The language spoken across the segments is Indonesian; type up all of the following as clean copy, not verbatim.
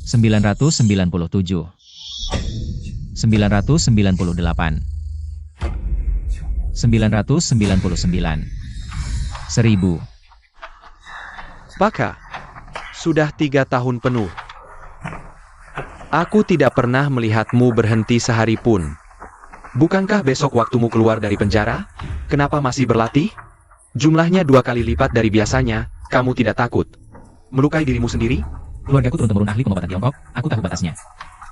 997, 998, 999, 1000. Baka, sudah 3 tahun penuh. Aku tidak pernah melihatmu berhenti sehari pun. Bukankah besok waktumu keluar dari penjara? Kenapa masih berlatih? Jumlahnya 2 kali lipat dari biasanya. Kamu tidak takut melukai dirimu sendiri? Keluargaku turun-temurun ahli pengobatan Tiongkok, aku tahu batasnya.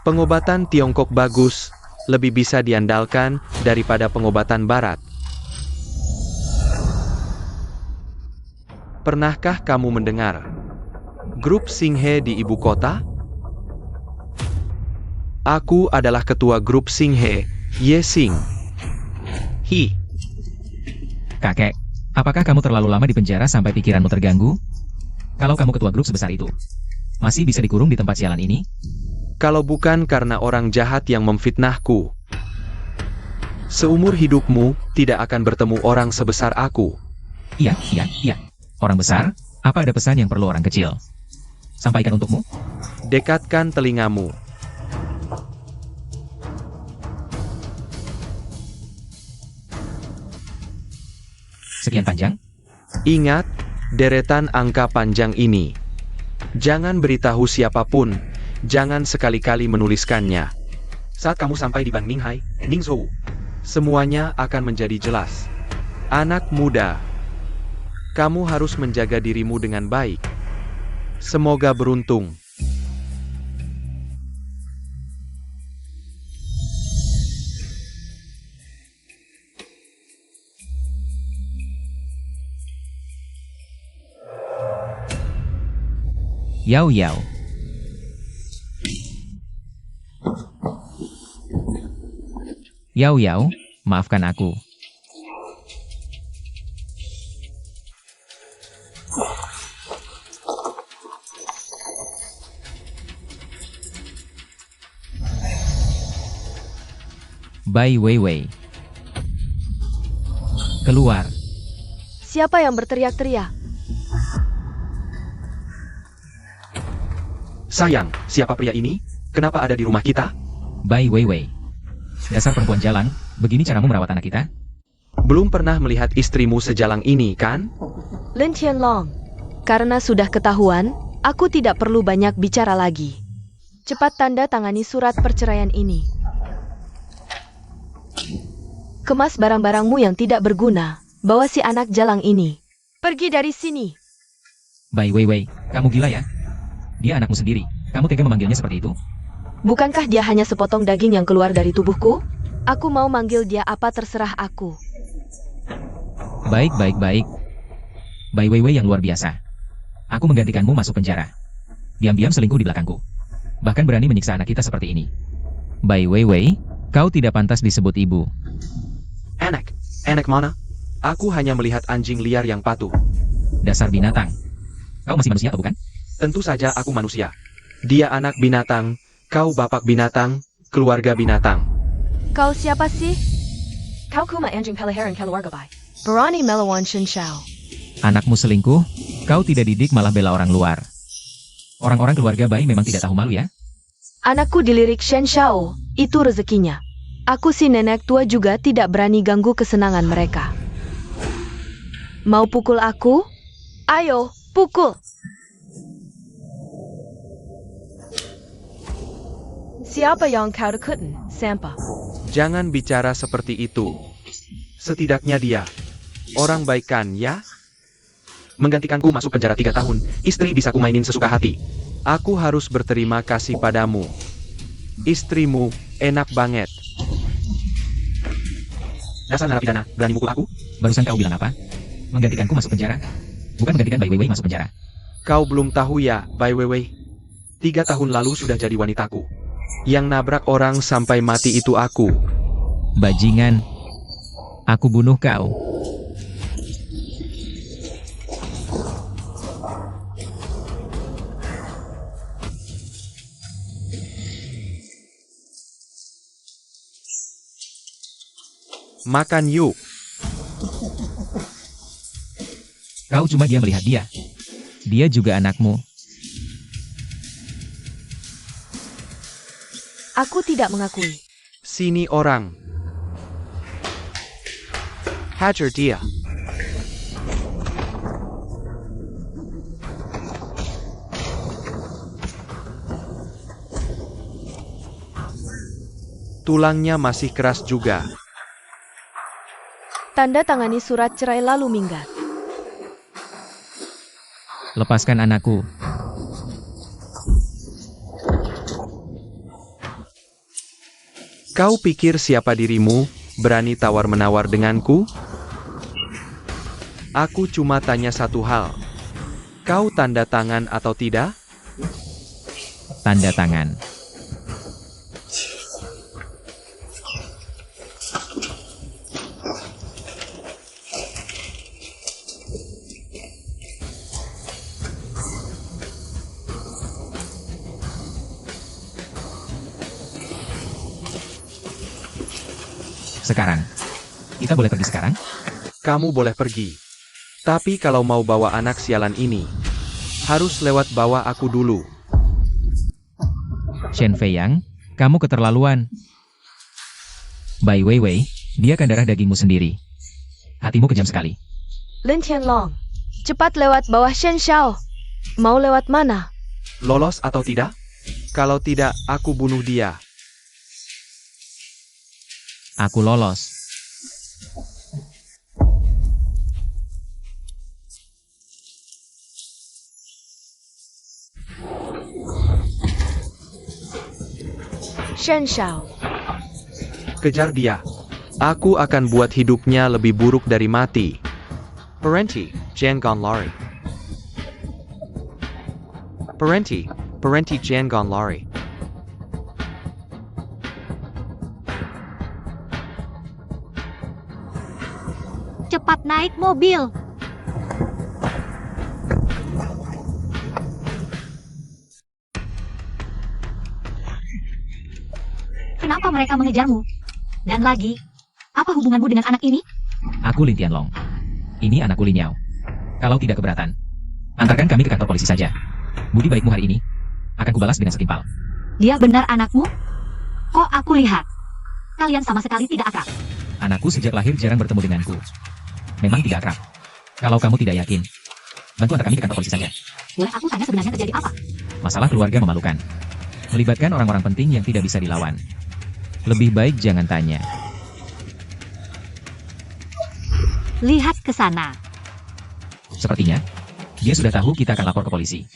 Pengobatan Tiongkok bagus, lebih bisa diandalkan daripada pengobatan Barat. Pernahkah kamu mendengar grup Singhe di ibu kota? Aku adalah ketua grup Singhe, Ye Sing. Hi. Kakek, apakah kamu terlalu lama di penjara sampai pikiranmu terganggu? Kalau kamu ketua grup sebesar itu, masih bisa dikurung di tempat sialan ini? Kalau bukan karena orang jahat yang memfitnahku, seumur hidupmu tidak akan bertemu orang sebesar aku. Iya. Orang besar, apa ada pesan yang perlu orang kecil sampaikan untukmu? Dekatkan telingamu. Sekian panjang? Ingat, deretan angka panjang ini. Jangan beritahu siapapun, jangan sekali-kali menuliskannya. Saat kamu sampai di Ban Minghai, Ningzhou, semuanya akan menjadi jelas. Anak muda, kamu harus menjaga dirimu dengan baik. Semoga beruntung. Yao Yao. Yao Yao, maafkan aku. Bai Weiwei. Keluar. Siapa yang berteriak-teriak? Sayang, siapa pria ini? Kenapa ada di rumah kita? Bai Weiwei. Dasar perempuan jalang, begini caramu merawat anak kita? Belum pernah melihat istrimu sejalang ini, kan? Lin Tianlong. Karena sudah ketahuan, aku tidak perlu banyak bicara lagi. Cepat tanda tangani surat perceraian ini. Kemas barang-barangmu yang tidak berguna. Bawa si anak jalang ini. Pergi dari sini. Bai Weiwei, kamu gila ya? Dia anakmu sendiri. Kamu tega memanggilnya seperti itu? Bukankah dia hanya sepotong daging yang keluar dari tubuhku? Aku mau manggil dia apa terserah aku. Baik. Bai Weiwei yang luar biasa. Aku menggantikanmu masuk penjara. Diam-diam selingkuh di belakangku. Bahkan berani menyiksa anak kita seperti ini. Bai Weiwei, kau tidak pantas disebut ibu. Anak mana? Aku hanya melihat anjing liar yang patuh. Dasar binatang. Kau masih manusia atau bukan? Tentu saja aku manusia. Dia anak binatang, kau bapak binatang, keluarga binatang. Kau siapa sih? Kau kuma anjing peliharaan keluarga Bai. Berani melawan Shen Shao. Anakmu selingkuh, kau tidak didik malah bela orang luar. Orang-orang keluarga Bai memang tidak tahu malu ya? Anakku dilirik Shen Shao, itu rezekinya. Aku si nenek tua juga tidak berani ganggu kesenangan mereka. Mau pukul aku? Ayo, pukul! Siapa yang kau deketin, Sampa? Jangan bicara seperti itu. Setidaknya dia orang baik kan, ya? Menggantikanku masuk penjara 3 tahun, istri bisa kumainin sesuka hati. Aku harus berterima kasih padamu. Istrimu enak banget. Dasar narapidana, berani mukul aku? Barusan kau bilang apa? Menggantikanku masuk penjara? Bukan menggantikan Bai Weiwei masuk penjara. Kau belum tahu ya, Bai Weiwei? 3 tahun lalu sudah jadi wanitaku. Yang nabrak orang sampai mati itu aku. Bajingan. Aku bunuh kau. Makan yuk. Kau cuma dia melihat dia. Dia juga anakmu. Aku tidak mengakui. Sini orang. Hajar dia. Tulangnya masih keras juga. Tanda tangani surat cerai lalu minggat. Lepaskan anakku. Kau pikir siapa dirimu, berani tawar-menawar denganku? Aku cuma tanya satu hal. Kau tanda tangan atau tidak? Tanda tangan. Sekarang. Kita boleh pergi sekarang? Kamu boleh pergi. Tapi kalau mau bawa anak sialan ini, harus lewat bawah aku dulu. Shen Feiyang, kamu keterlaluan. Bai Weiwei, dia kan darah dagingmu sendiri. Hatimu kejam sekali. Lin Tianlong, cepat lewat bawah Shen Shao. Mau lewat mana? Lolos atau tidak? Kalau tidak, aku bunuh dia. Aku lolos. Shen Shao. Kejar dia. Aku akan buat hidupnya lebih buruk dari mati. Parenti, Jangan lari. Parenti Jangan lari. Cepat naik mobil. Kenapa mereka mengejarmu? Dan lagi, apa hubunganmu dengan anak ini? Aku Lin Tianlong. Ini anakku Lin Yao. Kalau tidak keberatan, antarkan kami ke kantor polisi saja. Budi baikmu hari ini akan kubalas dengan setimpal. Dia benar anakmu? Kok aku lihat? Kalian sama sekali tidak akrab. Anakku sejak lahir jarang bertemu denganku. Memang tidak akrab. Kalau kamu tidak yakin, bantu antar kami ke kantor polisi saja. Boleh aku tanya sebenarnya terjadi apa? Masalah keluarga memalukan. Melibatkan orang-orang penting yang tidak bisa dilawan. Lebih baik jangan tanya. Lihat ke sana. Sepertinya, dia sudah tahu kita akan lapor ke polisi.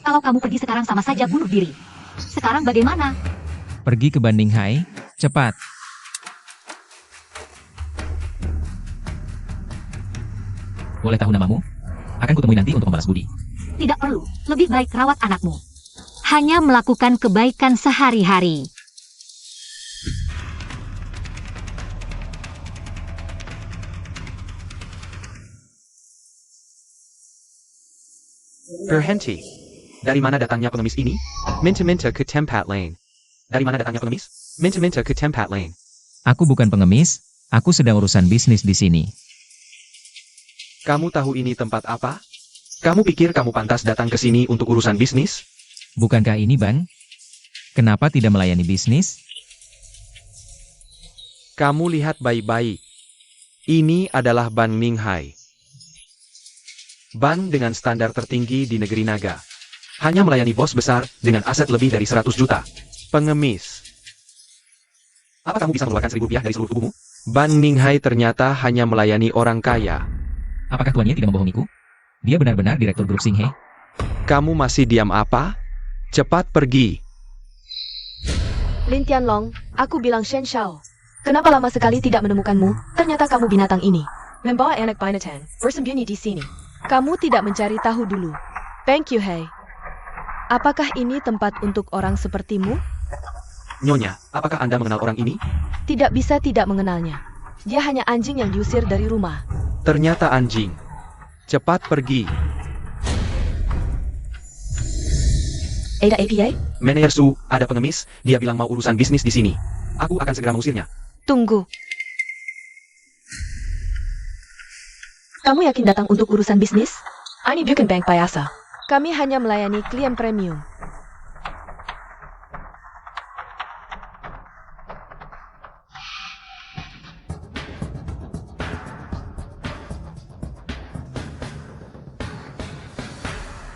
Kalau kamu pergi sekarang sama saja bunuh diri. Sekarang bagaimana? Pergi ke Banninghai, cepat. Boleh tahu namamu? Akan kutemui nanti untuk membalas budi. Tidak perlu. Lebih baik rawat anakmu. Hanya melakukan kebaikan sehari-hari. Berhenti. Dari mana datangnya pengemis ini? Minta-minta ke tempat lain. Dari mana datangnya pengemis? Minta-minta ke tempat lain. Aku bukan pengemis, aku sedang urusan bisnis di sini. Kamu tahu ini tempat apa? Kamu pikir kamu pantas datang ke sini untuk urusan bisnis? Bukankah ini Bang? Kenapa tidak melayani bisnis? Kamu lihat baik-baik. Ini adalah Banninghai. Bank dengan standar tertinggi di negeri naga. Hanya melayani bos besar dengan aset lebih dari 100 juta. Pengemis. Apa kamu bisa mengeluarkan 1.000 rupiah dari seluruh tubuhmu? Banninghai ternyata hanya melayani orang kaya. Apakah tuannya tidak membohongiku? Dia benar-benar direktur grup Singhe. Kamu masih diam apa? Cepat pergi. Lin Tianlong, aku bilang Shen Shao. Kenapa lama sekali tidak menemukanmu? Ternyata kamu binatang ini. Membawa anak binatang, bersembunyi di sini. Kamu tidak mencari tahu dulu. Thank you, Hei. Apakah ini tempat untuk orang sepertimu? Nyonya, apakah Anda mengenal orang ini? Tidak bisa tidak mengenalnya. Dia hanya anjing yang diusir dari rumah. Ternyata anjing. Cepat pergi. Ada APA? Manajer Su, ada pengemis, dia bilang mau urusan bisnis di sini. Aku akan segera mengusirnya. Tunggu. Kamu yakin datang untuk urusan bisnis? Ini bukan bank biasa. Kami hanya melayani klien premium.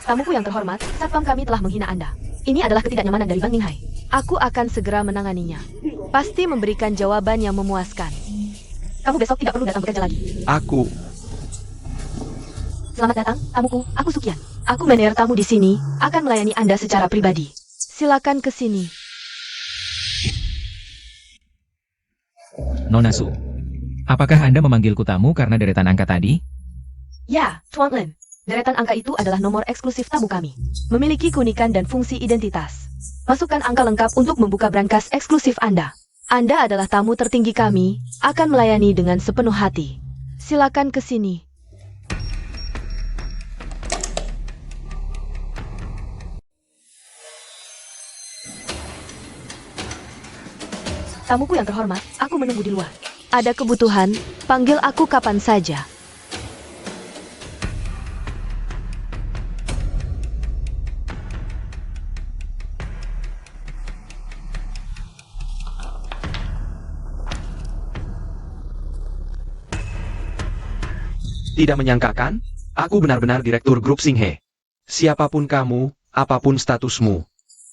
Tamuku yang terhormat, satpam kami telah menghina Anda. Ini adalah ketidaknyamanan dari Bang Ninghai. Aku akan segera menanganinya. Pasti memberikan jawaban yang memuaskan. Kamu besok tidak perlu datang bekerja lagi. Aku... Selamat datang, tamuku. Aku Sukian. Aku manajer tamu di sini, akan melayani Anda secara pribadi. Silakan ke sini. Nona Su, apakah Anda memanggilku tamu karena deretan angka tadi? Ya, Tuan Lin. Deretan angka itu adalah nomor eksklusif tamu kami. Memiliki keunikan dan fungsi identitas. Masukkan angka lengkap untuk membuka brankas eksklusif Anda. Anda adalah tamu tertinggi kami, akan melayani dengan sepenuh hati. Silakan ke sini. Tamuku yang terhormat, aku menunggu di luar. Ada kebutuhan, panggil aku kapan saja. Tidak menyangkakan, aku benar-benar direktur grup Singhe. Siapapun kamu, apapun statusmu.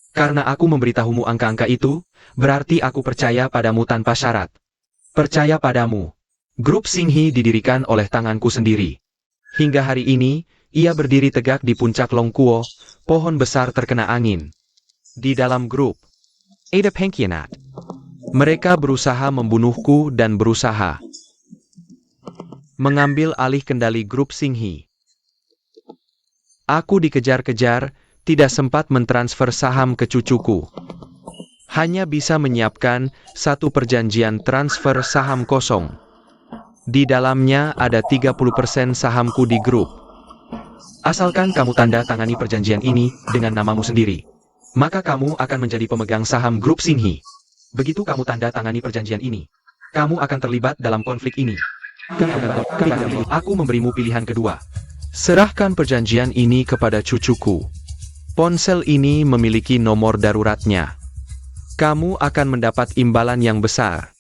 Karena aku memberitahumu angka-angka itu, berarti aku percaya padamu tanpa syarat. Percaya padamu. Grup Singhe didirikan oleh tanganku sendiri. Hingga hari ini, ia berdiri tegak di puncak Longkuo, pohon besar terkena angin. Di dalam grup Ada Pengkhianat. Mereka berusaha membunuhku dan berusaha mengambil alih kendali grup Singhe. Aku dikejar-kejar, tidak sempat mentransfer saham ke cucuku. Hanya bisa menyiapkan satu perjanjian transfer saham kosong. Di dalamnya ada 30% sahamku di grup. Asalkan kamu tanda tangani perjanjian ini dengan namamu sendiri, maka kamu akan menjadi pemegang saham grup Singhe. Begitu kamu tanda tangani perjanjian ini, kamu akan terlibat dalam konflik ini. Aku memberimu pilihan kedua. Serahkan perjanjian ini kepada cucuku. Ponsel ini memiliki nomor daruratnya. Kamu akan mendapat imbalan yang besar.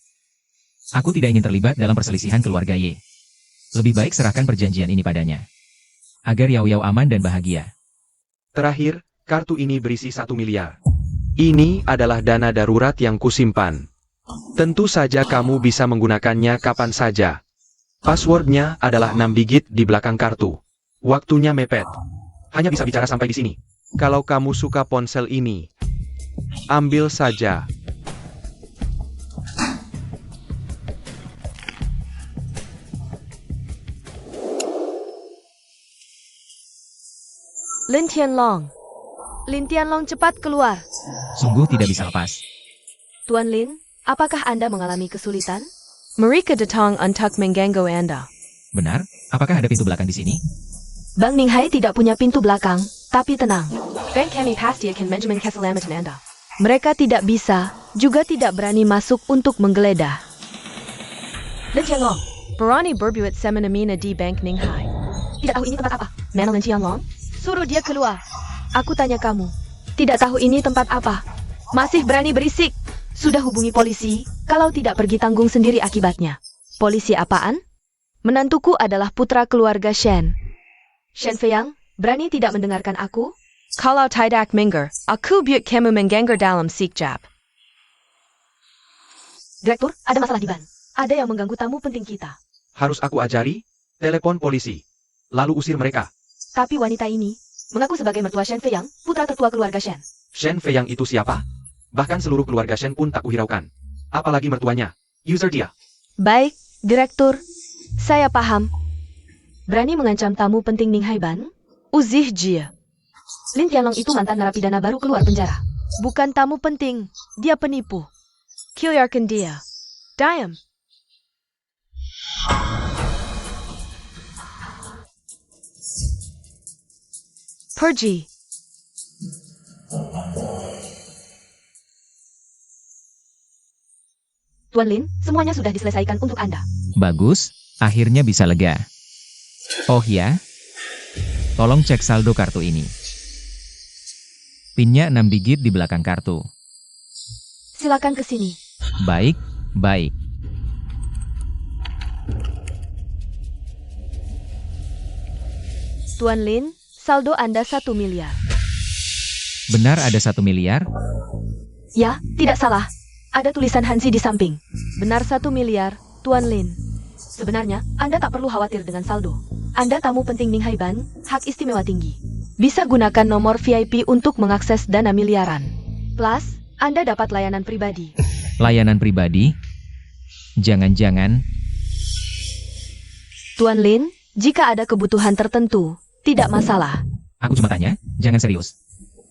Aku tidak ingin terlibat dalam perselisihan keluarga Ye. Lebih baik serahkan perjanjian ini padanya. Agar Yao Yao aman dan bahagia. Terakhir, kartu ini berisi 1 miliar. Ini adalah dana darurat yang kusimpan. Tentu saja kamu bisa menggunakannya kapan saja. Passwordnya adalah 6 digit di belakang kartu. Waktunya mepet. Hanya bisa bicara sampai di sini. Kalau kamu suka ponsel ini, ambil saja. Lin Tianlong. Lin Tianlong cepat keluar. Sungguh tidak bisa lepas. Tuan Lin, apakah Anda mengalami kesulitan? Mereka datang untuk mengganggu Anda. Benar? Apakah ada pintu belakang di sini? Bang Ninghai tidak punya pintu belakang, tapi tenang. Bank kami pasti akan menjamin keselamatan Anda. Mereka tidak bisa, juga tidak berani masuk untuk menggeledah. Lin Tianlong, berani berbuat semena-mena di Bank Ninghai. Tidak tahu ini tempat apa? Mana Lin Tianlong? Suruh dia keluar. Aku tanya kamu, tidak tahu ini tempat apa? Masih berani berisik? Sudah hubungi polisi, kalau tidak pergi tanggung sendiri akibatnya. Polisi apaan? Menantuku adalah putra keluarga Shen. Shen Feiyang, berani tidak mendengarkan aku? Kalau tidak minggir, aku buat kamu mengganggu dalam sekejap. Direktur, ada masalah di ban. Ada yang mengganggu tamu penting kita. Harus aku ajari? Telepon polisi. Lalu usir mereka. Tapi wanita ini mengaku sebagai mertua Shen Feiyang, putra tertua keluarga Shen. Shen Feiyang itu siapa? Bahkan seluruh keluarga Shen pun tak kuhiraukan. Apalagi mertuanya. User dia. Baik, Direktur. Saya paham. Berani mengancam tamu penting Ninghai Ban? Uzih Jia. Lin Tianlong itu mantan narapidana baru keluar penjara. Bukan tamu penting, dia penipu. Kilarkan dia. Diam. Pergi. Tuan Lin, semuanya sudah diselesaikan untuk Anda. Bagus, akhirnya bisa lega. Oh ya? Tolong cek saldo kartu ini. PIN-nya 6 digit di belakang kartu. Silakan ke sini. Baik, baik. Tuan Lin, Saldo Anda 1 miliar. Benar ada 1 miliar? Ya, tidak salah. Ada tulisan Hansi di samping. Benar 1 miliar, Tuan Lin. Sebenarnya, Anda tak perlu khawatir dengan saldo. Anda tamu penting Ninghai Bank, hak istimewa tinggi. Bisa gunakan nomor VIP untuk mengakses dana miliaran. Plus, Anda dapat layanan pribadi. Layanan pribadi? Jangan-jangan... Tuan Lin, jika ada kebutuhan tertentu, tidak masalah. Aku cuma tanya, jangan serius.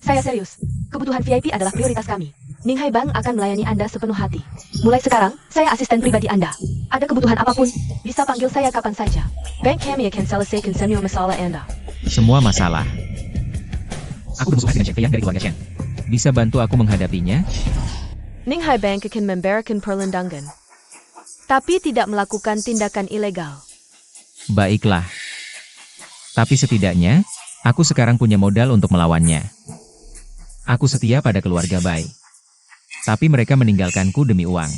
Saya serius. Kebutuhan VIP adalah prioritas kami. Ninghai Bank akan melayani Anda sepenuh hati. Mulai sekarang, saya asisten pribadi Anda. Ada kebutuhan apapun, bisa panggil saya kapan saja. Bank kami akan selesaikan semua masalah Anda. Semua masalah. Aku bermusuhan dengan Chen Fei Yang dari keluarga Chen. Bisa bantu aku menghadapinya? Ninghai Bank akan memberikan perlindungan, tapi tidak melakukan tindakan ilegal. Baiklah. Tapi setidaknya, aku sekarang punya modal untuk melawannya. Aku setia pada keluarga Bai. Tapi mereka meninggalkanku demi uang.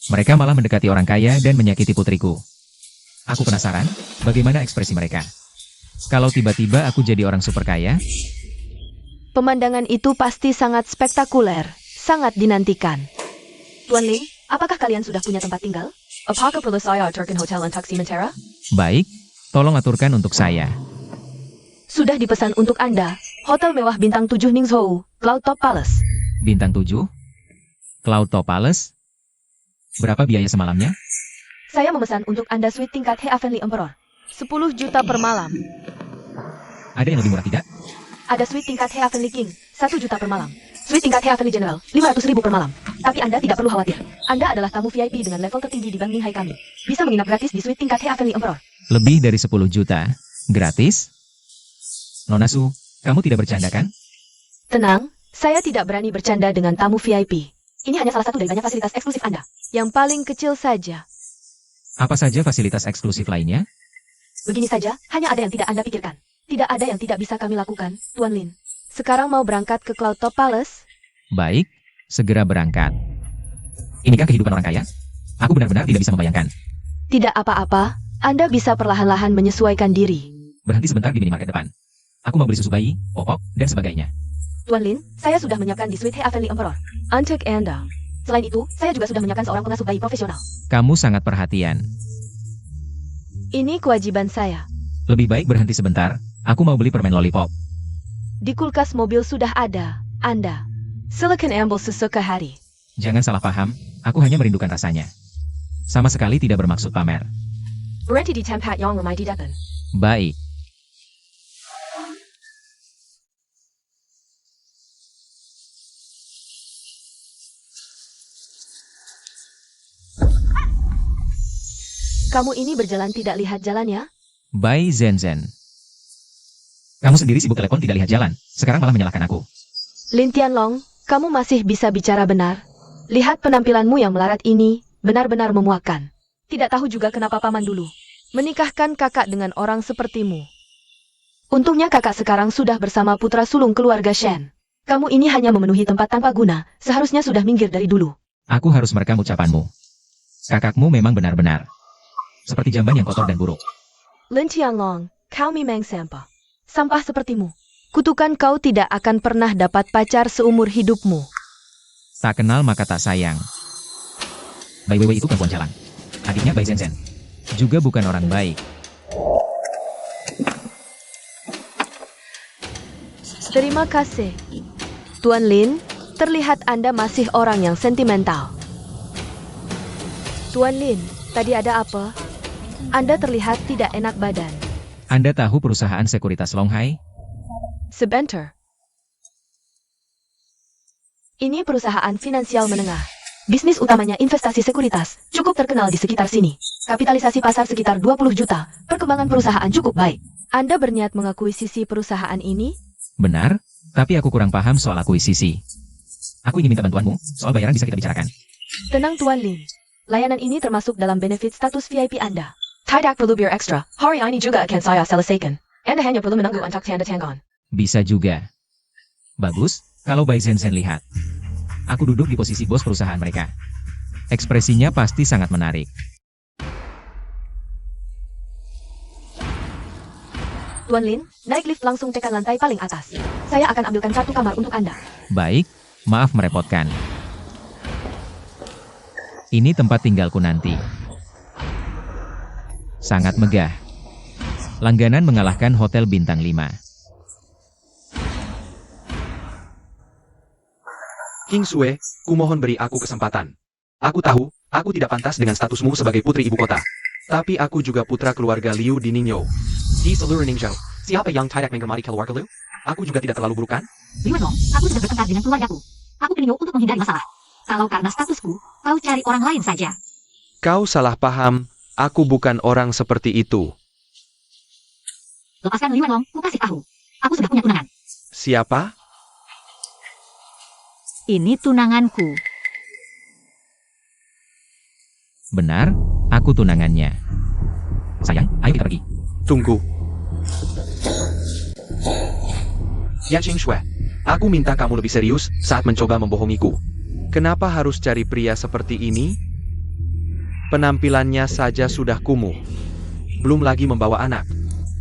Mereka malah mendekati orang kaya dan menyakiti putriku. Aku penasaran, bagaimana ekspresi mereka. Kalau tiba-tiba aku jadi orang super kaya, Pemandangan itu pasti sangat spektakuler, sangat dinantikan. Tuan Ling, apakah kalian sudah punya tempat tinggal? Apakah perlu saya aturkan hotel untuk sementara? baik, tolong aturkan untuk saya. Sudah dipesan untuk Anda, hotel mewah bintang 7 Ningzhou, Cloud Top Palace. Bintang 7? Cloud Top Palace? Berapa biaya semalamnya? Saya memesan untuk Anda suite tingkat Heavenly Emperor. 10 juta per malam. Ada yang lebih murah tidak? Ada suite tingkat Heavenly King, 1 juta per malam. Suite tingkat Heavenly General, 500.000 per malam. Tapi Anda tidak perlu khawatir. Anda adalah tamu VIP dengan level tertinggi di Bank Ninghai kami. Bisa menginap gratis di suite tingkat Heavenly Emperor. Lebih dari 10 juta? Gratis? Nona Su, kamu tidak bercanda kan? Tenang, saya tidak berani bercanda dengan tamu VIP. Ini hanya salah satu dari banyak fasilitas eksklusif Anda. Yang paling kecil saja. Apa saja fasilitas eksklusif lainnya? Begini saja, hanya ada yang tidak Anda pikirkan. Tidak ada yang tidak bisa kami lakukan, Tuan Lin. Sekarang mau berangkat ke Cloud Top Palace? Baik, segera berangkat. Inikah kehidupan orang kaya? Aku benar-benar tidak bisa membayangkan. Tidak apa-apa, Anda bisa perlahan-lahan menyesuaikan diri. Berhenti sebentar di minimarket depan. Aku mau beli susu bayi, popok, dan sebagainya. Tuan Lin, saya sudah menyiapkan di suite Heavenly Emperor. Untuk Anda. Selain itu, saya juga sudah menyiapkan seorang pengasuh bayi profesional. Kamu sangat perhatian. Ini kewajiban saya. Lebih baik berhenti sebentar, aku mau beli permen lollipop. Di kulkas mobil sudah ada, Anda. Silakan ambil sesuka hari. Jangan salah paham, aku hanya merindukan rasanya. Sama sekali tidak bermaksud pamer. Berhenti di tempat yang ramai di depan. Baik. Kamu ini berjalan tidak lihat jalannya? Bai Zhen. Kamu sendiri sibuk telepon tidak lihat jalan, sekarang malah menyalahkan aku. Lin Tianlong, kamu masih bisa bicara benar. Lihat penampilanmu yang melarat ini, benar-benar memuakkan. Tidak tahu juga kenapa paman dulu menikahkan kakak dengan orang sepertimu. Untungnya kakak sekarang sudah bersama putra sulung keluarga Shen. Kamu ini hanya memenuhi tempat tanpa guna, seharusnya sudah minggir dari dulu. Aku harus merekam ucapanmu. Kakakmu memang benar-benar seperti jamban yang kotor dan buruk. Lin Tianlong, kau memang sampah. Sampah sepertimu. Kutukan kau tidak akan pernah dapat pacar seumur hidupmu. Tak kenal maka tak sayang. Bai Weiwei itu perempuan jalan. Adiknya Bai Zhen. Juga bukan orang baik. Terima kasih. Tuan Lin, terlihat Anda masih orang yang sentimental. Tuan Lin, tadi ada apa? Anda terlihat tidak enak badan. Anda tahu perusahaan sekuritas Longhai? Sebentar. Ini perusahaan finansial menengah. Bisnis utamanya investasi sekuritas, cukup terkenal di sekitar sini. Kapitalisasi pasar sekitar 20 juta. Perkembangan perusahaan cukup baik. Anda berniat mengakuisisi perusahaan ini? Benar, tapi aku kurang paham soal akuisisi. Aku ingin minta bantuanmu, soal bayaran bisa kita bicarakan. Tenang Tuan Lin. Layanan ini termasuk dalam benefit status VIP Anda. Tidak perlu biar ekstra. Hari ini juga akan saya selesaikan. Anda hanya perlu menunggu untuk tanda tangan. Bisa juga. Bagus, kalau Bai Zhen lihat. Aku duduk di posisi bos perusahaan mereka. Ekspresinya pasti sangat menarik. Tuan Lin, naik lift langsung tekan lantai paling atas. Saya akan ambilkan satu kamar untuk Anda. Baik, maaf merepotkan. Ini tempat tinggalku nanti. Sangat megah. Langganan mengalahkan hotel bintang 5. King Sue, kumohon beri aku kesempatan. Aku tahu, aku tidak pantas dengan statusmu sebagai putri ibu kota. Tapi aku juga putra keluarga Liu di Ningyo. Di seluruh Ningzhou, siapa yang tidak mengemari keluarga Liu? Aku juga tidak terlalu buruk kan? Li Wenlong, aku sudah bertengkar dengan keluargaku. Aku ke Ningyo untuk menghindari masalah. Kalau karena statusku, kau cari orang lain saja. Kau salah paham, aku bukan orang seperti itu. Lepaskan Li Wenlong, ku kasih tahu. Aku sudah punya tunangan. Siapa? Ini tunanganku. Benar, aku tunangannya. Sayang, ayo kita pergi. Tunggu. Ya Qing Shui, aku minta kamu lebih serius saat mencoba membohongiku. Kenapa harus cari pria seperti ini? Penampilannya saja sudah kumuh. Belum lagi membawa anak.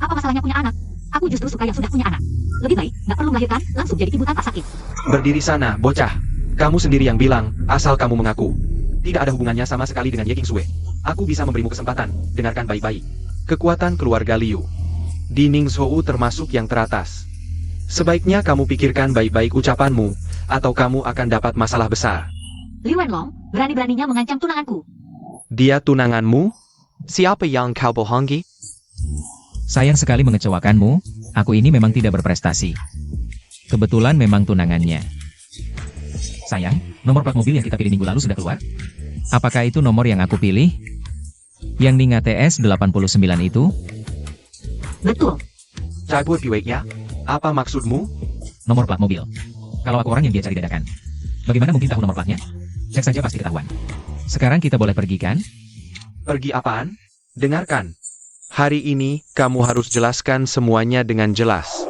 Apa masalahnya punya anak? Aku justru suka yang sudah punya anak. Lebih baik, nggak perlu melahirkan, langsung jadi ibu tanpa sakit. Berdiri sana, bocah. Kamu sendiri yang bilang, asal kamu mengaku. Tidak ada hubungannya sama sekali dengan Ye Qingsue. Aku bisa memberimu kesempatan, dengarkan baik-baik. Kekuatan keluarga Liu di Ningzhou termasuk yang teratas. Sebaiknya kamu pikirkan baik-baik ucapanmu, atau kamu akan dapat masalah besar. Li Wenlong, berani-beraninya mengancam tunanganku. Dia tunanganmu? Siapa yang kau bohongi? Sayang sekali mengecewakanmu, aku ini memang tidak berprestasi. Kebetulan memang tunangannya. Sayang, nomor plat mobil yang kita pilih minggu lalu sudah keluar? Apakah itu nomor yang aku pilih? Yang Ninga TS 89 itu? Betul. Cabut ya? Apa maksudmu? Nomor plat mobil. Kalau aku orang yang dia cari dadakan. Bagaimana mungkin tahu nomor platnya? Cek saja pasti ketahuan. Sekarang kita boleh pergi kan? Pergi apaan? Dengarkan. Hari ini, kamu harus jelaskan semuanya dengan jelas.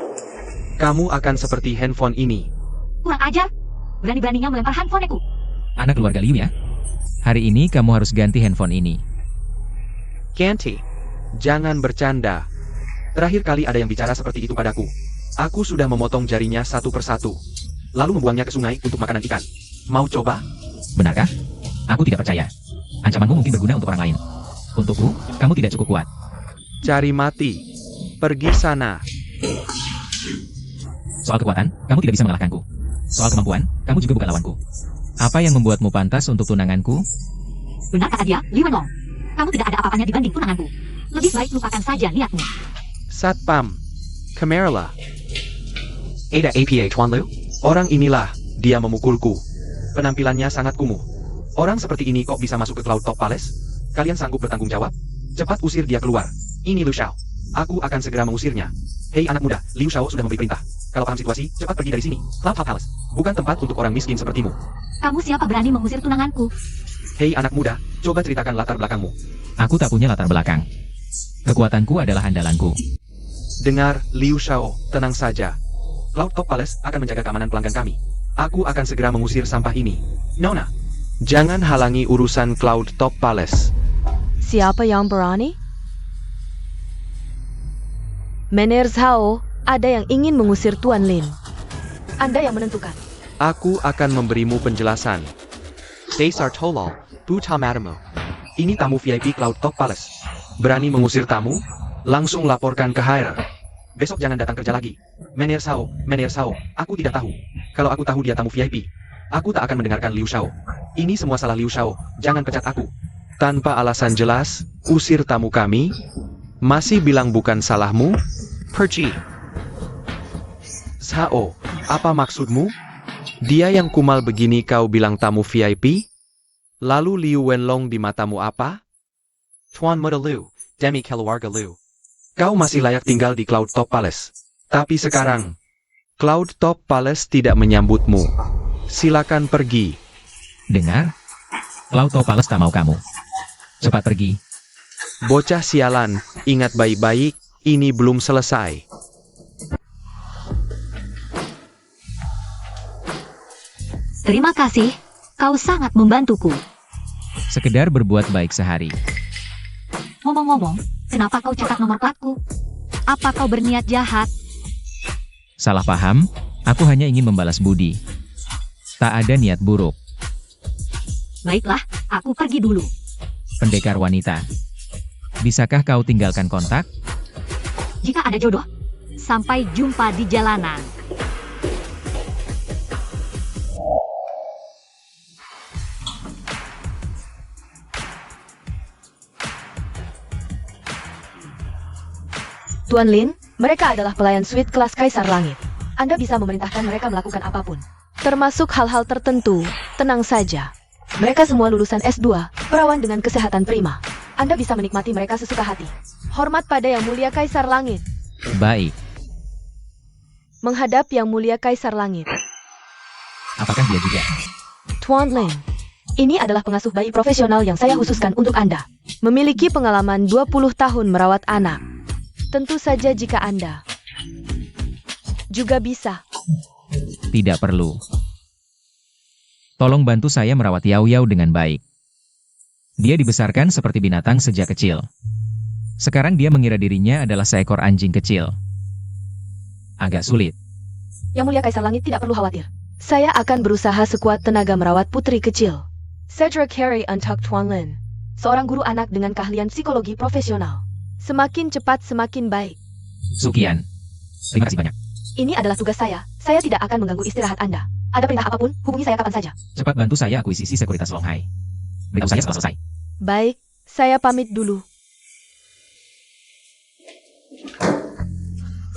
Kamu akan seperti handphone ini. Kurang ajar. Berani-beraninya melempar handphoneku. Anak keluarga Liu ya? Hari ini kamu harus ganti handphone ini. Ganti. Jangan bercanda. Terakhir kali ada yang bicara seperti itu padaku. Aku sudah memotong jarinya satu persatu. Lalu membuangnya ke sungai untuk makanan ikan. Mau coba? Benarkah? Aku tidak percaya. Ancamanmu mungkin berguna untuk orang lain. Untukku, kamu tidak cukup kuat. Cari mati. Pergi sana. Soal kekuatan, kamu tidak bisa mengalahkanku. Soal kemampuan, kamu juga bukan lawanku. Apa yang membuatmu pantas untuk tunanganku? Benar kata dia, Li Wenlong. Kamu tidak ada apa-apanya dibanding tunanganku. Lebih baik lupakan saja niatmu. Satpam. Kamerala. Ada APA Tuan Liu? Orang inilah, dia memukulku. Penampilannya sangat kumuh. Orang seperti ini kok bisa masuk ke Cloud Top Palace? Kalian sanggup bertanggung jawab? Cepat usir dia keluar. Ini Liu Xiao. Aku akan segera mengusirnya. Hei anak muda, Liu Xiao sudah memberi perintah. Kalau paham situasi, cepat pergi dari sini. Cloud Top Palace bukan tempat untuk orang miskin sepertimu. Kamu siapa berani mengusir tunanganku? Hei anak muda, coba ceritakan latar belakangmu. Aku tak punya latar belakang. Kekuatanku adalah andalanku. Dengar, Liu Xiao, tenang saja. Cloud Top Palace akan menjaga keamanan pelanggan kami. Aku akan segera mengusir sampah ini. Nona, jangan halangi urusan Cloud Top Palace. Siapa yang berani? Mener Zhao, ada yang ingin mengusir Tuan Lin. Anda yang menentukan. Aku akan memberimu penjelasan. Desar Tolol, Buta Madamu. Ini tamu VIP Cloud Top Palace. Berani mengusir tamu? Langsung laporkan ke HR. Besok jangan datang kerja lagi. Mener Zhao, aku tidak tahu. Kalau aku tahu dia tamu VIP, aku tak akan mendengarkan Liu Xiao. Ini semua salah Liu Xiao, jangan pecat aku. Tanpa alasan jelas, usir tamu kami? Masih bilang bukan salahmu? Pergi. Zhao, apa maksudmu? Dia yang kumal begini kau bilang tamu VIP? Lalu Liu Wenlong di matamu apa? Tuan Muda Liu, Demi Keluarga Liu. Kau masih layak tinggal di Cloud Top Palace. Tapi sekarang, Cloud Top Palace tidak menyambutmu. Silakan pergi. Dengar? Cloud Top Palace tak mau kamu. Cepat pergi. Bocah sialan, ingat baik-baik, ini belum selesai. Terima kasih, kau sangat membantuku. Sekedar berbuat baik sehari. Ngomong-ngomong, kenapa kau catat nomor platku? Apa kau berniat jahat? Salah paham, aku hanya ingin membalas budi. Tak ada niat buruk. Baiklah, aku pergi dulu. Pendekar wanita. Bisakah kau tinggalkan kontak? Jika ada jodoh, sampai jumpa di jalanan. Tuan Lin, mereka adalah pelayan suite kelas Kaisar Langit. Anda bisa memerintahkan mereka melakukan apapun. Termasuk hal-hal tertentu, tenang saja. Mereka semua lulusan S2, perawan dengan kesehatan prima. Anda bisa menikmati mereka sesuka hati. Hormat pada Yang Mulia Kaisar Langit. Baik. Menghadap Yang Mulia Kaisar Langit. Apakah dia juga? Tuan Lin, ini adalah pengasuh bayi profesional yang saya khususkan untuk Anda. Memiliki pengalaman 20 tahun merawat anak. Tentu saja jika Anda juga bisa. Tidak perlu. Tolong bantu saya merawat Yao Yao dengan baik. Dia dibesarkan seperti binatang sejak kecil. Sekarang dia mengira dirinya adalah seekor anjing kecil. Agak sulit. Yang Mulia Kaisar Langit tidak perlu khawatir. Saya akan berusaha sekuat tenaga merawat putri kecil. Cedric Harry untuk Tuan Lin. Seorang guru anak dengan keahlian psikologi profesional. Semakin cepat semakin baik. Sekian. Terima kasih banyak. Ini adalah tugas saya. Saya tidak akan mengganggu istirahat Anda. Ada perintah apapun, hubungi saya kapan saja. Cepat bantu saya akuisisi sekuritas Longhai. Beritahu saya setelah selesai. Baik, saya pamit dulu.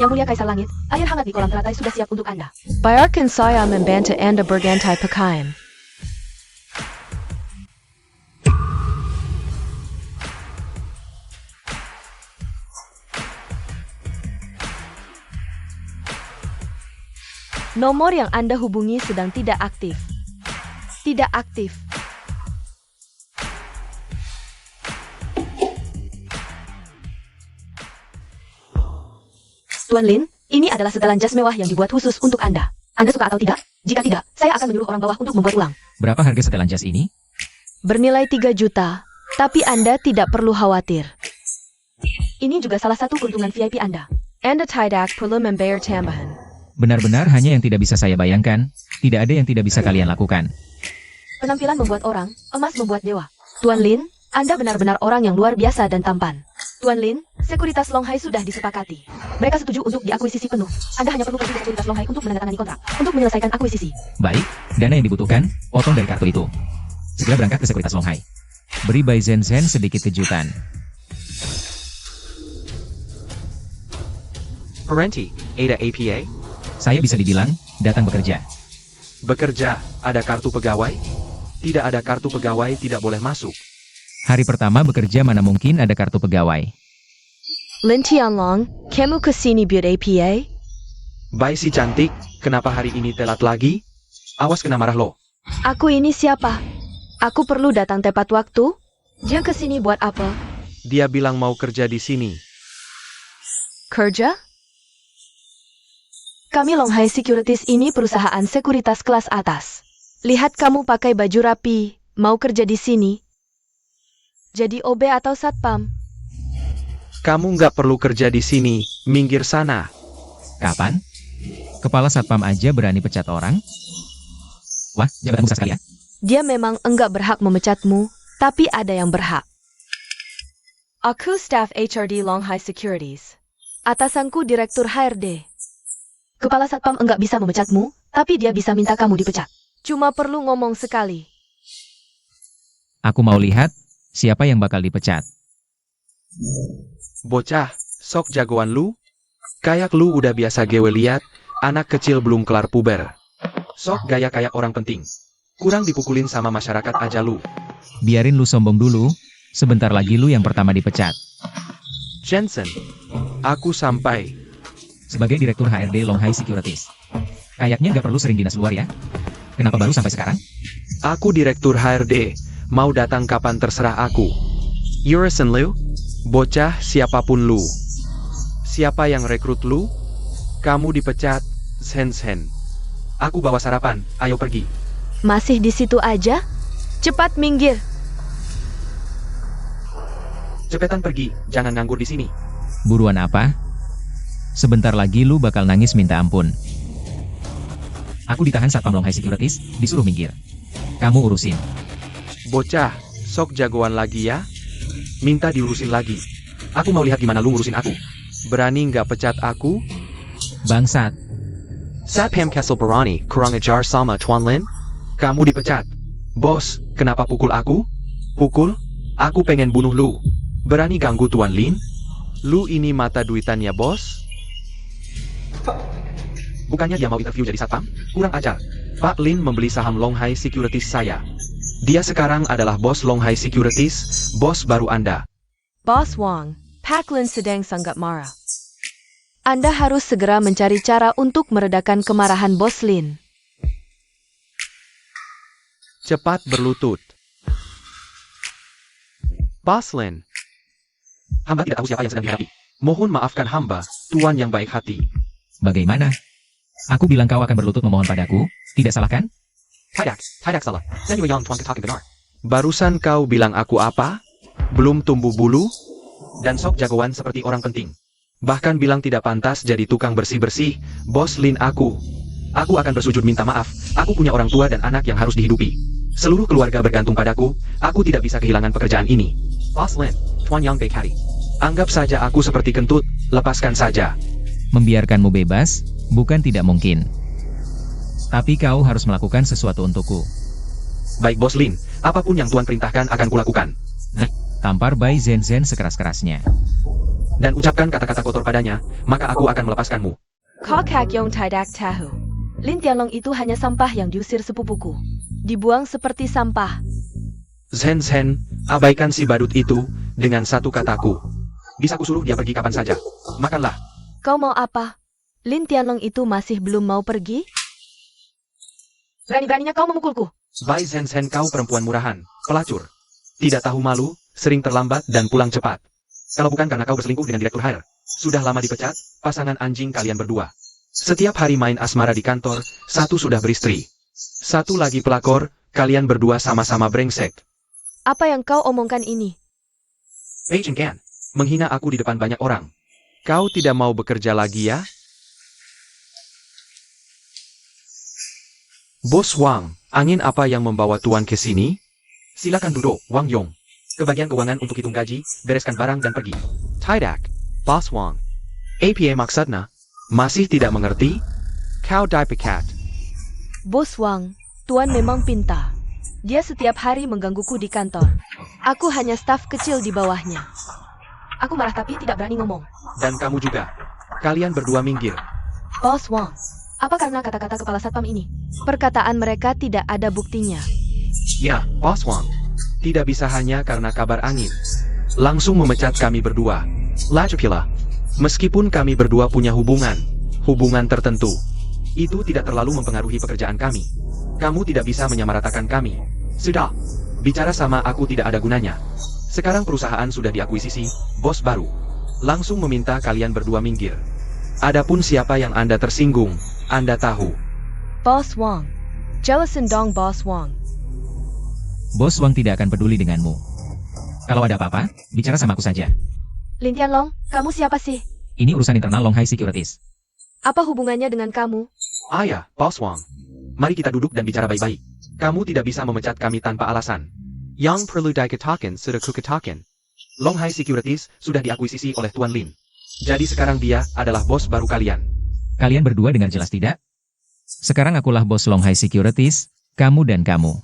Yang Mulia Kaisar Langit, air hangat di kolam teratai sudah siap untuk Anda. Biarkan saya membantu Anda berganti pakaian. Nomor yang Anda hubungi sedang tidak aktif. Tidak aktif. Tuan Lin, ini adalah setelan jas mewah yang dibuat khusus untuk Anda. Anda suka atau tidak? Jika tidak, saya akan menyuruh orang bawah untuk membuat ulang. Berapa harga setelan jas ini? Bernilai 3 juta, tapi Anda tidak perlu khawatir. Ini juga salah satu keuntungan VIP Anda. Anda tidak perlu membayar tambahan. Benar-benar hanya yang tidak bisa saya bayangkan. Tidak ada yang tidak bisa kalian lakukan. Penampilan membuat orang, emas membuat dewa. Tuan Lin, Anda benar-benar orang yang luar biasa dan tampan. Tuan Lin, sekuritas Longhai sudah disepakati. Mereka setuju untuk diakuisisi penuh. Anda hanya perlu pergi ke sekuritas Longhai untuk menandatangani kontrak, untuk menyelesaikan akuisisi. Baik, dana yang dibutuhkan, potong dari kartu itu. Segera berangkat ke sekuritas Longhai. Beri Bai Zhen sedikit kejutan. Parenti, Ada APA? Saya bisa dibilang, datang bekerja. Bekerja, ada kartu pegawai? Tidak ada kartu pegawai tidak boleh masuk. Hari pertama bekerja mana mungkin ada kartu pegawai. Lin Tianlong, kamu kesini buat APA? Bai si cantik, kenapa hari ini telat lagi? Awas kena marah lo. Aku ini siapa? Aku perlu datang tepat waktu? Dia kesini buat apa? Dia bilang mau kerja di sini. Kerja? Kami Longhai Securities ini perusahaan sekuritas kelas atas. Lihat kamu pakai baju rapi, mau kerja di sini. Jadi OB atau satpam? Kamu nggak perlu kerja di sini, minggir sana. Kapan? Kepala satpam aja berani pecat orang? Wah, jabatan besar sekali ya. Dia memang enggak berhak memecatmu, tapi ada yang berhak. Aku staf HRD Longhai Securities. Atasanku Direktur HRD. Kepala satpam enggak bisa memecatmu, tapi dia bisa minta kamu dipecat. Cuma perlu ngomong sekali. Aku mau lihat, siapa yang bakal dipecat. Bocah, sok jagoan lu? Kayak lu udah biasa gewe liat, anak kecil belum kelar puber. Sok gaya kayak orang penting. Kurang dipukulin sama masyarakat aja lu. Biarin lu sombong dulu, sebentar lagi lu yang pertama dipecat. Jensen, aku sampai. Sebagai Direktur HRD Longhai Securities. Kayaknya nggak perlu sering dinas luar ya? Kenapa baru sampai sekarang? Aku Direktur HRD, mau datang kapan terserah aku. Yurisen lu? Bocah siapapun lu. Siapa yang rekrut lu? Kamu dipecat, Sen. Aku bawa sarapan, ayo pergi. Masih di situ aja? Cepat minggir. Cepetan pergi, jangan nganggur di sini. Buruan apa? Sebentar lagi lu bakal nangis minta ampun. Aku ditahan satpam Longhai Securities, disuruh minggir. Kamu urusin. Bocah, sok jagoan lagi ya? Minta diurusin lagi. Aku mau lihat gimana lu ngurusin aku. Berani nggak pecat aku? Bangsat. Satpam Castle Berani, kurang ajar sama Tuan Lin? Kamu dipecat. Bos, kenapa pukul aku? Pukul? Aku pengen bunuh lu. Berani ganggu Tuan Lin? Lu ini mata duitannya, bos? Bukannya dia mau interview jadi satpam? Kurang ajar. Pak Lin membeli saham Longhai Securities saya. Dia sekarang adalah bos Longhai Securities, bos baru Anda. Bos Wang, Pak Lin sedang sangat marah. Anda harus segera mencari cara untuk meredakan kemarahan Bos Lin. Cepat berlutut. Bos Lin. Hamba tidak tahu siapa yang sedang dihadapi. Mohon maafkan hamba, Tuan yang baik hati. Bagaimana? Aku bilang kau akan berlutut memohon padaku, tidak salah kan? Tidak salah. Saya yang Tuan ketakin benar. Barusan kau bilang aku apa? Belum tumbuh bulu? Dan sok jagoan seperti orang penting. Bahkan bilang tidak pantas jadi tukang bersih-bersih, Bos Lin aku. Aku akan bersujud minta maaf, aku punya orang tua dan anak yang harus dihidupi. Seluruh keluarga bergantung padaku, aku tidak bisa kehilangan pekerjaan ini. Bos Lin, Tuan yang baik hati. Anggap saja aku seperti kentut, lepaskan saja. Membiarkanmu bebas, bukan tidak mungkin. Tapi kau harus melakukan sesuatu untukku. Baik Bos Lin, apapun yang Tuan perintahkan akan kulakukan. Tampar Bai Zhen Zhen sekeras-kerasnya. Dan ucapkan kata-kata kotor padanya, maka aku akan melepaskanmu. Kokak yang tidak tahu. Lin Tianlong itu hanya sampah yang diusir sepupuku. Dibuang seperti sampah. Zhen Zhen, abaikan si badut itu, dengan satu kataku. Bisa kusuruh dia pergi kapan saja. Makanlah. Kau mau apa? Lin Tianlong itu masih belum mau pergi? Berani-beraninya kau memukulku. Bai Zhen Zhen, kau perempuan murahan, pelacur. Tidak tahu malu, sering terlambat dan pulang cepat. Kalau bukan karena kau berselingkuh dengan Direktur HR, sudah lama dipecat, pasangan anjing kalian berdua. Setiap hari main asmara di kantor, satu sudah beristri. Satu lagi pelakor, kalian berdua sama-sama brengsek. Apa yang kau omongkan ini? Pei Cheng Kan, menghina aku di depan banyak orang. Kau tidak mau bekerja lagi ya? Bos Wang, angin apa yang membawa Tuan ke sini? Silakan duduk, Wang Yong. Ke bagian keuangan untuk hitung gaji, bereskan barang dan pergi. Tidak, Bos Wang. APA maksudnya? Masih tidak mengerti? Kau die pecat. Bos Wang, Tuan memang pintar. Dia setiap hari menggangguku di kantor. Aku hanya staf kecil di bawahnya. Aku marah tapi tidak berani ngomong. Dan kamu juga. Kalian berdua minggir. Bos Wang, apa karena kata-kata kepala satpam ini? Perkataan mereka tidak ada buktinya. Ya, Bos Wang. Tidak bisa hanya karena kabar angin. Langsung memecat kami berdua. Lajapila. Meskipun kami berdua punya hubungan tertentu, itu tidak terlalu mempengaruhi pekerjaan kami. Kamu tidak bisa menyamaratakan kami. Sudah. Bicara sama aku tidak ada gunanya. Sekarang perusahaan sudah diakuisisi, bos baru. Langsung meminta kalian berdua minggir. Adapun siapa yang Anda tersinggung, Anda tahu. Bos Wang. Jelasin dong Bos Wang. Bos Wang tidak akan peduli denganmu. Kalau ada apa-apa, bicara sama aku saja. Lin Tianlong, kamu siapa sih? Ini urusan internal Longhai Securities. Apa hubungannya dengan kamu? Ya, Bos Wang. Mari kita duduk dan bicara baik-baik. Kamu tidak bisa memecat kami tanpa alasan. Yang perlu dikatakan sudah kukatakan. Longhai Securities sudah diakuisisi oleh Tuan Lin. Jadi sekarang dia adalah bos baru kalian. Kalian berdua dengar jelas tidak? Sekarang akulah bos Longhai Securities, kamu dan kamu.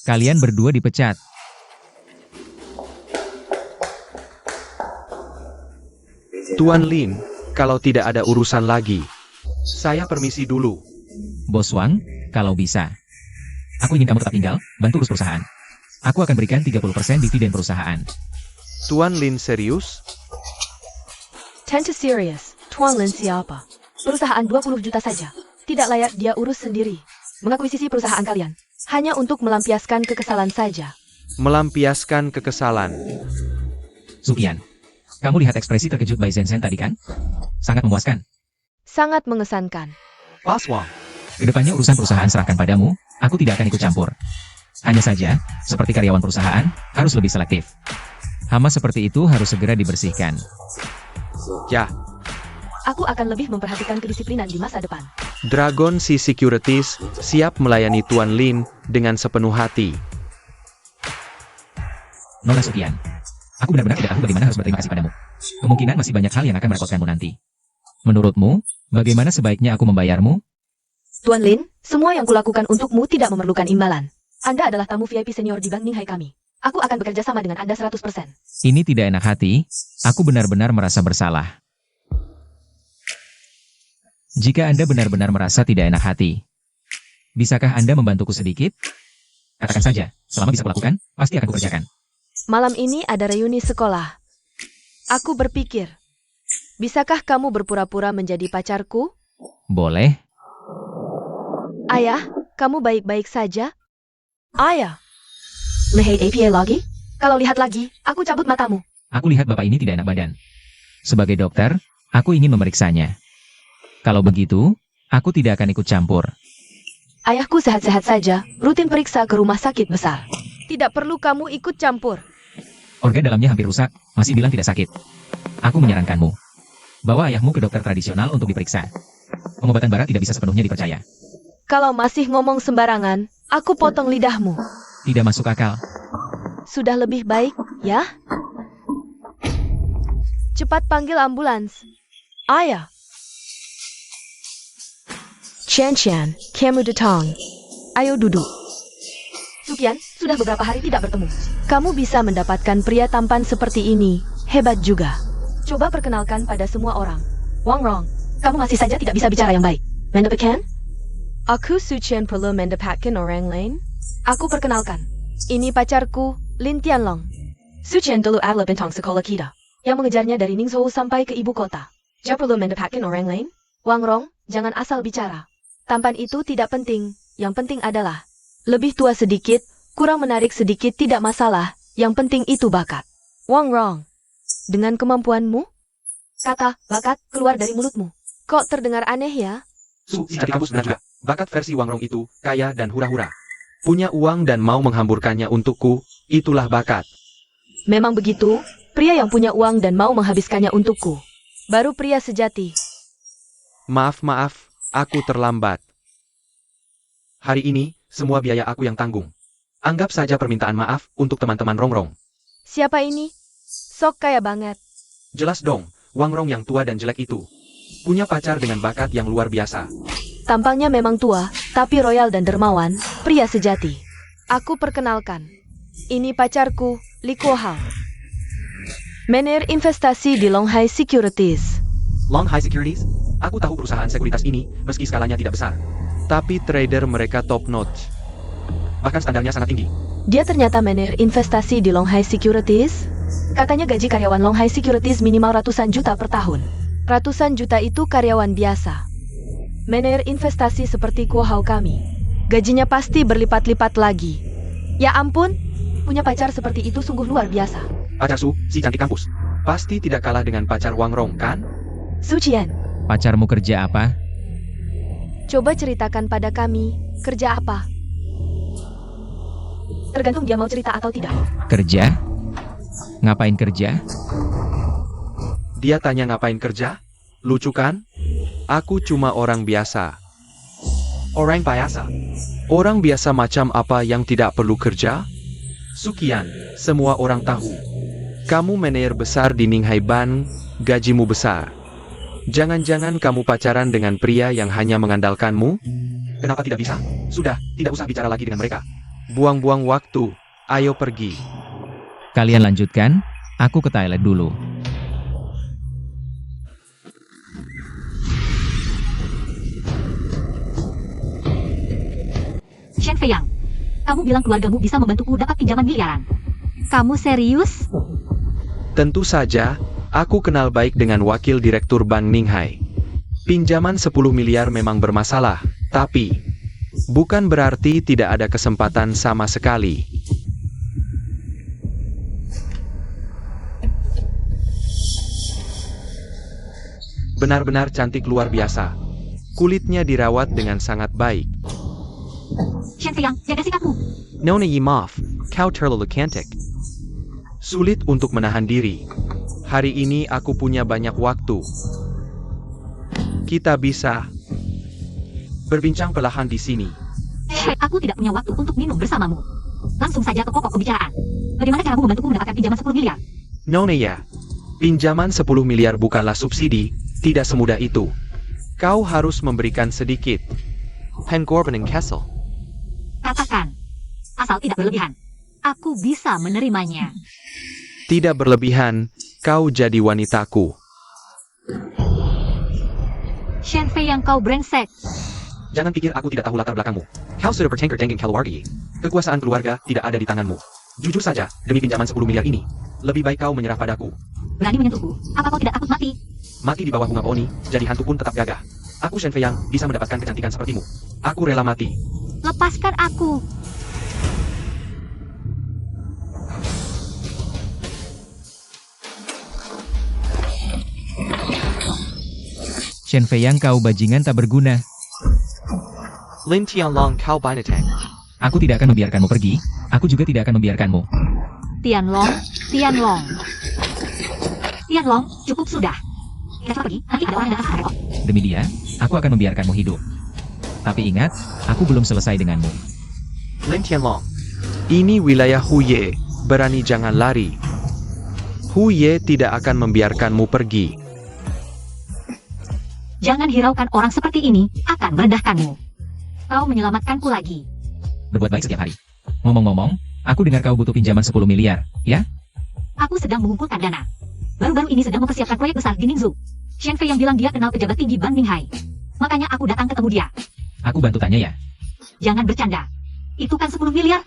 Kalian berdua dipecat. Tuan Lin, kalau tidak ada urusan lagi, saya permisi dulu. Bos Wang, kalau bisa. Aku ingin kamu tetap tinggal, bantu urus perusahaan. Aku akan berikan 30% dividen perusahaan. Tuan Lin serius? Tentu serius. Tuan Lin siapa? Perusahaan 20 juta saja. Tidak layak dia urus sendiri. Mengakuisisi perusahaan kalian. Hanya untuk melampiaskan kekesalan saja. Melampiaskan kekesalan. Sukian, kamu lihat ekspresi terkejut Bai Zhen Zhen tadi kan? Sangat memuaskan. Sangat mengesankan. Bos Wang. Kedepannya urusan perusahaan serahkan padamu, aku tidak akan ikut campur. Hanya saja, seperti karyawan perusahaan, harus lebih selektif. Hama seperti itu harus segera dibersihkan. Ya, Aku akan lebih memperhatikan kedisiplinan di masa depan. Dragon Sea Securities siap melayani Tuan Lin dengan sepenuh hati. Nona Sukian. Aku benar-benar tidak tahu bagaimana harus berterima kasih padamu. Kemungkinan masih banyak hal yang akan merepotkanmu nanti. Menurutmu, bagaimana sebaiknya aku membayarmu? Tuan Lin, semua yang kulakukan untukmu tidak memerlukan imbalan. Anda adalah tamu VIP senior di Bank Ninghai kami. Aku akan bekerja sama dengan Anda 100%. Ini tidak enak hati, aku benar-benar merasa bersalah. Jika Anda benar-benar merasa tidak enak hati, bisakah Anda membantuku sedikit? Katakan saja, selama bisa kulakukan, pasti akan kukerjakan. Malam ini ada reuni sekolah. Aku berpikir, bisakah kamu berpura-pura menjadi pacarku? Boleh? Ayah, kamu baik-baik saja? Ayah. Lihat APA lagi? Kalau lihat lagi, aku cabut matamu. Aku lihat bapak ini tidak enak badan. Sebagai dokter, aku ingin memeriksanya. Kalau begitu, aku tidak akan ikut campur. Ayahku sehat-sehat saja, rutin periksa ke rumah sakit besar. Tidak perlu kamu ikut campur. Organ dalamnya hampir rusak, masih bilang tidak sakit. Aku menyarankanmu. Bawa ayahmu ke dokter tradisional untuk diperiksa. Pengobatan barat tidak bisa sepenuhnya dipercaya. Kalau masih ngomong sembarangan, aku potong lidahmu. Tidak masuk akal. Sudah lebih baik, ya? Cepat panggil ambulans. Ayah. Chen, kamu datang. Ayo duduk. Sukian, sudah beberapa hari tidak bertemu. Kamu bisa mendapatkan pria tampan seperti ini. Hebat juga. Coba perkenalkan pada semua orang. Wang Rong, kamu masih saja tidak bisa bicara yang baik. Mendapatkan? Aku Sucian perlu mendapatkan orang lain. Aku perkenalkan. Ini pacarku, Lin Tianlong. Sucian dulu adalah bintang sekolah kita, yang mengejarnya dari Ningzhou sampai ke ibu kota. Dia perlu mendapatkan orang lain? Wang Rong, jangan asal bicara. Tampan itu tidak penting, yang penting adalah lebih tua sedikit, kurang menarik sedikit tidak masalah, yang penting itu bakat. Wang Rong, dengan kemampuanmu, kata bakat keluar dari mulutmu. Kok terdengar aneh ya? Si cantik kampus benar juga. Bakat versi Wang Rong itu kaya dan hura-hura. Punya uang dan mau menghamburkannya untukku, itulah bakat. Memang begitu, pria yang punya uang dan mau menghabiskannya untukku. Baru pria sejati. Maaf, aku terlambat. Hari ini, semua biaya aku yang tanggung. Anggap saja permintaan maaf untuk teman-teman Rongrong. Siapa ini? Sok kaya banget. Jelas dong, Wang Rong yang tua dan jelek itu. Punya pacar dengan bakat yang luar biasa. Tampangnya memang tua, tapi royal dan dermawan, pria sejati. Aku perkenalkan. Ini pacarku, Li Kuohao. Manajer investasi di Longhai Securities. Longhai Securities? Aku tahu perusahaan sekuritas ini, meski skalanya tidak besar. Tapi trader mereka top notch. Bahkan standarnya sangat tinggi. Dia ternyata manajer investasi di Longhai Securities. Katanya gaji karyawan Longhai Securities minimal ratusan juta per tahun. Ratusan juta itu karyawan biasa. Manajer investasi seperti Kuohao kami, gajinya pasti berlipat-lipat lagi. Ya ampun, punya pacar seperti itu sungguh luar biasa. Pacar Su, si cantik kampus. Pasti tidak kalah dengan pacar Wang Rong, kan? Sucian, Pacarmu kerja apa? coba ceritakan pada kami, kerja apa? Tergantung dia mau cerita atau tidak. Kerja? Ngapain kerja? Dia tanya ngapain kerja? Lucu kan? Aku cuma orang biasa. Orang biasa? Orang biasa macam apa yang tidak perlu kerja? Sukian, semua orang tahu. Kamu manajer besar di Ninghai Bank, gajimu besar. Jangan-jangan kamu pacaran dengan pria yang hanya mengandalkanmu? Kenapa tidak bisa? Sudah, tidak usah bicara lagi dengan mereka. Buang-buang waktu. Ayo pergi. Kalian lanjutkan, aku ke toilet dulu. Shen Feiyang, kamu bilang keluargamu bisa membantuku dapat pinjaman miliaran. Kamu serius? Tentu saja, aku kenal baik dengan wakil direktur Bank Ninghai. Pinjaman 10 miliar memang bermasalah, tapi bukan berarti tidak ada kesempatan sama sekali. Benar-benar cantik luar biasa. Kulitnya dirawat dengan sangat baik. Shen Feiyang, jaga sikapmu. Nona Yimov, kau terlalu cantik. Sulit untuk menahan diri. Hari ini aku punya banyak waktu. Kita bisa berbincang perlahan di sini. Aku tidak punya waktu untuk minum bersamamu. Langsung saja ke pokok pembicaraan. Bagaimana caramu membantuku mendapatkan pinjaman 10 miliar? Nona ya, pinjaman 10 miliar bukanlah subsidi, tidak semudah itu. Kau harus memberikan sedikit. Pengorbanan Kessel. Katakan, asal tidak berlebihan. Aku bisa menerimanya. Tidak berlebihan, kau jadi wanitaku. Shen Fei yang kau brengsek. Jangan pikir aku tidak tahu latar belakangmu. Kau sudah bertengkar dengan keluarga. Kekuasaan keluarga tidak ada di tanganmu. Jujur saja, demi pinjaman 10 miliar ini, lebih baik kau menyerah padaku. Berani menyentuhku? Apa kau tidak takut mati? Mati di bawah bunga poni, jadi hantu pun tetap gagah. Aku Shen Fei yang bisa mendapatkan kecantikan sepertimu. Aku rela mati. Lepaskan aku. Shen Fei yang kau bajingan tak berguna. Lin Tianlong kau binatang. Aku tidak akan membiarkanmu pergi. Aku juga tidak akan membiarkanmu. Tianlong, Tianlong. Tianlong, cukup sudah. Kita pergi, nanti ada orang yang datang repot. Demi dia, aku akan membiarkanmu hidup. Tapi ingat, aku belum selesai denganmu. Lin Tianlong. Ini wilayah Huye. Berani jangan lari. Huye tidak akan membiarkanmu pergi. Jangan hiraukan orang seperti ini, akan merendahkanmu. Kau menyelamatkanku lagi. Berbuat baik setiap hari. Ngomong-ngomong, aku dengar kau butuh pinjaman 10 miliar, ya? Aku sedang mengumpulkan dana. Baru-baru ini sedang mempersiapkan proyek besar di Ningzhou. Shen Fei yang bilang dia kenal pejabat tinggi Ban Minghai. Makanya aku datang ketemu dia. Aku bantu tanya ya. Jangan bercanda. Itu kan 10 miliar.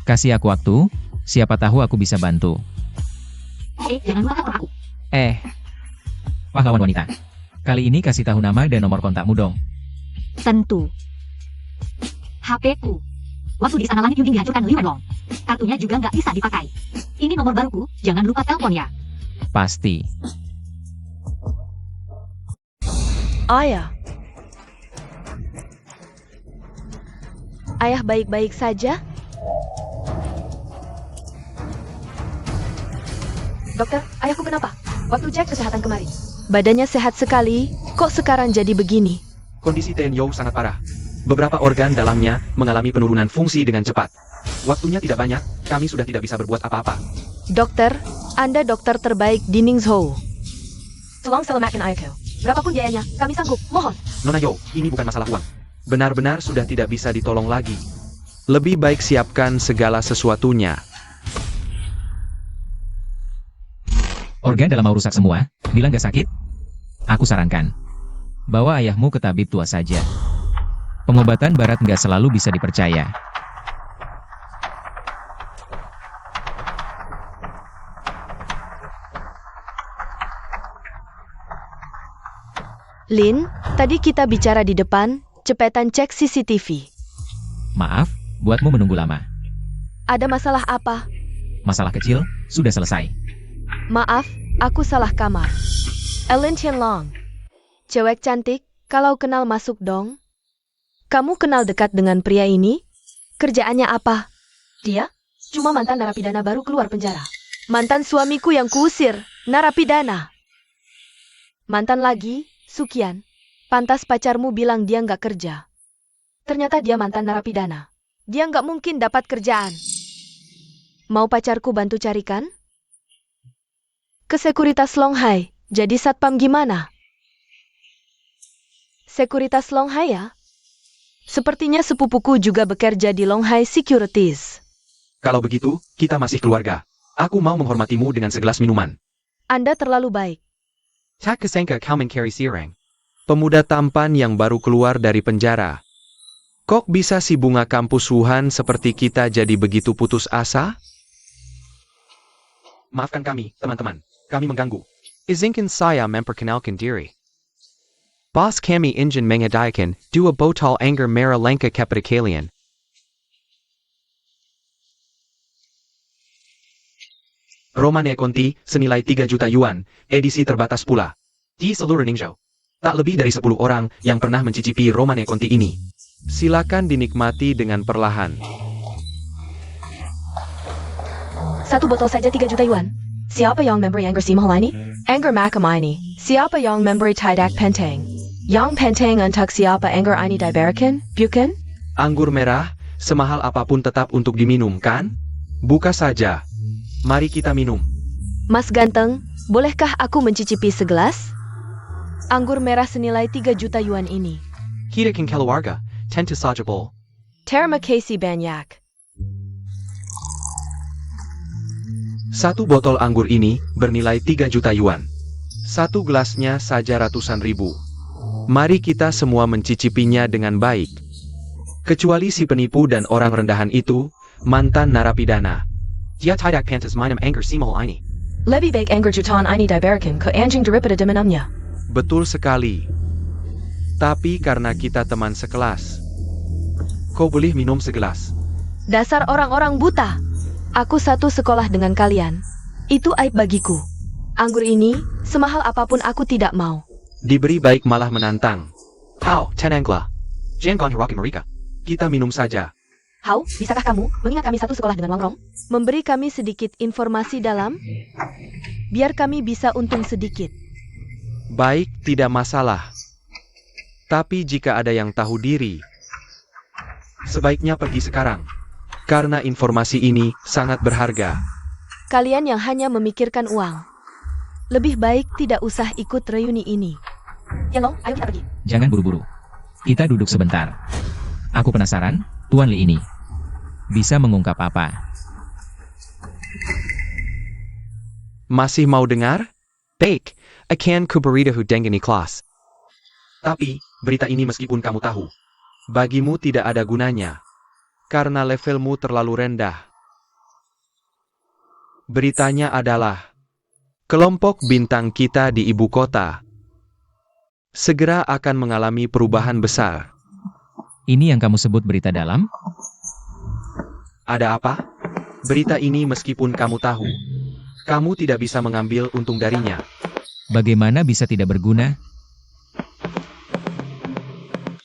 Kasih aku waktu, siapa tahu aku bisa bantu. Jangan lupa kantor aku. Pahlawan wanita. Kali ini kasih tahu nama dan nomor kontakmu dong. Tentu. HP-ku. Waktu di sana langit Yuding dihancurkan Li Wenlong. Kartunya juga nggak bisa dipakai. Ini nomor baruku, jangan lupa telepon ya. Pasti. Ayah. Ayah baik-baik saja? Dokter, ayahku kenapa? Waktu cek kesehatan kemarin. Badannya sehat sekali, kok sekarang jadi begini? Kondisi Tenyo sangat parah. Beberapa organ dalamnya mengalami penurunan fungsi dengan cepat. Waktunya tidak banyak, kami sudah tidak bisa berbuat apa-apa. Dokter, Anda dokter terbaik di Ningzhou. Tolong selamatkan ayahku. Berapapun biayanya, kami sanggup, mohon. Nona Yo, ini bukan masalah uang. Benar-benar sudah tidak bisa ditolong lagi. Lebih baik siapkan segala sesuatunya. Organ dalam mau rusak semua, bilang gak sakit? Aku sarankan, bawa ayahmu ke tabib tua saja. Pengobatan barat nggak selalu bisa dipercaya. Lin, tadi kita bicara di depan, cepetan cek CCTV. Maaf, buatmu menunggu lama. Ada masalah apa? Masalah kecil, sudah selesai. Maaf, aku salah kamar. Ellen Tianlong. Cewek cantik, kalau kenal masuk dong. Kamu kenal dekat dengan pria ini? Kerjaannya apa? Dia? Cuma mantan narapidana baru keluar penjara. Mantan suamiku yang kuusir, narapidana. Mantan lagi, Sukian. Pantas pacarmu bilang dia nggak kerja. Ternyata dia mantan narapidana. Dia nggak mungkin dapat kerjaan. Mau pacarku bantu carikan? Ke Sekuritas Longhai, jadi satpam gimana? Sekuritas Longhai ya? Sepertinya sepupuku juga bekerja di Longhai Securities. Kalau begitu, kita masih keluarga. Aku mau menghormatimu dengan segelas minuman. Anda terlalu baik. Tak kesangka kau mencari sirang. Pemuda tampan yang baru keluar dari penjara. Kok bisa si bunga kampus Wuhan seperti kita jadi begitu putus asa? Maafkan kami, teman-teman. Kami mengganggu. Izinkan saya memperkenalkan diri. Bos kami ingin mengadakan 2 botol anggur merah langka kepada kalian. Romane Conti, senilai 3 juta yuan, edisi terbatas pula. Di seluruh Ningzhou. Tak lebih dari 10 orang yang pernah mencicipi Romane Conti ini. Silakan dinikmati dengan perlahan. 1 botol saja 3 juta yuan. Siapa yang memberi anggur si mahal ini? Anggur macam ini. Siapa yang memberi tidak penting? Yang penting untuk siapa anggur ini diberikan, bukan? Anggur merah, semahal apapun tetap untuk diminum, kan? Buka saja. Mari kita minum. Mas ganteng, bolehkah aku mencicipi segelas? Anggur merah senilai 3 juta yuan ini. Kita kan keluarga, tentu saja bol. Terima kasih banyak. Satu botol anggur ini bernilai 3 juta yuan. Satu gelasnya saja ratusan ribu. Mari kita semua mencicipinya dengan baik. Kecuali si penipu dan orang rendahan itu, mantan narapidana. Dia tidak pantas minum anggur simol ini. Lebih baik anggur jutaan ini diberikan ke anjing daripada diminumnya. Betul sekali. Tapi karena kita teman sekelas, kau boleh minum segelas. Dasar orang-orang buta. Aku satu sekolah dengan kalian. Itu aib bagiku. Anggur ini, semahal apapun aku tidak mau. Diberi baik malah menantang. Hau, tenanglah. Jangan rocky mereka. Kita minum saja. Hau, bisakah kamu mengingat kami satu sekolah dengan Wang Rong? Memberi kami sedikit informasi dalam, biar kami bisa untung sedikit. Baik, tidak masalah. Tapi jika ada yang tahu diri, sebaiknya pergi sekarang. Karena informasi ini sangat berharga. Kalian yang hanya memikirkan uang. Lebih baik tidak usah ikut reuni ini. Ya Long, ayo kita pergi. Jangan buru-buru. Kita duduk sebentar. Aku penasaran, Tuan Li ini bisa mengungkap apa? Masih mau dengar? Baik, akan kuberitahu dengan ikhlas. Tapi, berita ini meskipun kamu tahu, bagimu tidak ada gunanya. Karena levelmu terlalu rendah. Beritanya adalah, kelompok bintang kita di ibu kota segera akan mengalami perubahan besar. Ini yang kamu sebut berita dalam? Ada apa? Berita ini meskipun kamu tahu, kamu tidak bisa mengambil untung darinya. Bagaimana bisa tidak berguna?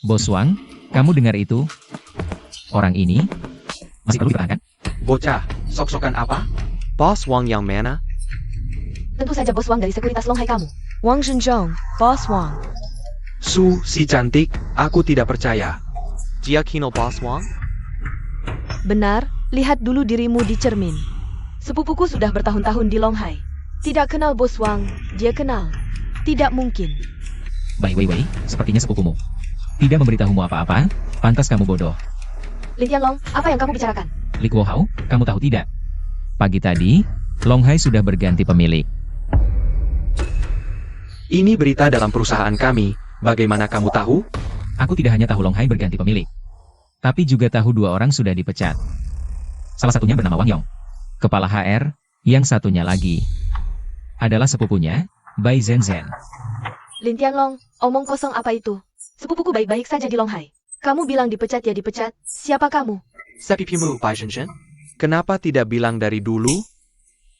Bos Wang, kamu dengar itu? Orang ini masih perlu dipertahankan? Bocah, sok-sokan apa? Bos Wang yang mana? Tentu saja Bos Wang dari sekuritas Longhai kamu. Wang Zhenzhong, Bos Wang. Su, si cantik, aku tidak percaya. Dia kenal Bos Wang? Benar, lihat dulu dirimu di cermin. Sepupuku sudah bertahun-tahun di Longhai. Tidak kenal Bos Wang, dia kenal. Tidak mungkin. Wei, sepertinya sepupumu tidak memberitahumu apa-apa, pantas kamu bodoh. Lin Tianlong, apa yang kamu bicarakan? Li Kuo-hao, kamu tahu tidak? Pagi tadi, Longhai sudah berganti pemilik. Ini berita dalam perusahaan kami, bagaimana kamu tahu? Aku tidak hanya tahu Longhai berganti pemilik, tapi juga tahu 2 orang sudah dipecat. Salah satunya bernama Wang Yong, kepala HR, yang satunya lagi adalah sepupunya, Bai Zhenzhen. Lin Tianlong, omong kosong apa itu? Sepupuku baik-baik saja di Longhai. Kamu bilang dipecat ya dipecat, siapa kamu? Sepupumu, Bai Zhenzhen? Kenapa tidak bilang dari dulu?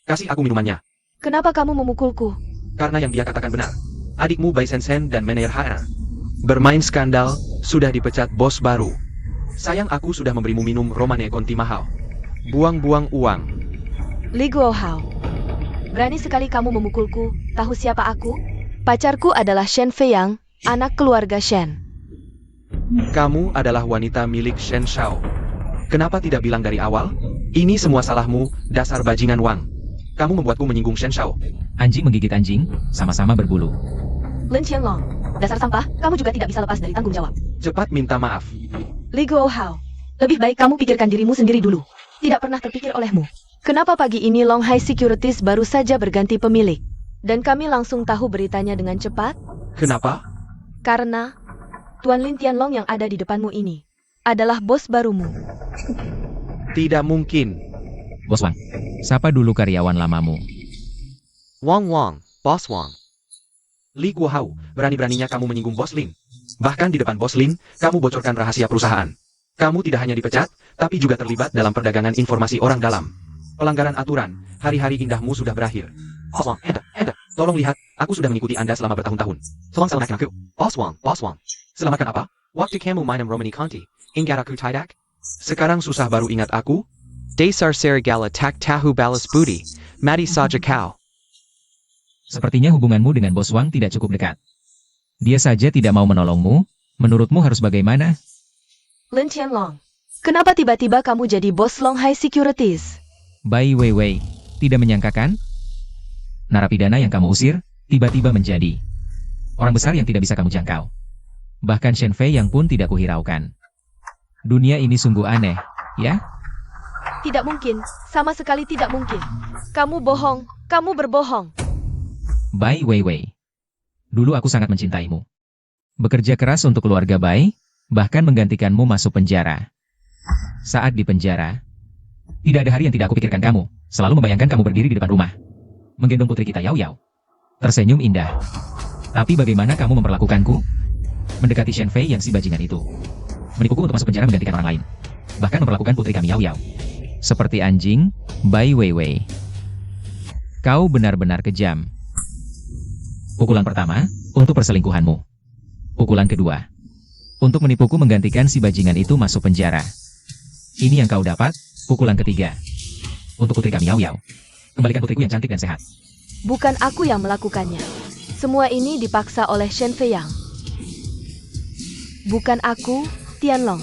Kasih aku minumannya. Kenapa kamu memukulku? Karena yang dia katakan benar. Adikmu Bai Zhenzhen dan manajer HR bermain skandal, sudah dipecat bos baru. Sayang aku sudah memberimu minum Romane Conti mahal. Buang-buang uang. Li Guohao. Berani sekali kamu memukulku, tahu siapa aku? Pacarku adalah Shen Feiyang, anak keluarga Shen. Kamu adalah wanita milik Shen Shao. Kenapa tidak bilang dari awal? Ini semua salahmu, dasar bajingan Wang. Kamu membuatku menyinggung Shen Shao. Anjing menggigit anjing, sama-sama berbulu. Lin Qianlong, dasar sampah, kamu juga tidak bisa lepas dari tanggung jawab. Cepat minta maaf. Li Guohao, lebih baik kamu pikirkan dirimu sendiri dulu. Tidak pernah terpikir olehmu. Kenapa pagi ini Longhai Securities baru saja berganti pemilik? Dan kami langsung tahu beritanya dengan cepat? Kenapa? Karena Tuan Lin Tianlong yang ada di depanmu ini adalah bos barumu. Tidak mungkin. Bos Wang, sapa dulu karyawan lamamu. Wang, Bos Wang. Li Guohao, berani-beraninya kamu menyinggung Bos Lin. Bahkan di depan Bos Lin, kamu bocorkan rahasia perusahaan. Kamu tidak hanya dipecat, tapi juga terlibat dalam perdagangan informasi orang dalam. Pelanggaran aturan, hari-hari indahmu sudah berakhir. Bos Wang, tolong lihat, aku sudah mengikuti Anda selama bertahun-tahun. Tolong selamatkan aku. Bos Wang. Selamatkan apa? Waktu kamu minum Romani Conti, ingat aku tidak? Sekarang susah baru ingat aku? Dasar serigala tak tahu balas budi, mati saja kau. Sepertinya hubunganmu dengan Bos Wang tidak cukup dekat. Dia saja tidak mau menolongmu, menurutmu harus bagaimana? Lin Tianlong, kenapa tiba-tiba kamu jadi bos Longhai Securities? Bai Weiwei, tidak menyangka kan? Narapidana yang kamu usir, tiba-tiba menjadi orang besar yang tidak bisa kamu jangkau. Bahkan Shen Fei yang pun tidak kuhiraukan. Dunia ini sungguh aneh, ya? Tidak mungkin, sama sekali tidak mungkin. Kamu bohong, kamu berbohong. Bai Weiwei. Dulu aku sangat mencintaimu. Bekerja keras untuk keluarga Bai, bahkan menggantikanmu masuk penjara. Saat di penjara, tidak ada hari yang tidak aku pikirkan kamu, selalu membayangkan kamu berdiri di depan rumah, menggendong putri kita Yao Yao. Tersenyum indah. Tapi bagaimana kamu memperlakukanku? Mendekati Shen Fei yang si bajingan itu. Menipuku untuk masuk penjara menggantikan orang lain. Bahkan memperlakukan putri kami Yao Yao seperti anjing, Bai Weiwei. Kau benar-benar kejam. Pukulan pertama, untuk perselingkuhanmu. Pukulan kedua, untuk menipuku menggantikan si bajingan itu masuk penjara. Ini yang kau dapat, pukulan ketiga. Untuk putri kami Yao Yao. Kembalikan putriku yang cantik dan sehat. Bukan aku yang melakukannya. Semua ini dipaksa oleh Shen Fei Yang. Bukan aku, Tianlong.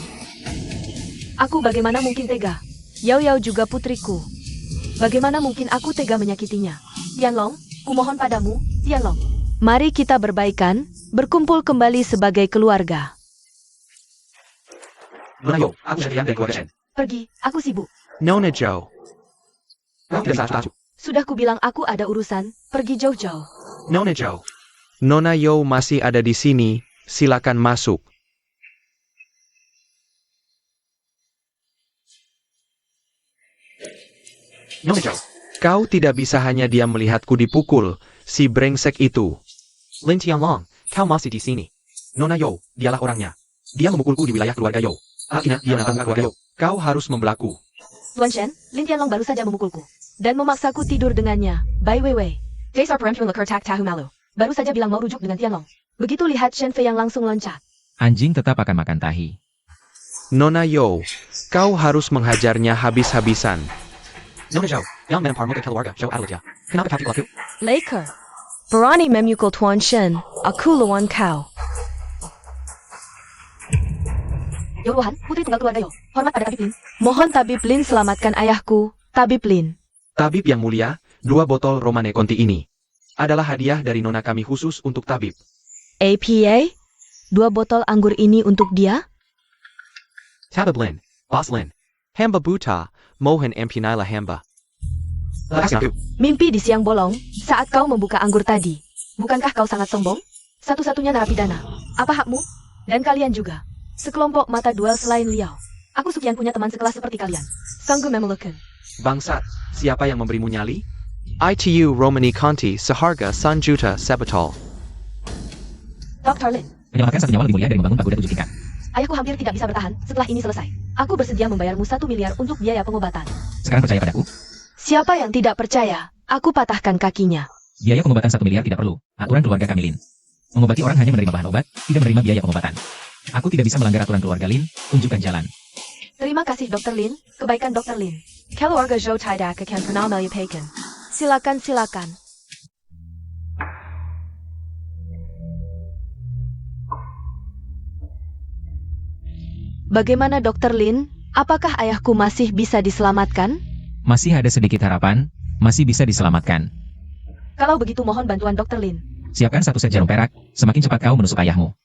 Aku bagaimana mungkin tega? Yao Yao juga putriku. Bagaimana mungkin aku tega menyakitinya? Tianlong, kumohon padamu, Tianlong. Mari kita berbaikan, berkumpul kembali sebagai keluarga. Nona Yo, aku Shen Fei Yang dari keluarga Shen. Pergi, aku sibuk. Nona Zhou. Kau tidak salah tahu. Sudah kubilang aku ada urusan, pergi jauh-jauh. Nona Zhou. Nona Yo masih ada di sini, silakan masuk. Nona Zhou. Kau tidak bisa hanya diam melihatku dipukul, si brengsek itu. Lin Tianlong, kau masih di sini. Nona Yo, dialah orangnya. Dia memukulku di wilayah keluarga Yo. Akhirnya dia menantang keluarga Yo. Kau harus membelaku. Tuan Shen, Lin Tianlong baru saja memukulku. Dan memaksaku tidur dengannya, Bai Weiwei. Dasar perempuan lekertak tahu malu. Baru saja bilang mau rujuk dengan Tianlong. Begitu lihat Shen Fei yang langsung loncat. Anjing tetap akan makan tahi. Nona Yo, kau harus menghajarnya habis-habisan. Nona Zhou, yang menemparmu ke keluarga Zhou adalah dia. Kenapa kau tidak laku? Laker. Berani memukul Tuan Shen, aku lawan kau. Yo Luhan, putri tunggal keluarga Yo. Hormat pada Tabib Lin. Mohon Tabib Lin selamatkan ayahku, Tabib Lin. Tabib yang mulia, 2 botol Romane Conti ini adalah hadiah dari Nona kami khusus untuk Tabib. APA? 2 botol anggur ini untuk dia? Tabib Lin, Boss Lin. Hamba buta, mohon ampunilah hamba. Lepaskan aku. Mimpi di siang bolong, saat kau membuka anggur tadi. Bukankah kau sangat sombong? Satu-satunya narapidana. Apa hakmu? Dan kalian juga. Sekelompok mata duel selain Liao. Aku sekian punya teman sekelas seperti kalian. Sanggup memelukkan. Bangsat, siapa yang memberimu nyali? ITU Romani Conti seharga 1 juta sebotol. Dr. Lin, Menyelamatkan satu nyawa lebih mulia dari membangun pagoda 7 tingkat. ayahku hampir tidak bisa bertahan setelah ini selesai. Aku bersedia membayarmu 1 miliar untuk biaya pengobatan. Sekarang percaya padaku? Siapa yang tidak percaya, aku patahkan kakinya. Biaya pengobatan 1 miliar tidak perlu. Aturan keluarga kami Lin. Mengobati orang hanya menerima bahan obat, tidak menerima biaya pengobatan. Aku tidak bisa melanggar aturan keluarga Lin, tunjukkan jalan. Terima kasih Dr. Lin, kebaikan Dr. Lin. Keluarga Zhou tidak akan pernah melupakan. Silakan, silakan. Bagaimana Dr. Lin? Apakah ayahku masih bisa diselamatkan? Masih ada sedikit harapan, masih bisa diselamatkan. Kalau begitu mohon bantuan Dr. Lin. Siapkan 1 set jarum perak, semakin cepat kau menusuk ayahmu,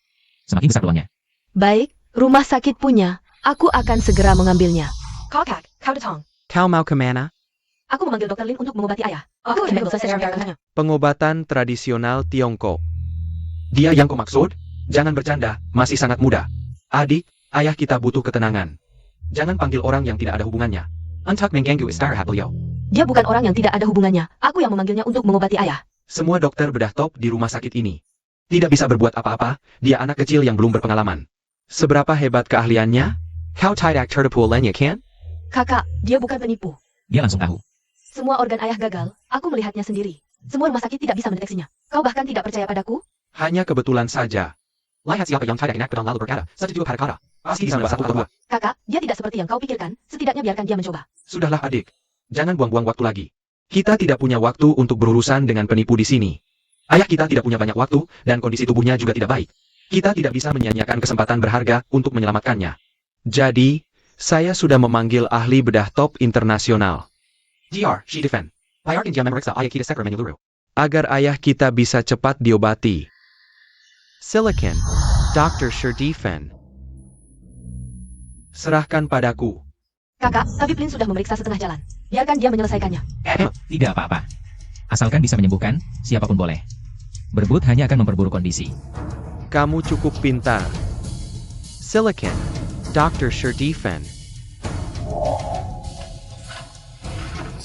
semakin besar peluangnya. Baik, rumah sakit punya. Aku akan segera mengambilnya. Kakak, kau datang. Kau mau kemana? Aku memanggil Dr. Lin untuk mengobati ayah. Aku akan selesai jarum-jarumnya. Pengobatan tradisional Tiongkok. Dia yang kau maksud? Jangan bercanda, masih sangat muda. Adik, ayah kita butuh ketenangan. Jangan panggil orang yang tidak ada hubungannya. Untuk mengganggu istirahat beliau. Dia bukan orang yang tidak ada hubungannya. Aku yang memanggilnya untuk mengobati ayah. Semua dokter bedah top di rumah sakit ini tidak bisa berbuat apa-apa, dia anak kecil yang belum berpengalaman. Seberapa hebat keahliannya? Kau tidak tertipu olehnya kan? Kakak, dia bukan penipu. Dia langsung tahu. Semua organ ayah gagal, aku melihatnya sendiri. Semua rumah sakit tidak bisa mendeteksinya. Kau bahkan tidak percaya padaku? Hanya kebetulan saja. Lihat siapa yang tidak enak dan lalu berkata, setuju pada kata. Pasti bisa 1 atau 2. Kakak, dia tidak seperti yang kau pikirkan, setidaknya biarkan dia mencoba. Sudahlah adik. Jangan buang-buang waktu lagi. Kita tidak punya waktu untuk berurusan dengan penipu di sini. Ayah kita tidak punya banyak waktu, dan kondisi tubuhnya juga tidak baik. Kita tidak bisa menyia-nyiakan kesempatan berharga untuk menyelamatkannya. Jadi, saya sudah memanggil ahli bedah top internasional. GR, Shi Defend. Bayarkan dia memeriksa ayah kita segera menyeluruh. Agar ayah kita bisa cepat diobati. Silicon, Dr. Shi Defend. Serahkan padaku. Kakak, tapi Plin sudah memeriksa setengah jalan. Biarkan dia menyelesaikannya. Tidak apa-apa. Asalkan bisa menyembuhkan, siapapun boleh. Berebut hanya akan memperburuk kondisi. Kamu cukup pintar. Silicon, Dr. Shi Defend.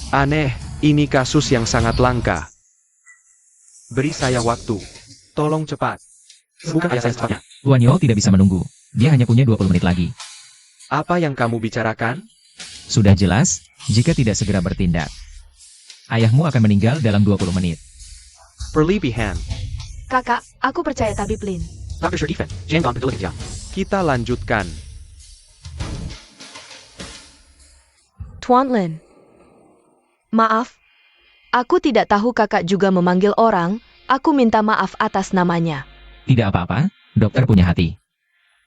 Aneh, ini kasus yang sangat langka. Beri saya waktu. Tolong cepat. Sembuhkan ayah saya secepatnya. Tuan Yo tidak bisa menunggu. Dia hanya punya 20 menit lagi. Apa yang kamu bicarakan? Sudah jelas, jika tidak segera bertindak. Ayahmu akan meninggal dalam 20 menit. Perlebihan. Kakak, aku percaya tabib Plin. Dr. Shi Defend, jangan betul kerja. Kita lanjutkan. Tuan Lin. Maaf. Aku tidak tahu kakak juga memanggil orang. Aku minta maaf atas namanya. Tidak apa-apa, dokter punya hati.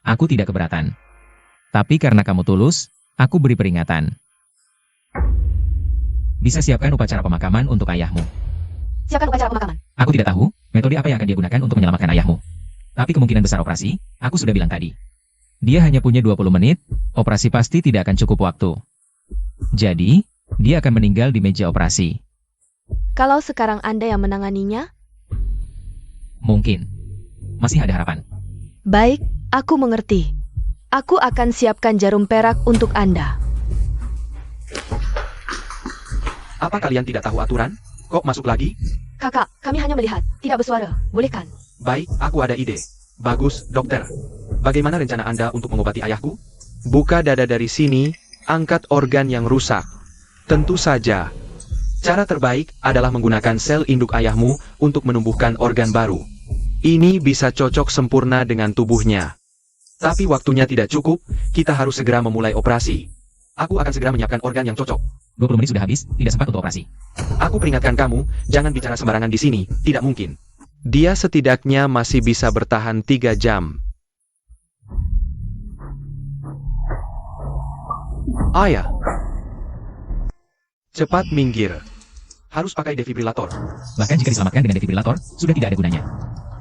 Aku tidak keberatan. Tapi karena kamu tulus, aku beri peringatan. Bisa siapkan upacara pemakaman untuk ayahmu. Siapkan upacara pemakaman. Aku tidak tahu metode apa yang akan dia gunakan untuk menyelamatkan ayahmu. Tapi kemungkinan besar operasi, aku sudah bilang tadi. Dia hanya punya 20 menit, operasi pasti tidak akan cukup waktu. Jadi, dia akan meninggal di meja operasi. Kalau sekarang Anda yang menanganinya? Mungkin. Masih ada harapan. Baik, aku mengerti. Aku akan siapkan jarum perak untuk Anda. Apa kalian tidak tahu aturan? Kok masuk lagi? Kakak, kami hanya melihat, tidak bersuara. Boleh kan? Baik, aku ada ide. Bagus, dokter. Bagaimana rencana Anda untuk mengobati ayahku? Buka dada dari sini, angkat organ yang rusak. Tentu saja. Cara terbaik adalah menggunakan sel induk ayahmu untuk menumbuhkan organ baru. Ini bisa cocok sempurna dengan tubuhnya. Tapi waktunya tidak cukup, kita harus segera memulai operasi. Aku akan segera menyiapkan organ yang cocok. 20 menit sudah habis, tidak sempat untuk operasi. Aku peringatkan kamu, jangan bicara sembarangan di sini, tidak mungkin. Dia setidaknya masih bisa bertahan 3 jam. Ayah. Cepat minggir. Harus pakai defibrilator. Bahkan jika diselamatkan dengan defibrilator, sudah tidak ada gunanya.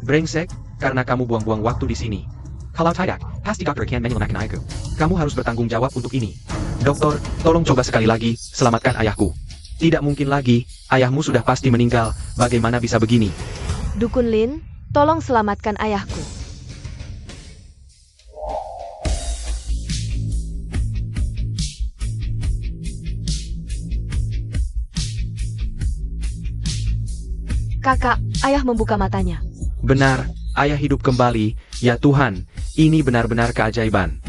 Brengsek, karena kamu buang-buang waktu di sini. Kalau tidak, pasti dokter akan menyelamatkan ayahku. Kamu harus bertanggung jawab untuk ini. Dokter, tolong coba sekali lagi, selamatkan ayahku. Tidak mungkin lagi, ayahmu sudah pasti meninggal, bagaimana bisa begini? Dukun Lin, tolong selamatkan ayahku. Kakak, ayah membuka matanya. Benar, ayah hidup kembali, ya Tuhan, ini benar-benar keajaiban.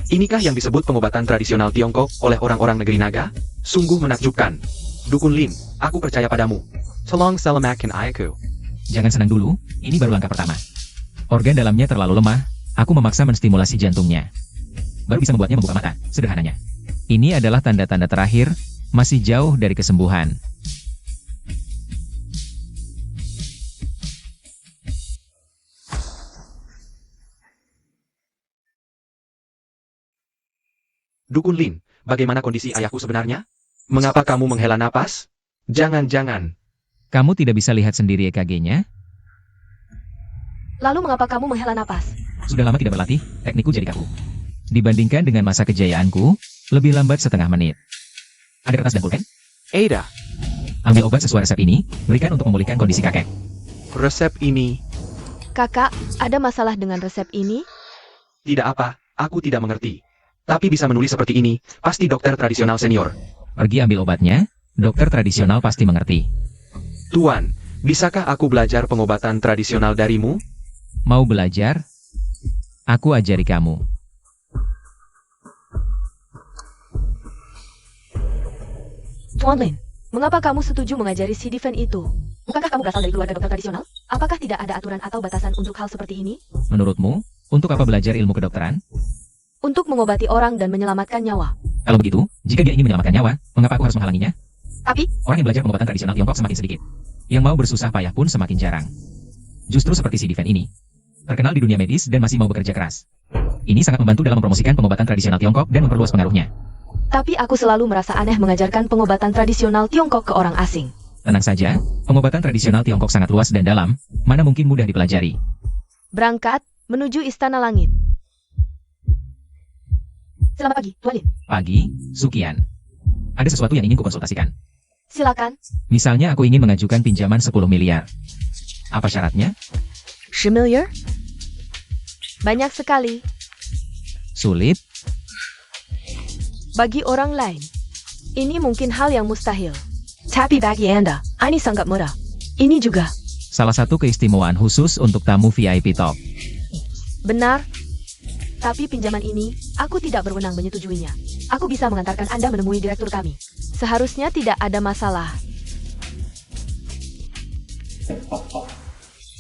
Inikah yang disebut pengobatan tradisional Tiongkok oleh orang-orang negeri naga? Sungguh menakjubkan. Dukun Lin, aku percaya padamu. Tolong selamatkan ayahku. Jangan senang dulu, ini baru langkah pertama. Organ dalamnya terlalu lemah, aku memaksa menstimulasi jantungnya. Baru bisa membuatnya membuka mata, sederhananya. Ini adalah tanda-tanda terakhir, masih jauh dari kesembuhan. Dukun Lin, bagaimana kondisi ayahku sebenarnya? Mengapa kamu menghela napas? Jangan-jangan. Kamu tidak bisa lihat sendiri EKG-nya? Lalu mengapa kamu menghela napas? Sudah lama tidak berlatih, teknikku jadi kaku. Dibandingkan dengan masa kejayaanku, lebih lambat setengah menit. Ada kertas dan pulpen? Ada. Ambil obat sesuai resep ini, berikan untuk memulihkan kondisi kakek. Resep ini. Kakak, ada masalah dengan resep ini? Tidak apa, aku tidak mengerti. Tapi bisa menulis seperti ini, pasti dokter tradisional senior. Pergi ambil obatnya, dokter tradisional pasti mengerti. Tuan, bisakah aku belajar pengobatan tradisional darimu? Mau belajar? Aku ajari kamu. Tuan Lin, mengapa kamu setuju mengajari si Defend itu? Bukankah kamu berasal dari keluarga dokter tradisional? Apakah tidak ada aturan atau batasan untuk hal seperti ini? Menurutmu, untuk apa belajar ilmu kedokteran? Untuk mengobati orang dan menyelamatkan nyawa. Kalau begitu, jika dia ingin menyelamatkan nyawa, mengapa aku harus menghalanginya? Tapi, Orang yang belajar pengobatan tradisional Tiongkok semakin sedikit. Yang mau bersusah payah pun semakin jarang. Justru seperti si Diven ini. Terkenal di dunia medis dan masih mau bekerja keras. Ini sangat membantu dalam mempromosikan pengobatan tradisional Tiongkok dan memperluas pengaruhnya. Tapi aku selalu merasa aneh mengajarkan pengobatan tradisional Tiongkok ke orang asing. Tenang saja, pengobatan tradisional Tiongkok sangat luas dan dalam, mana mungkin mudah dipelajari. Berangkat menuju Istana Langit. Selamat pagi, Tuan Lin. Pagi, Sukian. Ada sesuatu yang ingin kukonsultasikan. Silakan. Misalnya aku ingin mengajukan pinjaman 10 miliar. Apa syaratnya? 10 miliar? Banyak sekali. Sulit? Bagi orang lain, ini mungkin hal yang mustahil. Tapi bagi Anda, ini sangat mudah. Ini juga. Salah satu keistimewaan khusus untuk tamu VIP top. Benar. Tapi pinjaman ini, aku tidak berwenang menyetujuinya. Aku bisa mengantarkan Anda menemui direktur kami. Seharusnya tidak ada masalah.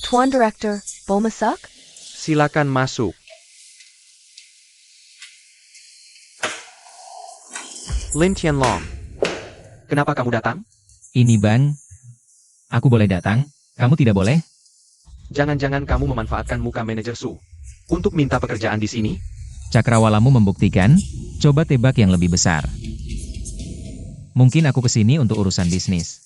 Tuan Direktur, mau masak? Silakan masuk. Lin Tianlong. Kenapa kamu datang? Ini Bang. Aku boleh datang, kamu tidak boleh? Jangan-jangan kamu memanfaatkan muka manajer Su untuk minta pekerjaan di sini? Cakrawalamu membuktikan, coba tebak yang lebih besar. Mungkin aku kesini untuk urusan bisnis.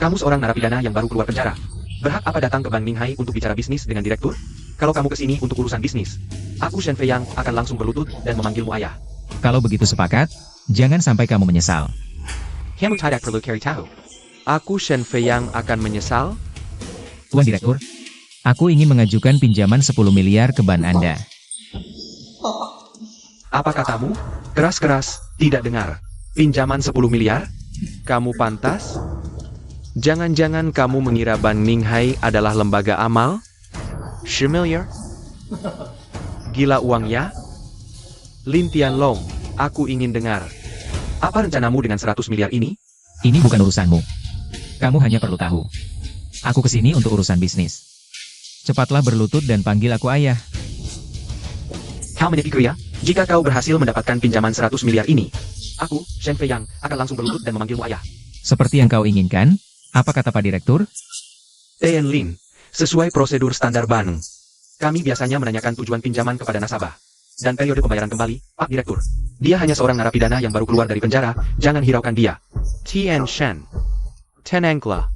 Kamu seorang narapidana yang baru keluar penjara. Berhak apa datang ke Bank Ninghai untuk bicara bisnis dengan direktur? Kalau kamu kesini untuk urusan bisnis, aku Shen Fei Yang akan langsung berlutut dan memanggilmu ayah. Kalau begitu sepakat, jangan sampai kamu menyesal. Kamu tidak perlu cari tahu. Aku Shen Fei Yang akan menyesal? Tuan Direktur, aku ingin mengajukan pinjaman 10 miliar ke bank Anda. Apa katamu? Keras-keras, tidak dengar. Pinjaman 10 miliar? Kamu pantas? Jangan-jangan kamu mengira Bank Ninghai adalah lembaga amal? 10 miliar? Gila uangnya? Lin Tianlong, aku ingin dengar. Apa rencanamu dengan 100 miliar ini? Ini bukan urusanmu. Kamu hanya perlu tahu. Aku kesini untuk urusan bisnis. Cepatlah berlutut dan panggil aku ayah. Kau menipu ya? Jika kau berhasil mendapatkan pinjaman 100 miliar ini, aku, Shen Fei Yang, akan langsung berlutut dan memanggilmu ayah. Seperti yang kau inginkan? Apa kata Pak Direktur? Tian Lin, sesuai prosedur standar bank, kami biasanya menanyakan tujuan pinjaman kepada nasabah. Dan periode pembayaran kembali, Pak Direktur. Dia hanya seorang narapidana yang baru keluar dari penjara, jangan hiraukan dia. Tian Shen. Tenanglah.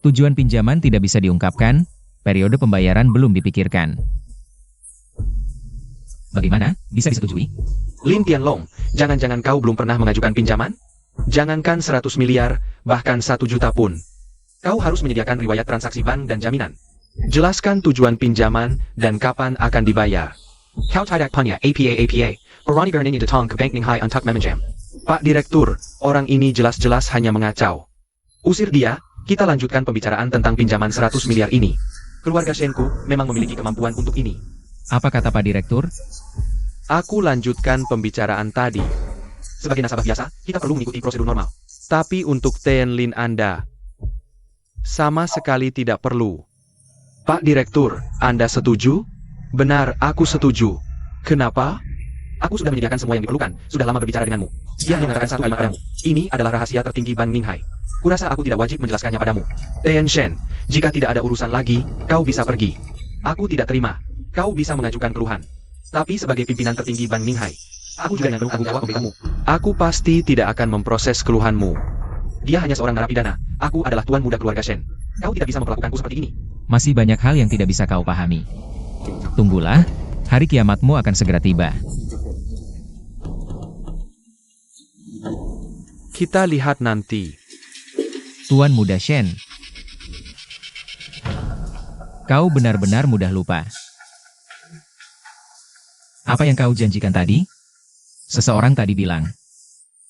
Tujuan pinjaman tidak bisa diungkapkan, periode pembayaran belum dipikirkan. Bagaimana? Bisa disetujui? Lin Tianlong, jangan-jangan kau belum pernah mengajukan pinjaman? Jangankan 100 miliar, bahkan 1 juta pun. Kau harus menyediakan riwayat transaksi bank dan jaminan. Jelaskan tujuan pinjaman dan kapan akan dibayar. Kau tidak punya APA. Berani beraninya datang ke Bank Ninghai untuk meminjam. Pak Direktur, orang ini jelas-jelas hanya mengacau. Usir dia, kita lanjutkan pembicaraan tentang pinjaman 100 miliar ini. Keluarga Shenku memang memiliki kemampuan untuk ini. Apa kata Pak Direktur? Aku lanjutkan pembicaraan tadi. Sebagai nasabah biasa, kita perlu mengikuti prosedur normal. Tapi untuk Tian Lin Anda, sama sekali tidak perlu. Pak Direktur, Anda setuju? Benar, aku setuju. Kenapa? Aku sudah menyediakan semua yang diperlukan, sudah lama berbicara denganmu. Dia hanya mengatakan satu kalimat padamu. Ini adalah rahasia tertinggi Bank Ninghai. Kurasa aku tidak wajib menjelaskannya padamu. Tian Shen, jika tidak ada urusan lagi, kau bisa pergi. Aku tidak terima. Kau bisa mengajukan keluhan. Tapi sebagai pimpinan tertinggi Bank Ninghai, aku juga yang tanggung jawab membelamu. Aku pasti tidak akan memproses keluhanmu. Dia hanya seorang narapidana. Aku adalah tuan muda keluarga Shen. Kau tidak bisa memperlakukanku seperti ini. Masih banyak hal yang tidak bisa kau pahami. Tunggulah, hari kiamatmu akan segera tiba. Kita lihat nanti. Tuan muda Shen. Kau benar-benar mudah lupa. Apa yang kau janjikan tadi? Seseorang tadi bilang,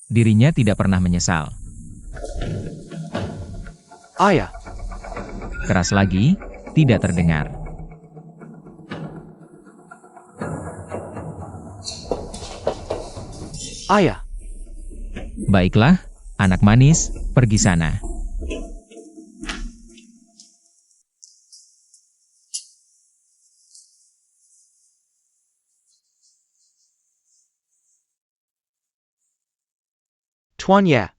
dirinya tidak pernah menyesal. Ayah, Keras lagi, tidak terdengar. ayah. Baiklah, anak manis, pergi sana. Tuan ya.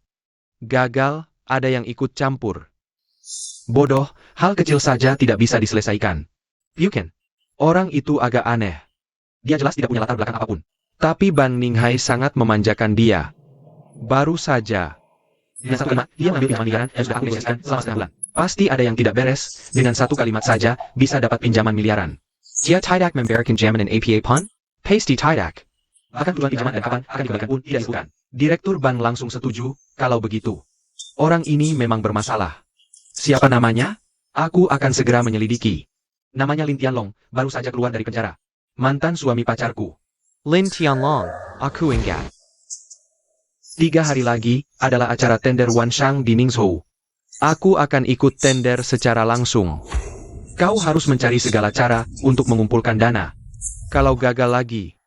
Gagal, ada yang ikut campur. Bodoh, hal kecil saja tidak bisa diselesaikan. Yuken, orang itu agak aneh. Dia jelas tidak punya latar belakang apapun. Tapi Ban Ninghai sangat memanjakan dia. Baru saja. Dengan satu kalimat, dia mengambil pinjaman miliaran yang sudah aku negosiasikan selama setengah bulan. Pasti ada yang tidak beres, dengan satu kalimat saja, bisa dapat pinjaman miliaran. Dia tidak memberikan pinjaman dan APA pun? Pasti tidak. Bahkan tujuan pinjaman dan kapan akan dikembalikan pun tidak disebutkan. Direktur bank langsung setuju, kalau begitu. Orang ini memang bermasalah. Siapa namanya? Aku akan segera menyelidiki. Namanya Lin Tianlong, baru saja keluar dari penjara. Mantan suami pacarku. Lin Tianlong, aku ingat. 3 hari lagi, adalah acara tender Wanshang di Ningzhou. Aku akan ikut tender secara langsung. Kau harus mencari segala cara untuk mengumpulkan dana. Kalau gagal lagi,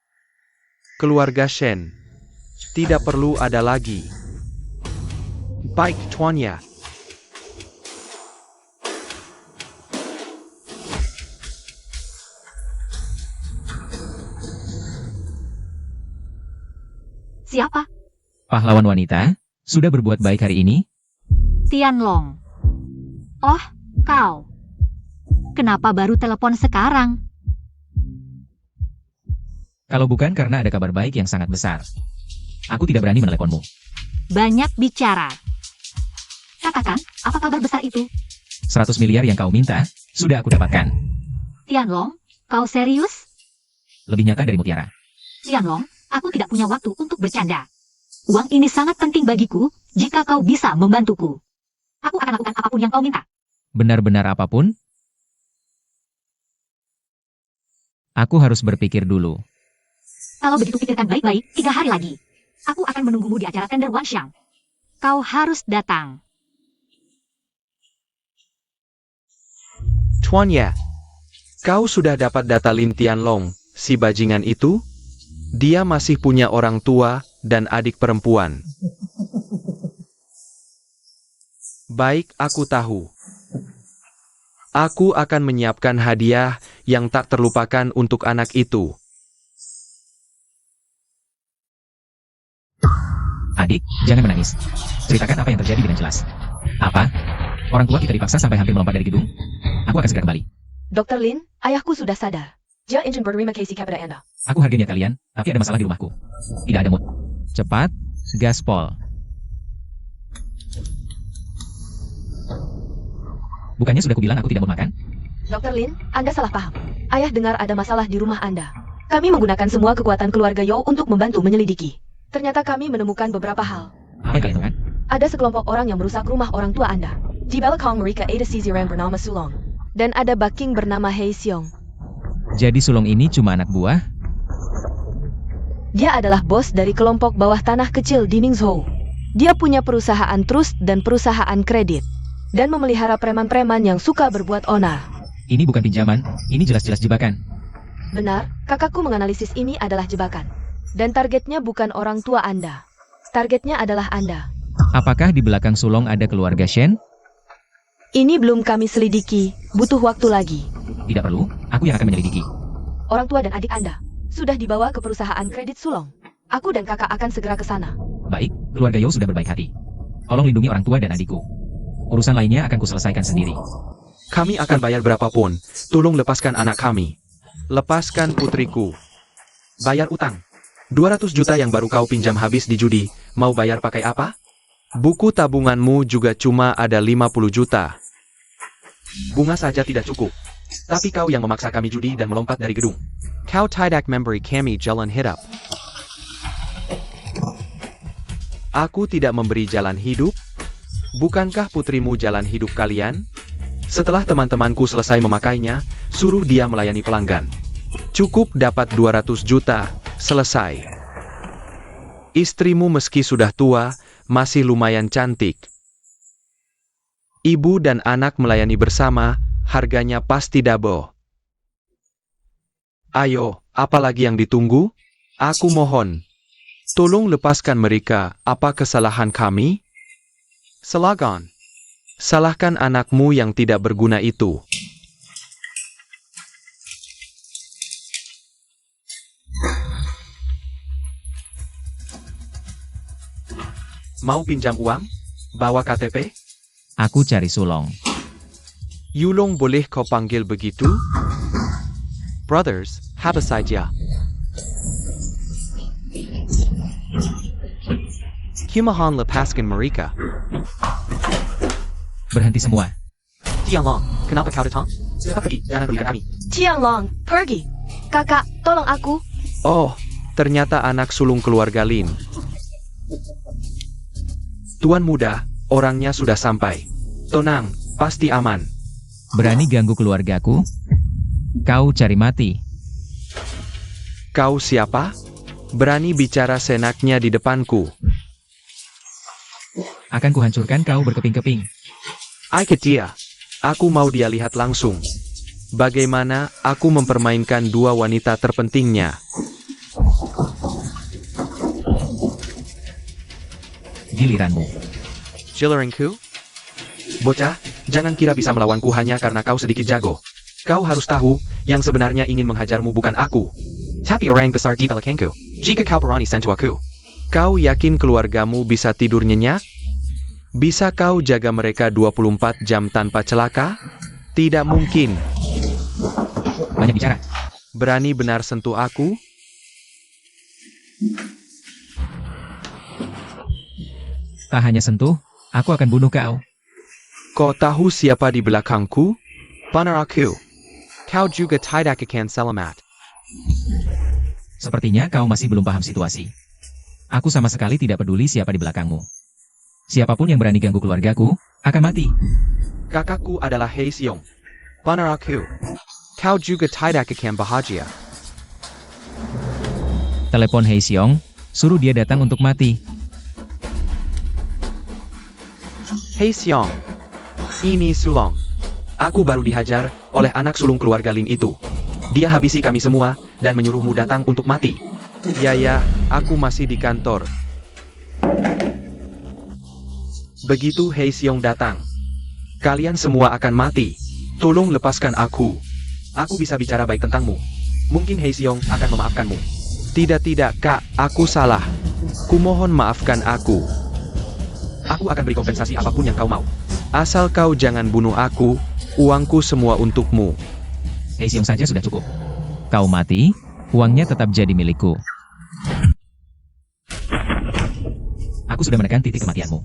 keluarga Shen tidak perlu ada lagi. Baik, tuannya. Siapa? Pahlawan wanita, sudah berbuat baik hari ini? Tianlong. Oh, kau. Kenapa baru telepon sekarang? Kalau bukan karena ada kabar baik yang sangat besar, aku tidak berani meneleponmu. Banyak bicara. Katakan, apa kabar besar itu? 100 miliar yang kau minta, sudah aku dapatkan. Tianlong, kau serius? Lebih nyata dari mutiara. Tianlong, aku tidak punya waktu untuk bercanda. Uang ini sangat penting bagiku, jika kau bisa membantuku. Aku akan lakukan apapun yang kau minta. Benar-benar apapun? Aku harus berpikir dulu. Kalau begitu pikirkan baik-baik, 3 hari lagi. Aku akan menunggumu di acara tender Wanshang. Kau harus datang. Tuannya, kau sudah dapat data Lin Tianlong, si bajingan itu? Dia masih punya orang tua dan adik perempuan. Baik, aku tahu. Aku akan menyiapkan hadiah yang tak terlupakan untuk anak itu. Adik, jangan menangis. Ceritakan apa yang terjadi dengan jelas. Apa? Orang tua kita dipaksa sampai hampir melompat dari gedung? Aku akan segera kembali. Dr. Lin, ayahku sudah sadar. Dia ingin berterima kasih kepada Anda. Aku hargai niat kalian, tapi ada masalah di rumahku. Tidak ada mood. Cepat, gaspol. Bukannya sudah kubilang aku tidak mau makan? Dr. Lin, Anda salah paham. Ayah dengar ada masalah di rumah Anda. Kami menggunakan semua kekuatan keluarga Yo untuk membantu menyelidiki. Ternyata kami menemukan beberapa hal. Apa yang kalian temukan? Ada sekelompok orang yang merusak rumah orang tua Anda. Di belakang mereka ada seseorang bernama Sulong. Dan ada Baking bernama Hei Xiong. Jadi Sulong ini cuma anak buah? Dia adalah bos dari kelompok bawah tanah kecil di Ningzhou. Dia punya perusahaan trust dan perusahaan kredit. Dan memelihara preman-preman yang suka berbuat onar. Ini bukan pinjaman, ini jelas-jelas jebakan. Benar, kakakku menganalisis ini adalah jebakan. Dan targetnya bukan orang tua Anda. Targetnya adalah Anda. Apakah di belakang Sulong ada keluarga Shen? Ini belum kami selidiki, butuh waktu lagi. Tidak perlu, aku yang akan menyelidiki. Orang tua dan adik Anda sudah dibawa ke perusahaan kredit Sulong. Aku dan kakak akan segera ke sana. Baik, keluarga Yo sudah berbaik hati. Tolong lindungi orang tua dan adikku. Urusan lainnya akan kuselesaikan sendiri. Kami akan bayar berapapun. Tolong lepaskan anak kami. Lepaskan putriku. Bayar utang. 200 juta yang baru kau pinjam habis di judi. Mau bayar pakai apa? Buku tabunganmu juga cuma ada 50 juta. Bunga saja tidak cukup. Tapi kau yang memaksa kami judi dan melompat dari gedung. Kau tidak memberi kami jalan hidup. Aku tidak memberi jalan hidup? Bukankah putrimu jalan hidup kalian? Setelah teman-temanku selesai memakainya, suruh dia melayani pelanggan. Cukup dapat 200 juta, selesai. Istrimu meski sudah tua, masih lumayan cantik. Ibu dan anak melayani bersama, harganya pasti double. Ayo, apalagi yang ditunggu? Aku mohon. Tolong lepaskan mereka, apa kesalahan kami? Selagon. Salahkan anakmu yang tidak berguna itu. Mau pinjam uang? Bawa KTP? Aku cari Sulong. Yulong boleh kau panggil begitu? Brothers, apa saja? Kumahan lepaskan mereka. Berhenti semua. Tianlong, kenapa kau datang? Cepat pergi, jangan pedulikan kami. Qianlong, pergi. Kakak, tolong aku. Oh, ternyata anak sulung keluarga Lin. Tuan muda, orangnya sudah sampai. Tenang, pasti aman. Berani ganggu keluargaku? Kau cari mati. Kau siapa? Berani bicara senaknya di depanku. Akan kuhancurkan kau berkeping-keping. Dia. Aku mau dia lihat langsung. Bagaimana aku mempermainkan dua wanita terpentingnya. Giliranmu. Jileringku? Bocah, jangan kira bisa melawanku hanya karena kau sedikit jago. Kau harus tahu, yang sebenarnya ingin menghajarmu bukan aku. Tapi orang besar di belakangku. Jika kau berani sentuh aku. Kau yakin keluargamu bisa tidur nyenyak? Bisa kau jaga mereka 24 jam tanpa celaka? Tidak mungkin. Banyak bicara. Berani benar sentuh aku? Tak hanya sentuh, aku akan bunuh kau. Kau tahu siapa di belakangku? Benar aku. Kau juga tidak akan selamat. Sepertinya kau masih belum paham situasi. Aku sama sekali tidak peduli siapa di belakangmu. Siapapun yang berani ganggu keluargaku, akan mati. Kakakku adalah Hei Xiong. Benar aku. Kau juga tidak akan bahagia. Telepon Hei Xiong, suruh dia datang untuk mati. Hei Xiong. Ini Sulong. Aku baru dihajar oleh anak sulung keluarga Lin itu. Dia habisi kami semua dan menyuruhmu datang untuk mati. Ya, aku masih di kantor. Begitu Hei Xiong datang, kalian semua akan mati. Tolong lepaskan aku. Aku bisa bicara baik tentangmu. Mungkin Hei Xiong akan memaafkanmu. Tidak, Kak, aku salah. Kumohon maafkan aku. Aku akan beri kompensasi apapun yang kau mau. Asal kau jangan bunuh aku, uangku semua untukmu. Hei Xiong saja sudah cukup. Kau mati, uangnya tetap jadi milikku. Aku sudah menekan titik kematianmu.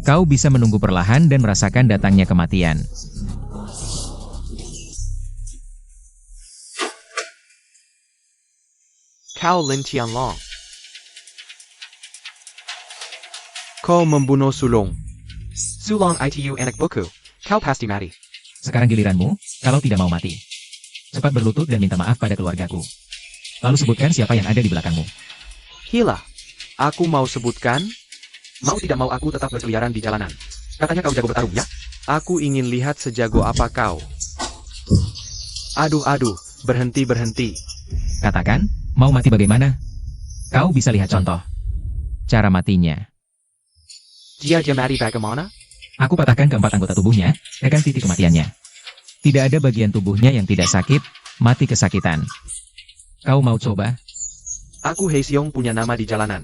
Kau bisa menunggu perlahan dan merasakan datangnya kematian. Kau Lin Tianlong. Kau membunuh sulung. Sulong itu anak buku. Kau pasti mati. Sekarang giliranmu, kalau tidak mau mati. Cepat berlutut dan minta maaf pada keluargaku. Lalu sebutkan siapa yang ada di belakangmu. Hila, aku mau sebutkan. Mau tidak mau aku tetap berkeliaran di jalanan. Katanya kau jago bertarung, ya? Aku ingin lihat sejago apa kau. Aduh, berhenti. Katakan, mau mati bagaimana? Kau bisa lihat contoh. Cara matinya. Dia mati bagaimana? Aku patahkan keempat anggota tubuhnya, tekan titik kematiannya. Tidak ada bagian tubuhnya yang tidak sakit, mati kesakitan. Kau mau coba? Aku Hei Xiong punya nama di jalanan.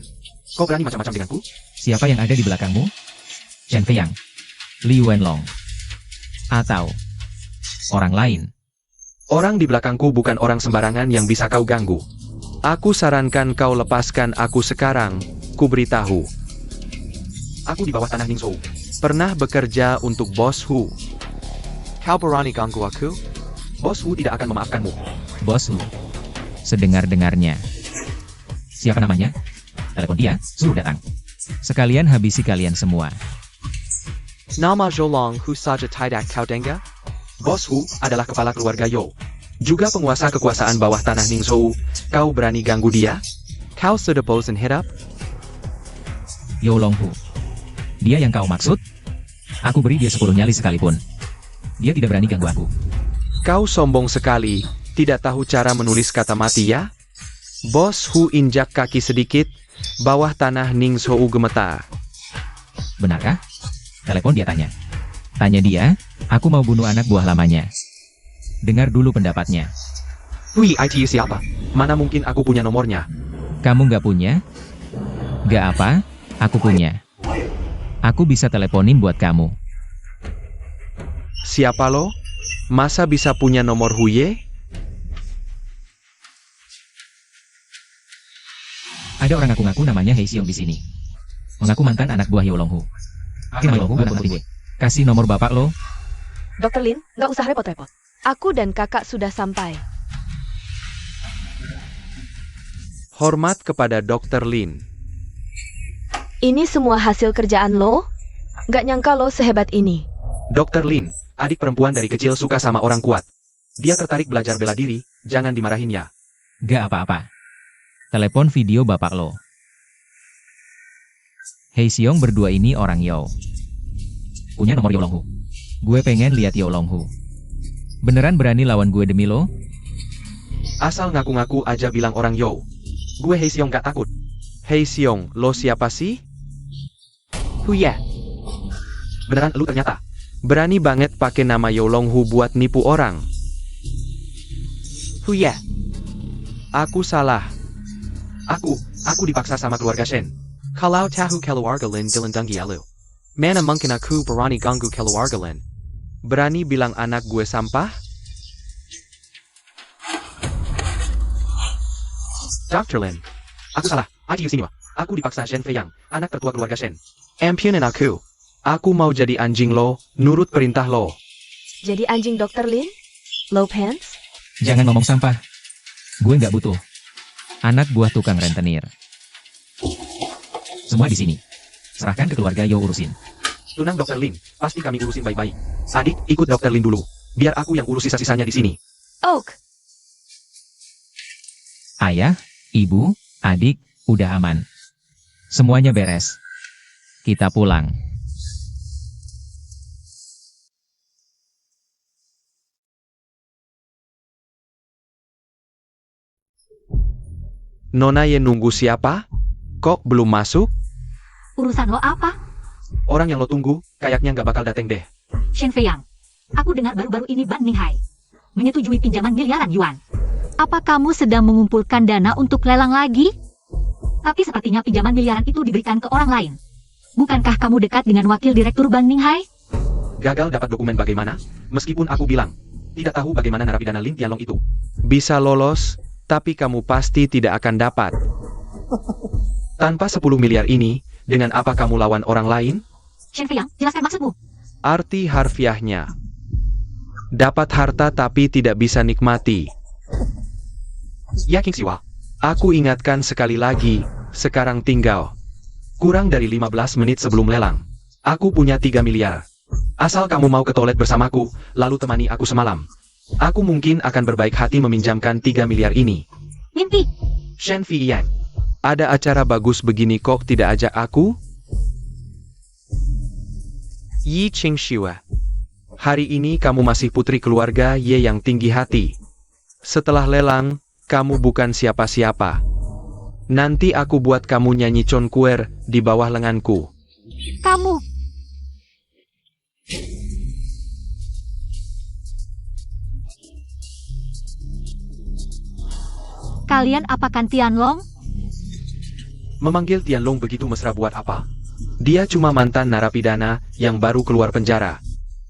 Kau berani macam-macam denganku? Siapa yang ada di belakangmu? Chen Feiyang, Li Wenlong, atau orang lain? Orang di belakangku bukan orang sembarangan yang bisa kau ganggu. Aku sarankan kau lepaskan aku sekarang, ku beritahu. Aku di bawah tanah Ningzhou. Pernah bekerja untuk Bos Hu. Kau berani ganggu aku? Bos Hu tidak akan memaafkanmu. Bos Hu. Sedengar-dengarnya. Siapa namanya? Telepon dia, suruh datang. Sekalian habisi kalian semua. Nama Zholong Hu saja tidak kau dengar? Bos Hu adalah kepala keluarga Yo. Juga penguasa kekuasaan bawah tanah Ningzhou. Kau berani ganggu dia? Kau sudah bosan hidup? Yo Long Hu. Dia yang kau maksud? Aku beri dia 10 nyali sekalipun. Dia tidak berani ganggu aku. Kau sombong sekali, tidak tahu cara menulis kata mati ya? Bos Hu injak kaki sedikit, bawah tanah Ningzhou gemetar. Benarkah? Telepon dia tanya. Tanya dia, aku mau bunuh anak buah lamanya. Dengar dulu pendapatnya. Hui, itu siapa? Mana mungkin aku punya nomornya? Kamu nggak punya? Nggak apa, aku punya. Aku bisa teleponin buat kamu. Siapa lo? Masa bisa punya nomor Huye? Ada orang ngaku-ngaku namanya Hei Xiong di sini. Mengaku mantan anak buah Yo Long Hu. Oke, Yo Long Hu bukan gue. Kasih nomor bapak lo. Dr. Lin, nggak usah repot-repot. Aku dan kakak sudah sampai. Hormat kepada Dr. Lin. Ini semua hasil kerjaan lo? Nggak nyangka lo sehebat ini. Dr. Lin, adik perempuan dari kecil suka sama orang kuat. Dia tertarik belajar bela diri, jangan dimarahin ya. Gak apa-apa. Telepon video bapak lo. Hei Xiong berdua ini orang Yo. Punya nomor Yo Long Hu. Gue pengen lihat Yo Long Hu. Beneran berani lawan gue demi lo? Asal ngaku-ngaku aja bilang orang Yo. Gue Hei Xiong gak takut. Hei Xiong, lo siapa sih? Huye. Beneran lu ternyata. Berani banget pakai nama Yo Long Hu buat nipu orang. Huye. Aku salah. Aku dipaksa sama keluarga Shen. Kalau tahu keluarga Lin dilindungi lu. Mana mungkin aku berani ganggu keluarga Lin. Berani bilang anak gue sampah? Dr. Lin. Aku salah. Aji sini wa. Aku dipaksa Shen Fei Yang, anak tertua keluarga Shen. Ampunin aku. Aku mau jadi anjing lo, nurut perintah lo. Jadi anjing Dr. Lin? Low pants? Jangan ngomong sampah. Gue nggak butuh. Anak buah tukang rentenir. Semua di sini. Serahkan ke keluarga Yo urusin. Tunang Dr. Lin, pasti kami urusin baik-baik. Adik, ikut Dr. Lin dulu. Biar aku yang urus sisa-sisanya di sini. Oak. Ayah, ibu, adik, udah aman. Semuanya beres. Kita pulang. Nona Ye nunggu siapa? Kok belum masuk? Urusan lo apa? Orang yang lo tunggu, kayaknya nggak bakal dateng deh. Shen Fei Yang. Aku dengar baru-baru ini Ban Ninghai menyetujui pinjaman miliaran yuan. Apa kamu sedang mengumpulkan dana untuk lelang lagi? Tapi sepertinya pinjaman miliaran itu diberikan ke orang lain. Bukankah kamu dekat dengan wakil direktur Ban Ninghai? Gagal dapat dokumen bagaimana? Meskipun aku bilang, tidak tahu bagaimana narapidana Lin Tianlong itu. Bisa lolos, tapi kamu pasti tidak akan dapat. Tanpa 10 miliar ini, dengan apa kamu lawan orang lain? Shen Fei Yang, jelaskan maksudmu. Arti harfiahnya. Dapat harta tapi tidak bisa nikmati. Ya King Siwa, aku ingatkan sekali lagi, sekarang tinggal kurang dari 15 menit sebelum lelang. Aku punya 3 miliar. Asal kamu mau ke toilet bersamaku, lalu temani aku semalam. Aku mungkin akan berbaik hati meminjamkan 3 miliar ini. Mimpi. Shen Fei Yang, ada acara bagus begini kok tidak ajak aku? Yi Qingxiwa, hari ini kamu masih putri keluarga Ye yang tinggi hati. Setelah lelang, kamu bukan siapa-siapa. Nanti aku buat kamu nyanyi conkuer di bawah lenganku. Kamu. Kalian apakan Tianlong? Memanggil Tianlong begitu mesra buat apa? Dia cuma mantan narapidana yang baru keluar penjara.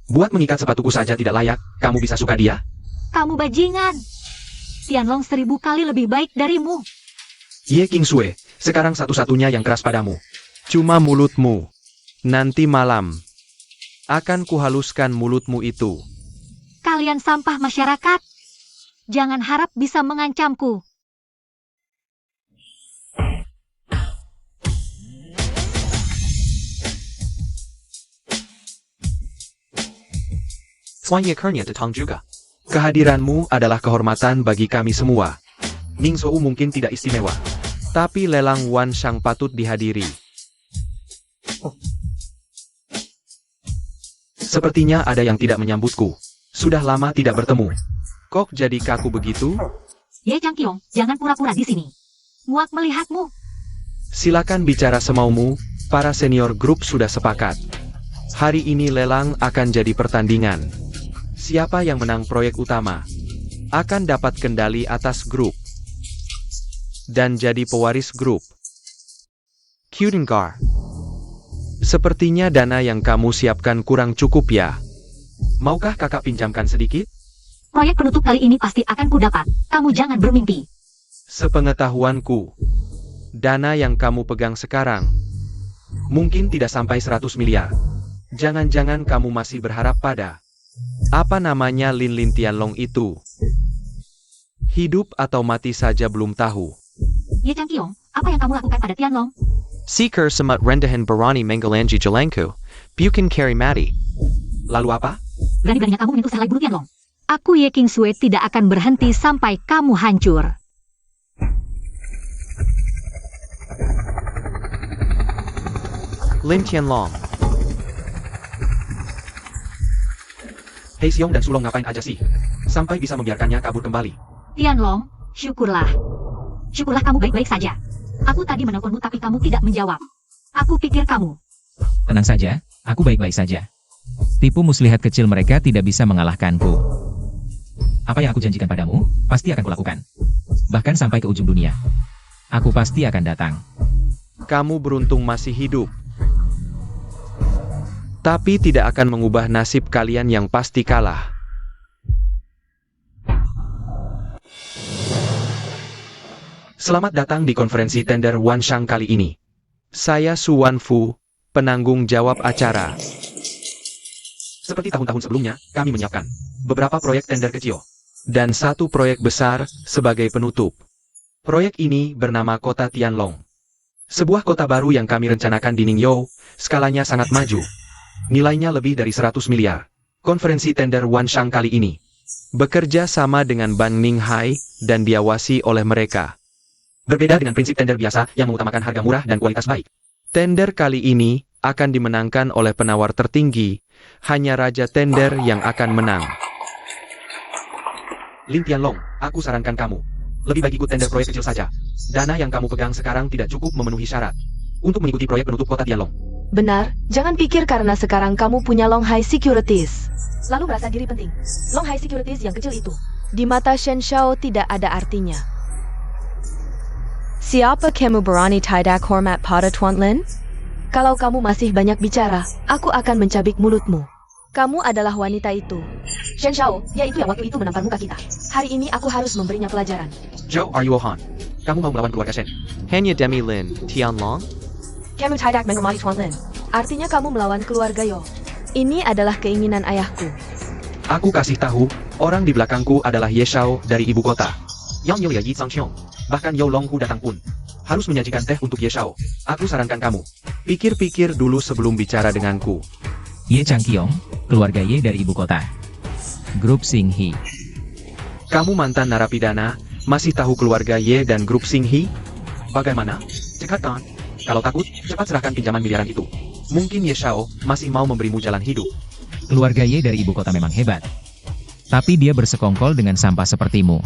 Buat mengikat sepatuku saja tidak layak, kamu bisa suka dia? Kamu bajingan. Tianlong 1000 kali lebih baik darimu. Ye King Sue, sekarang satu-satunya yang keras padamu. Cuma mulutmu. Nanti malam akan kuhaluskan mulutmu itu. Kalian sampah masyarakat. Jangan harap bisa mengancamku. juga. Kehadiranmu adalah kehormatan bagi kami semua. Ning Zhou mungkin tidak istimewa, tapi lelang Wan Shang patut dihadiri. Sepertinya ada yang tidak menyambutku. Sudah lama tidak bertemu. Kok jadi kaku begitu? Ye Changqiong, jangan pura-pura di sini. Muak melihatmu. Silakan bicara semaumu, para senior grup sudah sepakat. Hari ini lelang akan jadi pertandingan. Siapa yang menang proyek utama akan dapat kendali atas grup dan jadi pewaris grup. Kudengar, sepertinya dana yang kamu siapkan kurang cukup ya. Maukah kakak pinjamkan sedikit? Proyek penutup kali ini pasti akan kudapat. Kamu jangan bermimpi. Sepengetahuanku, dana yang kamu pegang sekarang mungkin tidak sampai 100 miliar. Jangan-jangan kamu masih berharap pada apa namanya Lin Lin Tianlong itu? Hidup atau mati saja belum tahu. Ye Changqiong, apa yang kamu lakukan pada Tianlong? Seeker semut rendahan barani menggalanji jelangku. Bukan carry mati. Lalu apa? Berani-beraninya kamu menyentuh selai bulu Tianlong. Aku Ye Kingsue tidak akan berhenti sampai kamu hancur. Lin Tianlong. Hei Xiong dan Sulong ngapain aja sih? Sampai bisa membiarkannya kabur kembali. Tianlong, syukurlah. Syukurlah kamu baik-baik saja. Aku tadi menelponmu tapi kamu tidak menjawab. Aku pikir kamu. Tenang saja, aku baik-baik saja. Tipu muslihat kecil mereka tidak bisa mengalahkanku. Apa yang aku janjikan padamu, pasti akan kulakukan. Bahkan sampai ke ujung dunia. Aku pasti akan datang. Kamu beruntung masih hidup. Tapi tidak akan mengubah nasib kalian yang pasti kalah. Selamat datang di konferensi tender Wanshang kali ini. Saya Su Wanfu, penanggung jawab acara. Seperti tahun-tahun sebelumnya, kami menyiapkan beberapa proyek tender kecil dan satu proyek besar sebagai penutup. Proyek ini bernama Kota Tianlong. Sebuah kota baru yang kami rencanakan di Ningyou, skalanya sangat maju. Nilainya lebih dari 100 miliar. Konferensi tender Wanshang kali ini bekerja sama dengan Ban Ninghai dan diawasi oleh mereka. Berbeda dengan prinsip tender biasa yang mengutamakan harga murah dan kualitas baik. Tender kali ini akan dimenangkan oleh penawar tertinggi. Hanya Raja Tender yang akan menang. Lin Tianlong, aku sarankan kamu. Lebih baik ikut tender proyek kecil saja. Dana yang kamu pegang sekarang tidak cukup memenuhi syarat untuk mengikuti proyek penutup Kota Tianlong. Benar, jangan pikir karena sekarang kamu punya Longhai Securities lalu merasa diri penting. Longhai Securities yang kecil itu di mata Shen Shao tidak ada artinya. Siapa kamu berani tidak hormat pada Tuan Lin? Kalau kamu masih banyak bicara, aku akan mencabik mulutmu. Kamu adalah wanita itu. Shen Shao, yaitu yang waktu itu menampar muka kita. Hari ini aku harus memberinya pelajaran. Zhou Aryuohan, kamu mau melawan keluarga Shen? Hanya demi Lin Tianlong. Kamu tidak menghormati Tuan Lin. Artinya kamu melawan keluarga Yo. Ini adalah keinginan ayahku. Aku kasih tahu, orang di belakangku adalah Ye Shao dari ibu kota. Yang Yo Yi Zhangxiong, bahkan Yo Longhu datang pun harus menyajikan teh untuk Ye Shao. Aku sarankan kamu, pikir-pikir dulu sebelum bicara denganku. Ye Changqiong, keluarga Ye dari ibu kota. Grup Xinghe. Kamu mantan narapidana, masih tahu keluarga Ye dan grup Xinghe? Bagaimana? Cekatan. Kalau takut, cepat serahkan pinjaman miliaran itu. Mungkin Ye Shao masih mau memberimu jalan hidup. Keluarga Ye dari ibu kota memang hebat. Tapi dia bersekongkol dengan sampah sepertimu.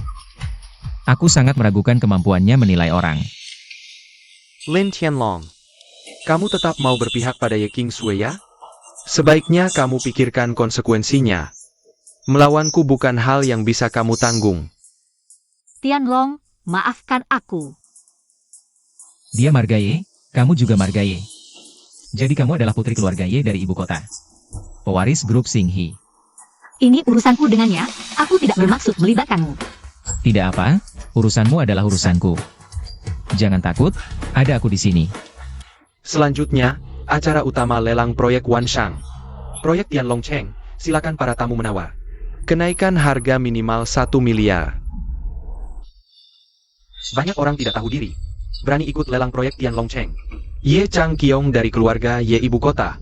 Aku sangat meragukan kemampuannya menilai orang. Lin Tianlong. Kamu tetap mau berpihak pada Ye Kingsue ya? Sebaiknya kamu pikirkan konsekuensinya. Melawanku bukan hal yang bisa kamu tanggung. Tianlong, maafkan aku. Dia marga Ye, kamu juga marga Ye. Jadi kamu adalah putri keluarga Ye dari ibu kota. Pewaris grup Xinghe. Ini urusanku dengannya, aku tidak bermaksud melibatkanmu. Tidak apa, urusanmu adalah urusanku. Jangan takut, ada aku di sini. Selanjutnya, acara utama lelang proyek Wanshang. Proyek Tianlong Cheng, silakan para tamu menawar. Kenaikan harga minimal 1 miliar. Banyak orang tidak tahu diri. Berani ikut lelang proyek Tianlong Cheng. Ye Changqiong dari keluarga Ye ibu kota.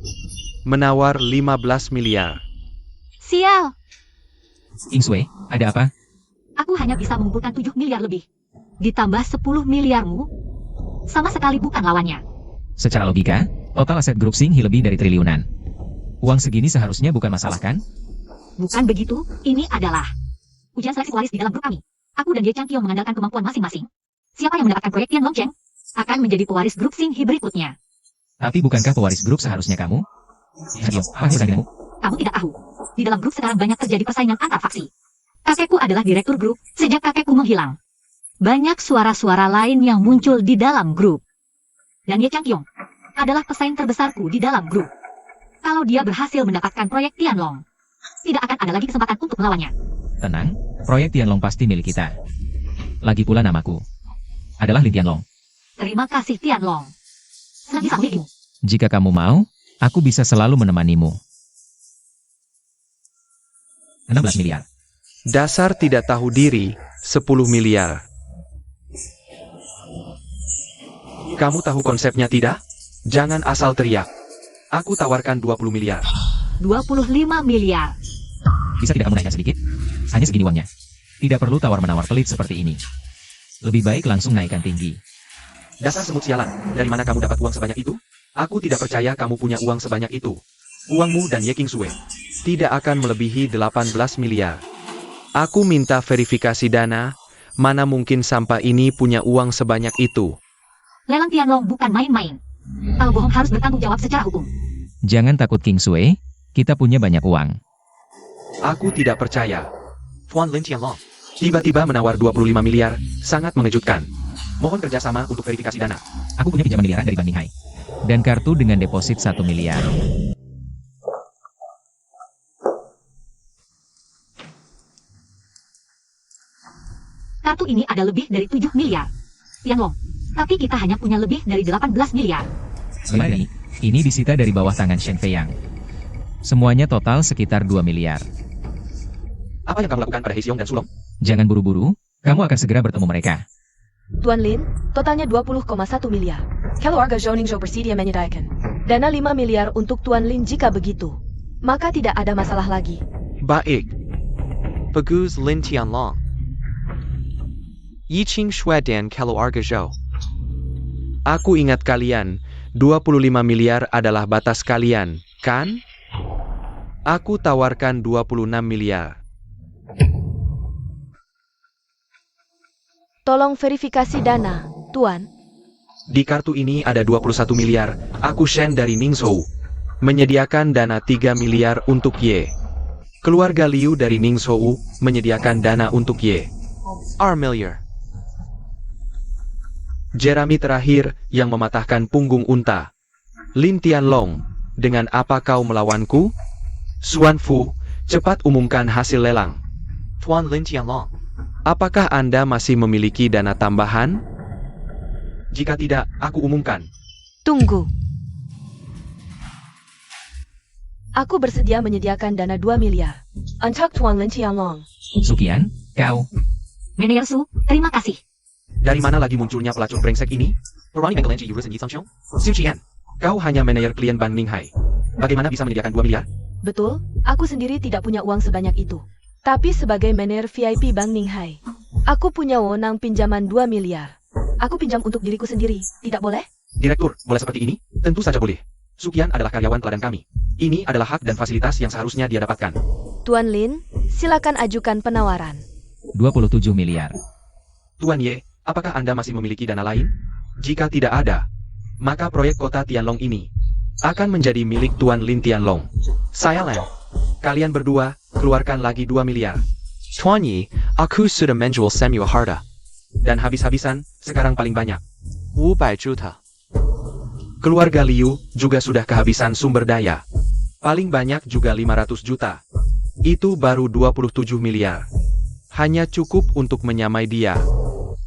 Menawar 15 miliar. Sial, Kingsue, ada apa? aku hanya bisa mengumpulkan 7 miliar lebih. Ditambah 10 miliarmu, sama sekali bukan lawannya. Secara logika, total aset grup Xinghe lebih dari triliunan. Uang segini seharusnya bukan masalah kan? Bukan begitu, ini adalah ujian seleksi pewaris di dalam grup kami. Aku dan Ye Changqiong mengandalkan kemampuan masing-masing. Siapa yang mendapatkan proyek Tianlong Cheng akan menjadi pewaris grup Xinghe berikutnya. Tapi bukankah pewaris grup seharusnya kamu? Ayo, apa urusan denganmu? Kamu tidak tahu, di dalam grup sekarang banyak terjadi persaingan antar faksi. Kakekku adalah direktur grup sejak kakekku menghilang. Banyak suara-suara lain yang muncul di dalam grup. Dan Ye Changqiong adalah pesaing terbesarku di dalam grup. Kalau dia berhasil mendapatkan proyek Tianlong, Tidak akan ada lagi kesempatan untuk melawannya. Tenang, proyek Tianlong pasti milik kita. Lagi pula namaku adalah Lin Tianlong. Terima kasih Tianlong. Senang bisa milikmu. Jika kamu mau, aku bisa selalu menemanimu. 16 miliar. Dasar tidak tahu diri, 10 miliar. Kamu tahu konsepnya tidak? Jangan asal teriak. Aku tawarkan 20 miliar. 25 miliar. Bisa tidak kamu naikkan sedikit? Hanya segini uangnya. Tidak perlu tawar-menawar pelit seperti ini. Lebih baik langsung naikkan tinggi. Dasar semut sialan, dari mana kamu dapat uang sebanyak itu? Aku tidak percaya kamu punya uang sebanyak itu. Uangmu dan Ye King Sue tidak akan melebihi 18 miliar. Aku minta verifikasi dana, mana mungkin sampah ini punya uang sebanyak itu. Lelang Tianlong bukan main-main. Kalau bohong harus bertanggung jawab secara hukum. Jangan takut King Sue, kita punya banyak uang. Aku tidak percaya. Tuan Lin Tianlong. Tiba-tiba menawar 25 miliar, sangat mengejutkan. Mohon kerjasama untuk verifikasi dana. Aku punya pinjaman miliaran dari Bank Ninghai. Dan kartu dengan deposit 1 miliar. Kartu ini ada lebih dari 7 miliar. Tianlong. Tapi kita hanya punya lebih dari 18 miliar. Mari, ini disita dari bawah tangan Shen Feiyang. Semuanya total sekitar 2 miliar. Apa yang kamu lakukan pada Hesiong dan Sulong? Jangan buru-buru, kamu akan segera bertemu mereka. Tuan Lin, totalnya 20,1 miliar. Keluarga Zhoningzhou bersedia menyediakan dana 5 miliar untuk Tuan Lin jika begitu. Maka tidak ada masalah lagi. Baik. Bagus Lin Tianlong. Yiqing Shui dan Keluarga Zhou. Aku ingat kalian, 25 miliar adalah batas kalian, kan? Aku tawarkan 26 miliar. Tolong verifikasi dana, Tuan. Di kartu ini ada 21 miliar, aku Shen dari Ningzhou. Menyediakan dana 3 miliar untuk Ye. Keluarga Liu dari Ningzhou menyediakan dana untuk Ye. R miliar. Jeremy terakhir yang mematahkan punggung unta. Lin Tianlong, dengan apa kau melawanku? Xuan Fu, cepat umumkan hasil lelang. Tuan Lin Tianlong. Apakah Anda masih memiliki dana tambahan? Jika tidak, aku umumkan. Tunggu. Aku bersedia menyediakan dana 2 miliar. Untuk Tuan Lin Tianlong. Sukian, kau. Manajer Su, terima kasih. Dari mana lagi munculnya pelacur brengsek ini? Berani Menggelanji Yuris dan Yi Sangxiong. Xiu Qian, kau hanya manajer klien Bank Ninghai. Bagaimana bisa menyediakan 2 miliar? Betul, aku sendiri tidak punya uang sebanyak itu. Tapi sebagai manajer VIP Bank Ninghai, aku punya wewenang pinjaman 2 miliar. Aku pinjam untuk diriku sendiri, tidak boleh? Direktur, boleh seperti ini? Tentu saja boleh. Sukian adalah karyawan teladan kami. Ini adalah hak dan fasilitas yang seharusnya dia dapatkan. Tuan Lin, silakan ajukan penawaran. 27 miliar. Tuan Ye, apakah Anda masih memiliki dana lain? Jika tidak ada, maka proyek kota Tianlong ini akan menjadi milik Tuan Lin Tianlong. Saya Lan. Kalian berdua, keluarkan lagi 2 miliar. Tuan Yi, aku sudah menjual semua harta. Dan habis-habisan, sekarang paling banyak. 500 juta. Keluarga Liu juga sudah kehabisan sumber daya. Paling banyak juga 500 juta. Itu baru 27 miliar. Hanya cukup untuk menyamai dia.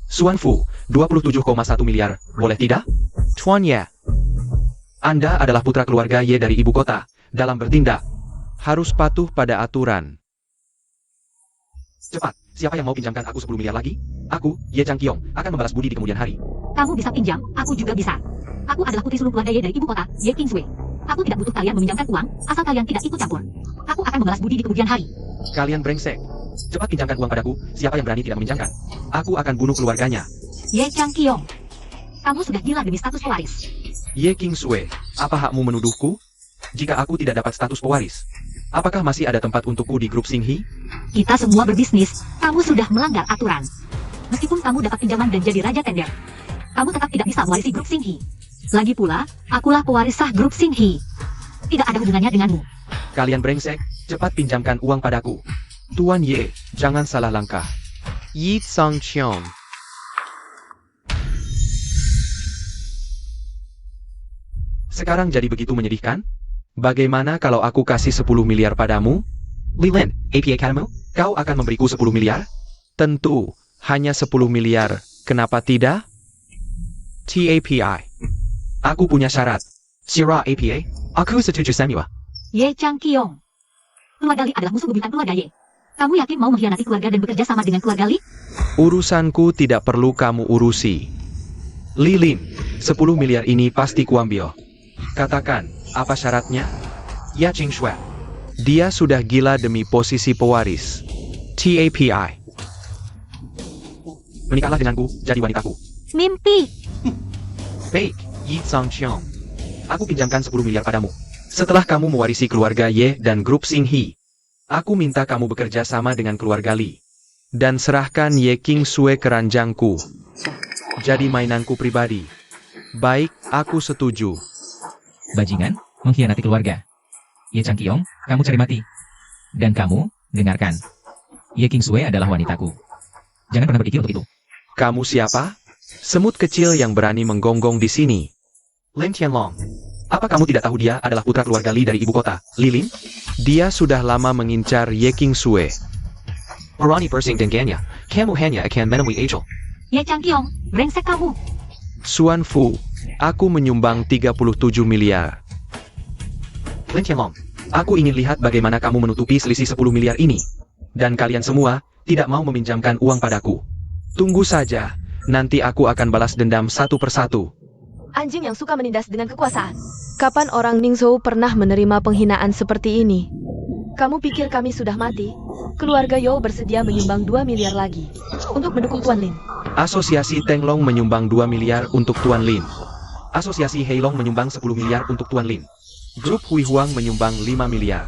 Xuan Fu, 27,1 miliar, boleh tidak? Tuan Ye. Anda adalah putra keluarga Ye dari ibu kota. Dalam bertindak, harus patuh pada aturan. Cepat, siapa yang mau pinjamkan aku 10 miliar lagi? Aku, Ye Changqiong, akan membalas budi di kemudian hari. Kamu bisa pinjam, aku juga bisa. Aku adalah putri sulung keluarga Ye dari ibu kota, Ye King Sui. Aku tidak butuh kalian meminjamkan uang, asal kalian tidak ikut campur. Aku akan membalas budi di kemudian hari. Kalian brengsek. Cepat pinjamkan uang padaku, siapa yang berani tidak meminjamkan. Aku akan bunuh keluarganya. Ye Changqiong, kamu sudah gila demi status pewaris. Ye King Sui, apa hakmu menuduhku? Jika aku tidak dapat status pewaris, apakah masih ada tempat untukku di grup Xinghe? Kita semua berbisnis, kamu sudah melanggar aturan. Meskipun kamu dapat pinjaman dan jadi raja tender, kamu tetap tidak bisa mewarisi grup Xinghe. Lagi pula, akulah pewaris sah grup Xinghe. Tidak ada hubungannya denganmu. Kalian brengsek, cepat pinjamkan uang padaku. Tuan Ye, jangan salah langkah. Yi Sangxiong. Sekarang jadi begitu menyedihkan? Bagaimana kalau aku kasih 10 miliar padamu? Li Lin, APA kamu? Kau akan memberiku 10 miliar? Tentu, hanya 10 miliar, kenapa tidak? TAPI. Aku punya syarat. Sira APA, aku setuju semua. Ye Chang Kiong. Keluarga Li adalah musuh bebuyutan keluarga Ye. Kamu yakin mau mengkhianati keluarga dan bekerja sama dengan keluarga Li? Urusanku tidak perlu kamu urusi. Li Lin, 10 miliar ini pasti kuambil. Katakan, apa syaratnya? Ya Ching Shui. Dia sudah gila demi posisi pewaris. TAPI. Menikahlah denganku, jadi wanitaku. Mimpi. Baik, Yi Sang Xiong. Aku pinjamkan 10 miliar padamu. Setelah kamu mewarisi keluarga Ye dan grup Xing He, aku minta kamu bekerja sama dengan keluarga Li. Dan serahkan Ye King Sue keranjangku. Jadi mainanku pribadi. Baik, aku setuju. Bajingan, mengkhianati keluarga. Ye Chang Kiong, kamu cari mati. Dan kamu, dengarkan. Ye King Sue adalah wanitaku. Jangan pernah berpikir untuk itu. Kamu siapa? Semut kecil yang berani menggonggong di sini. Lin Tianlong. Apa kamu tidak tahu dia adalah putra keluarga Li dari ibu kota, Li Lin? Dia sudah lama mengincar Ye King Sue. Berani persing dengannya. Kamu hanya akan menemui Angel. Ye Chang Kiong, brengsek kamu. Suan Fu, aku menyumbang 37 miliar. Lin Tianlong, aku ingin lihat bagaimana kamu menutupi selisih 10 miliar ini. Dan kalian semua tidak mau meminjamkan uang padaku. Tunggu saja, nanti aku akan balas dendam satu persatu. Anjing yang suka menindas dengan kekuasaan. Kapan orang Ningzhou pernah menerima penghinaan seperti ini? Kamu pikir kami sudah mati? Keluarga Yo bersedia menyumbang 2 miliar lagi untuk mendukung Tuan Lin. Asosiasi Tenglong menyumbang 2 miliar untuk Tuan Lin. Asosiasi Heilong menyumbang 10 miliar untuk Tuan Lin. Grup Hui Huang menyumbang 5 miliar.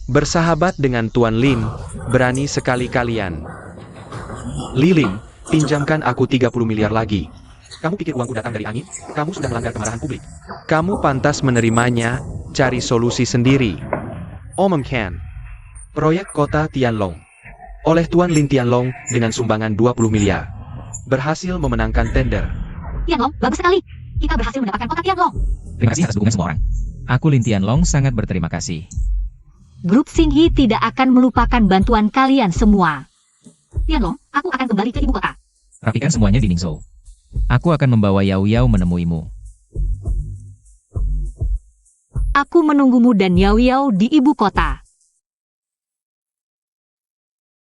Bersahabat dengan Tuan Lin, berani sekali kalian. Li Lin, pinjamkan aku 30 miliar lagi. Kamu pikir uangku datang dari angin? Kamu sudah melanggar kemarahan publik. Kamu pantas menerimanya, cari solusi sendiri. Om Ken. Proyek Kota Tianlong. Oleh Tuan Lin Tianlong dengan sumbangan 20 miliar. Berhasil memenangkan tender. Tianlong, bagus sekali. Kita berhasil mendapatkan kota Tianlong. Terima kasih atas dukungan semua orang. Aku Lin Tianlong sangat berterima kasih. Grup Xing He tidak akan melupakan bantuan kalian semua. Tianlong, aku akan kembali ke ibu kota. Rapikan semuanya di Ningzhou. Aku akan membawa Yao Yao menemuimu. Aku menunggumu dan Yao Yao di ibu kota.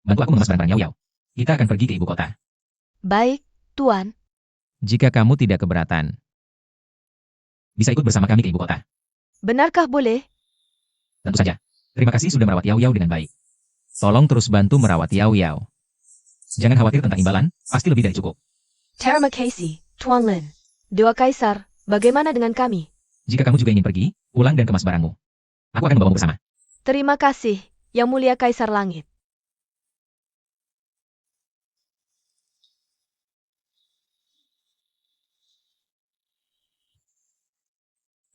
Bantu aku mengemas barang-barang Yao Yao. Kita akan pergi ke ibu kota. Baik, Tuan. Jika kamu tidak keberatan, bisa ikut bersama kami ke ibu kota. Benarkah boleh? Tentu saja. Terima kasih sudah merawat Yao Yao dengan baik. Tolong terus bantu merawat Yao Yao. Jangan khawatir tentang imbalan, pasti lebih dari cukup. Terima kasih, Tuan Lin. Dewa Kaisar, bagaimana dengan kami? Jika kamu juga ingin pergi, pulang dan kemas barangmu. Aku akan membawamu bersama. Terima kasih, Yang Mulia Kaisar Langit.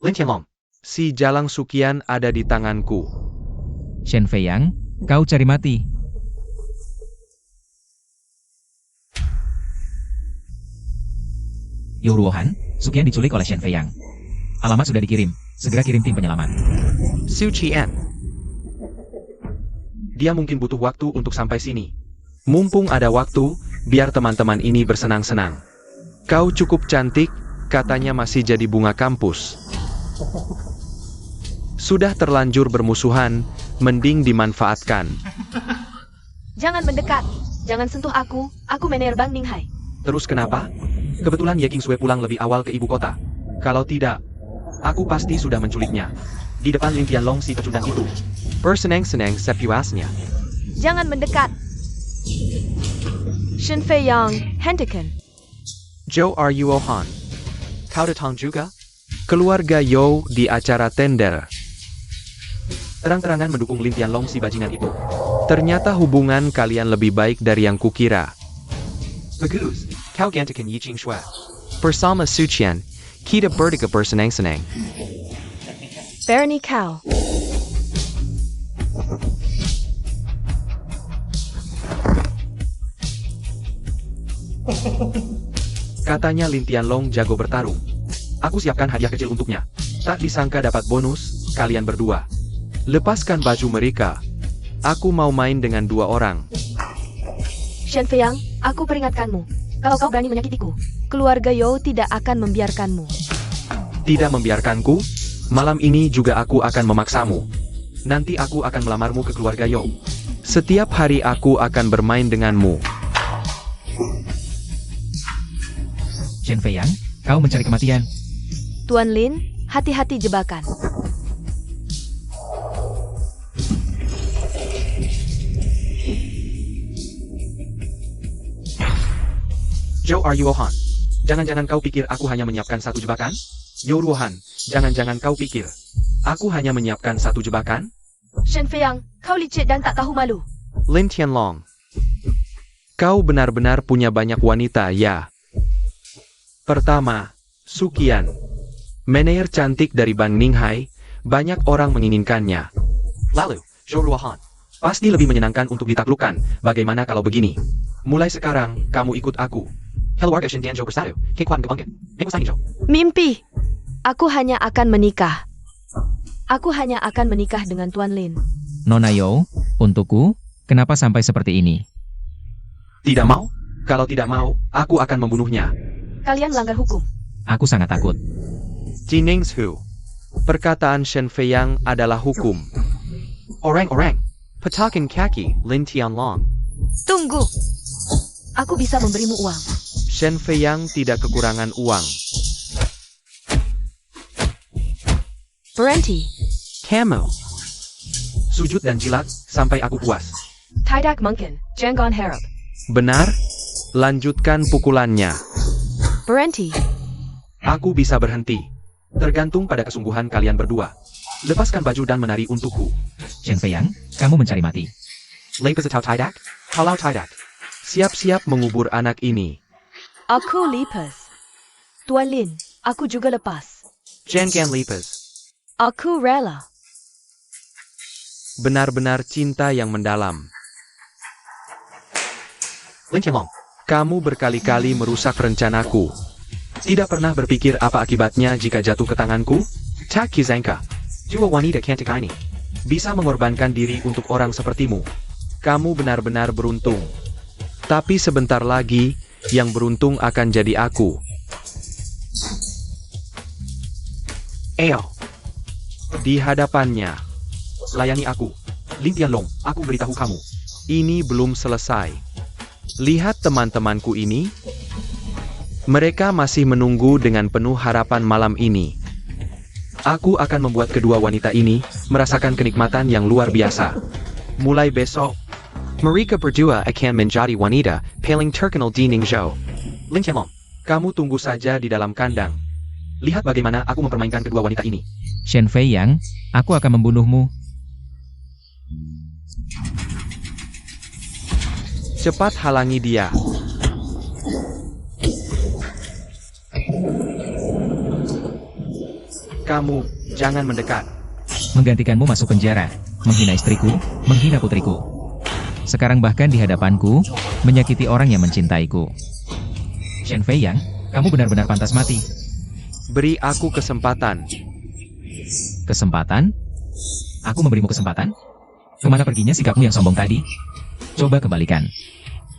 Lin Tianlong. Si Jalang Sukian ada di tanganku. Shen Feiyang, kau cari mati. Yu Ruohan, Sukian diculik oleh Shen Feiyang. Alamat sudah dikirim, segera kirim tim penyelamat. Su Qian. Dia mungkin butuh waktu untuk sampai sini. Mumpung ada waktu, biar teman-teman ini bersenang-senang. Kau cukup cantik, katanya masih jadi bunga kampus. Sudah terlanjur bermusuhan, mending dimanfaatkan. Jangan mendekat. Jangan sentuh aku Mener Bang Ninghai. Terus kenapa? Kebetulan Ye King Sue pulang lebih awal ke ibu kota. Kalau tidak, aku pasti sudah menculiknya. Di depan Lin Tianlong si pecundang itu. Bersenang-senang sepuasnya. Jangan mendekat. Shen Feiyang, hentikan. Zhou Ruohan. Kau datang juga? Keluarga Yo di acara tender. Terang-terangan mendukung Lin Tianlong si bajingan itu. Ternyata hubungan kalian lebih baik dari yang kukira. Bagus, kau gantikan Yi Ching Shui. Bersama Suqian, kita bertiga bersenang-senang. Bernie Cao. Katanya Lin Tianlong jago bertarung. Aku siapkan hadiah kecil untuknya. Tak disangka dapat bonus, kalian berdua. Lepaskan baju mereka. Aku mau main dengan dua orang. Shen Feiyang, aku peringatkanmu. Kalau kau berani menyakitiku, keluarga You tidak akan membiarkanmu. Tidak membiarkanku? Malam ini juga aku akan memaksamu. Nanti aku akan melamarmu ke keluarga Yo. Setiap hari aku akan bermain denganmu. Shen Feiyang, kau mencari kematian. Tuan Lin, hati-hati jebakan. Zhou are you Han? Jangan-jangan kau pikir aku hanya menyiapkan satu jebakan? Yo Ruohan, jangan-jangan kau pikir aku hanya menyiapkan satu jebakan? Shen Feiyang, kau licik dan tak tahu malu. Lin Tianlong. Kau benar-benar punya banyak wanita, ya? Pertama, Sukian. Manajer cantik dari Ban Ninghai, banyak orang menginginkannya. Lalu, Zhou Ruohan. Pasti lebih menyenangkan untuk ditaklukkan. Bagaimana kalau begini? Mulai sekarang, kamu ikut aku. Hello warga Shindian Zhou bersatu. Kekuatan kebangkit. Zhou. Mimpi. Aku hanya akan menikah. Aku hanya akan menikah dengan Tuan Lin. Nona Yo, untukku, kenapa sampai seperti ini? Tidak mau? Kalau tidak mau, aku akan membunuhnya. Kalian melanggar hukum. Aku sangat takut. Jiningshu. Perkataan Shen Feiyang adalah hukum. Orang-orang. Patakan kaki, Lin Tianlong. Tunggu. Aku bisa memberimu uang. Shen Feiyang tidak kekurangan uang. Berhenti. Camo. Sujud dan jilat, sampai aku puas. Tidak mungkin. Jangan harap. Benar? Lanjutkan pukulannya. Berhenti. Aku bisa berhenti. Tergantung pada kesungguhan kalian berdua. Lepaskan baju dan menari untukku. Shen Feiyang, kamu mencari mati. Lepas atau tidak? Kalau tidak. Siap-siap mengubur anak ini. Aku lepas. Tuan Lin, aku juga lepas. Jangan lepas. Aku rela. Benar-benar cinta yang mendalam. Lin Qianlong, kamu berkali-kali merusak rencanaku. Tidak pernah berpikir apa akibatnya jika jatuh ke tanganku? Tak kizangka. Jiwa wanita cantik ini. Bisa mengorbankan diri untuk orang sepertimu. Kamu benar-benar beruntung. Tapi sebentar lagi, yang beruntung akan jadi aku. Eo. Di hadapannya. Layani aku. Lin Tianlong, aku beritahu kamu. Ini belum selesai. Lihat teman-temanku ini. Mereka masih menunggu dengan penuh harapan malam ini. Aku akan membuat kedua wanita ini merasakan kenikmatan yang luar biasa. Mulai besok, Mereka berdua akan menjadi wanita paling terkenal di Ningzhou. Lin Qianlong, kamu tunggu saja di dalam kandang. Lihat bagaimana aku mempermainkan kedua wanita ini. Shen Feiyang, aku akan membunuhmu. Cepat halangi dia. Kamu, jangan mendekat. Menggantikanmu masuk penjara, menghina istriku, menghina putriku. Sekarang bahkan di hadapanku, menyakiti orang yang mencintaiku. Shen Feiyang, kamu benar-benar pantas mati. Beri aku kesempatan. Kesempatan? Aku memberimu kesempatan? Kemana perginya sikapmu yang sombong tadi? Coba kembalikan.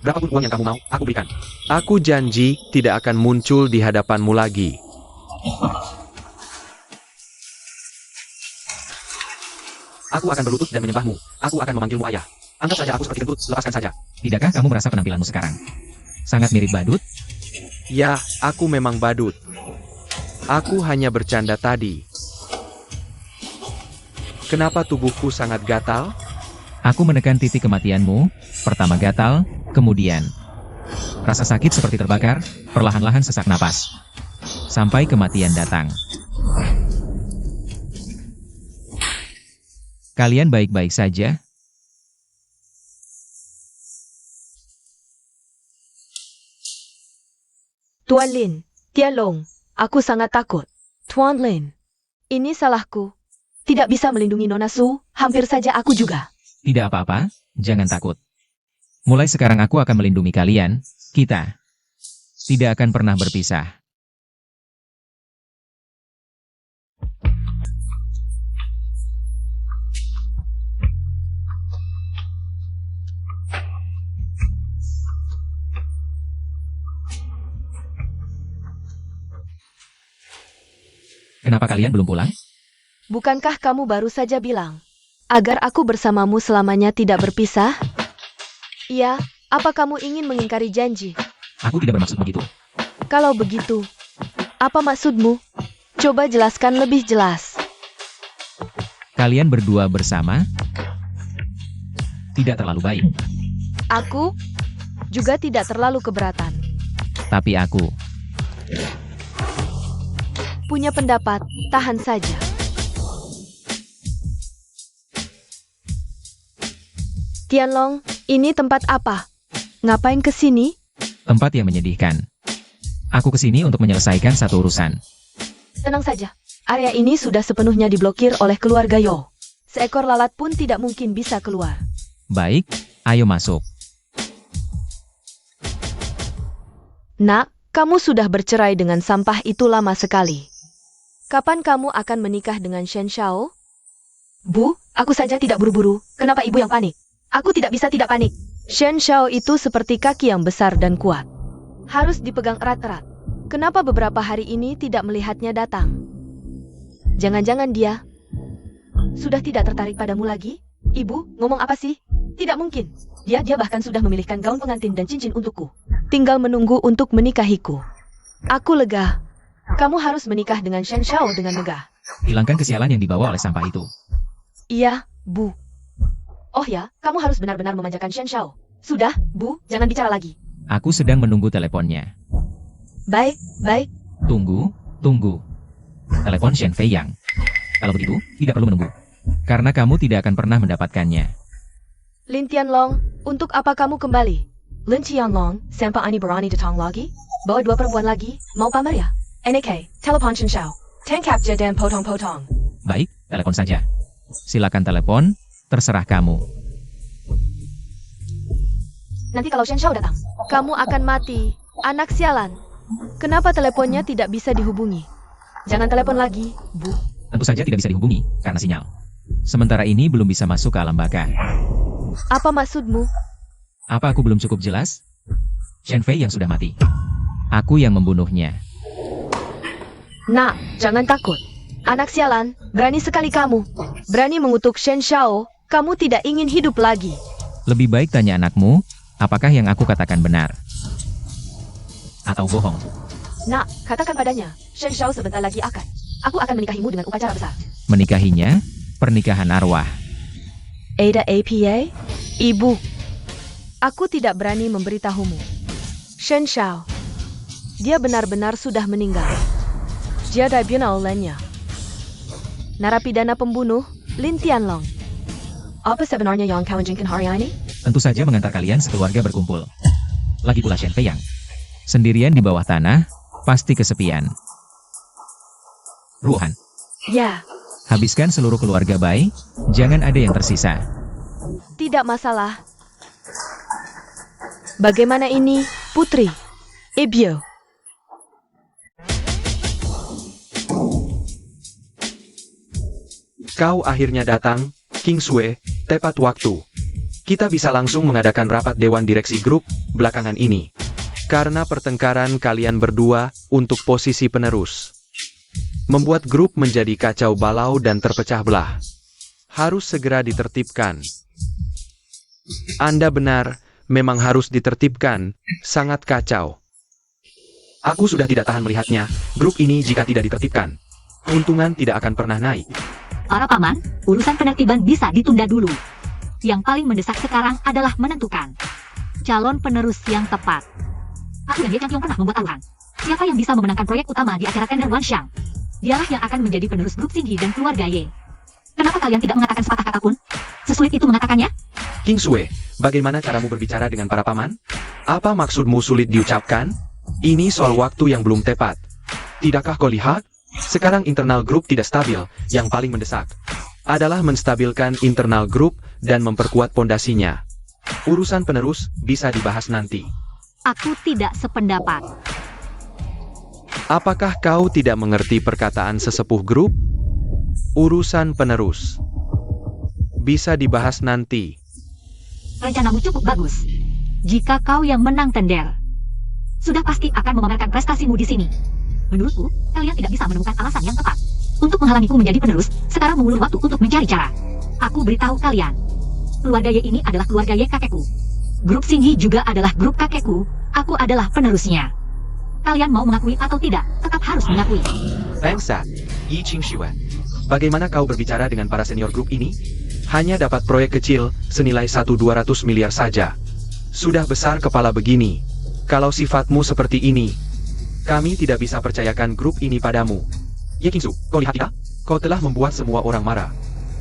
Berapapun uang yang kamu mau, aku berikan. Aku janji tidak akan muncul di hadapanmu lagi. Aku akan berlutut dan menyembahmu. Aku akan memanggilmu ayah. Anggap saja aku seperti kentut, lepaskan saja. Tidakkah kamu merasa penampilanmu sekarang? Sangat mirip badut? Ya, aku memang badut. Aku hanya bercanda tadi. Kenapa tubuhku sangat gatal? Aku menekan titik kematianmu, pertama gatal, kemudian rasa sakit seperti terbakar, perlahan-lahan sesak napas. Sampai kematian datang. Kalian baik-baik saja? Tuan Lin, Tianlong, aku sangat takut. Tuan Lin, ini salahku. Tidak bisa melindungi Nona Su, hampir saja aku juga. Tidak apa-apa, jangan takut. Mulai sekarang aku akan melindungi kalian, kita tidak akan pernah berpisah. Kenapa kalian belum pulang? Bukankah kamu baru saja bilang agar aku bersamamu selamanya tidak berpisah? Iya, apa kamu ingin mengingkari janji? Aku tidak bermaksud begitu. Kalau begitu, apa maksudmu? Coba jelaskan lebih jelas. Kalian berdua bersama tidak terlalu baik. Aku juga tidak terlalu keberatan. Tapi aku Punya pendapat, tahan saja. Tianlong, ini tempat apa? Ngapain ke sini? tempat yang menyedihkan. Aku kesini untuk menyelesaikan satu urusan. Tenang saja. Area ini sudah sepenuhnya diblokir oleh keluarga Yo. Seekor lalat pun tidak mungkin bisa keluar. Baik, ayo masuk. Nak, kamu sudah bercerai dengan sampah itu lama sekali. Kapan kamu akan menikah dengan Shen Shao? Bu, aku saja tidak buru-buru. Kenapa ibu yang panik? Aku tidak bisa tidak panik. Shen Shao itu seperti kaki yang besar dan kuat. Harus dipegang erat-erat. Kenapa beberapa hari ini tidak melihatnya datang? Jangan-jangan dia sudah tidak tertarik padamu lagi? Ibu, ngomong apa sih? Tidak mungkin. Dia bahkan sudah memilihkan gaun pengantin dan cincin untukku. Tinggal menunggu untuk menikahiku. Aku lega. Kamu harus menikah dengan Shen Shao dengan megah. Hilangkan kesialan yang dibawa oleh sampah itu. Iya, Bu. Oh ya, kamu harus benar-benar memanjakan Shen Shao. Sudah, Bu, jangan bicara lagi. Aku sedang menunggu teleponnya. Baik, baik. Tunggu. Telepon Shen Fei Yang. Kalau begitu, tidak perlu menunggu. Karena kamu tidak akan pernah mendapatkannya. Lin Tianlong, untuk apa kamu kembali? Lin Tianlong, sampai Ani berani datang lagi? Bawa dua perempuan lagi, mau pamer ya? NK, telepon Shen Shao. Tangkap je dan potong-potong. Baik, telepon saja. Silakan telepon, terserah kamu. Nanti kalau Shen Shao datang, kamu akan mati. Anak sialan. Kenapa teleponnya tidak bisa dihubungi? Jangan telepon lagi, Bu. Tentu saja tidak bisa dihubungi, karena sinyal. Sementara ini belum bisa masuk ke alam baka. Apa maksudmu? Apa aku belum cukup jelas? Shen Fei yang sudah mati. Aku yang membunuhnya. Nak, jangan takut. Anak sialan, berani sekali kamu. Berani mengutuk Shen Shao, kamu tidak ingin hidup lagi. Lebih baik tanya anakmu, apakah yang aku katakan benar? Atau bohong? Nak, katakan padanya, Shen Shao sebentar lagi akan. Aku akan menikahimu dengan upacara besar. Menikahinya? Pernikahan arwah. Ada APA? Ibu. Aku tidak berani memberitahumu. Shen Shao. Dia benar-benar sudah meninggal. Dia dibunuh olehnya. Narapidana pembunuh, Lin Tianlong. Apa sebenarnya yang kau inginkan hari ini? Tentu saja mengantar kalian sekeluarga berkumpul. Lagi pula Shen Fei Yang. Sendirian di bawah tanah, pasti kesepian. Ruhan, Ya, habiskan seluruh keluarga Bai, jangan ada yang tersisa. tidak masalah. Bagaimana ini, Putri? Ebyo. Kau akhirnya datang, King Sue, tepat waktu. Kita bisa langsung mengadakan rapat Dewan Direksi Grup belakangan ini. Karena pertengkaran kalian berdua untuk posisi penerus. Membuat grup menjadi kacau balau dan terpecah belah. Harus segera ditertibkan. Anda benar, memang harus ditertibkan, sangat kacau. Aku sudah tidak tahan melihatnya, grup ini jika tidak ditertibkan. Keuntungan tidak akan pernah naik. Para paman, urusan penertiban bisa ditunda dulu. Yang paling mendesak sekarang adalah menentukan calon penerus yang tepat. Aku dan Ye Changqiong pernah membuat taruhan. Siapa yang bisa memenangkan proyek utama di acara tender Wanxiang? Dialah yang akan menjadi penerus grup Xingyi dan keluarga Ye. Kenapa kalian tidak mengatakan sepatah kata pun? Sesulit itu mengatakannya? King Sue, bagaimana caramu berbicara dengan para paman? Apa maksudmu sulit diucapkan? Ini soal waktu yang belum tepat. Tidakkah kau lihat? Sekarang internal grup tidak stabil, yang paling mendesak adalah menstabilkan internal grup dan memperkuat pondasinya. Urusan penerus bisa dibahas nanti. Aku tidak sependapat. Apakah kau tidak mengerti perkataan sesepuh grup? Urusan penerus bisa dibahas nanti. Rencanamu cukup bagus. Jika kau yang menang tender, sudah pasti akan memamerkan prestasimu di sini. Menurutku, kalian tidak bisa menemukan alasan yang tepat. untuk menghalangiku menjadi penerus, sekarang mengulur waktu untuk mencari cara. Aku beritahu kalian, keluarga Ye ini adalah keluarga Ye kakekku. Grup Xinghe juga adalah grup kakekku, aku adalah penerusnya. Kalian mau mengakui atau tidak, tetap harus mengakui. Bangsat, Yi Qingxue. Bagaimana kau berbicara dengan para senior grup ini? Hanya dapat proyek kecil, senilai 1.200 miliar saja. Sudah besar kepala begini. Kalau sifatmu seperti ini, kami tidak bisa percayakan grup ini padamu. Ye Qingsu, kau lihat tidak? Kau telah membuat semua orang marah.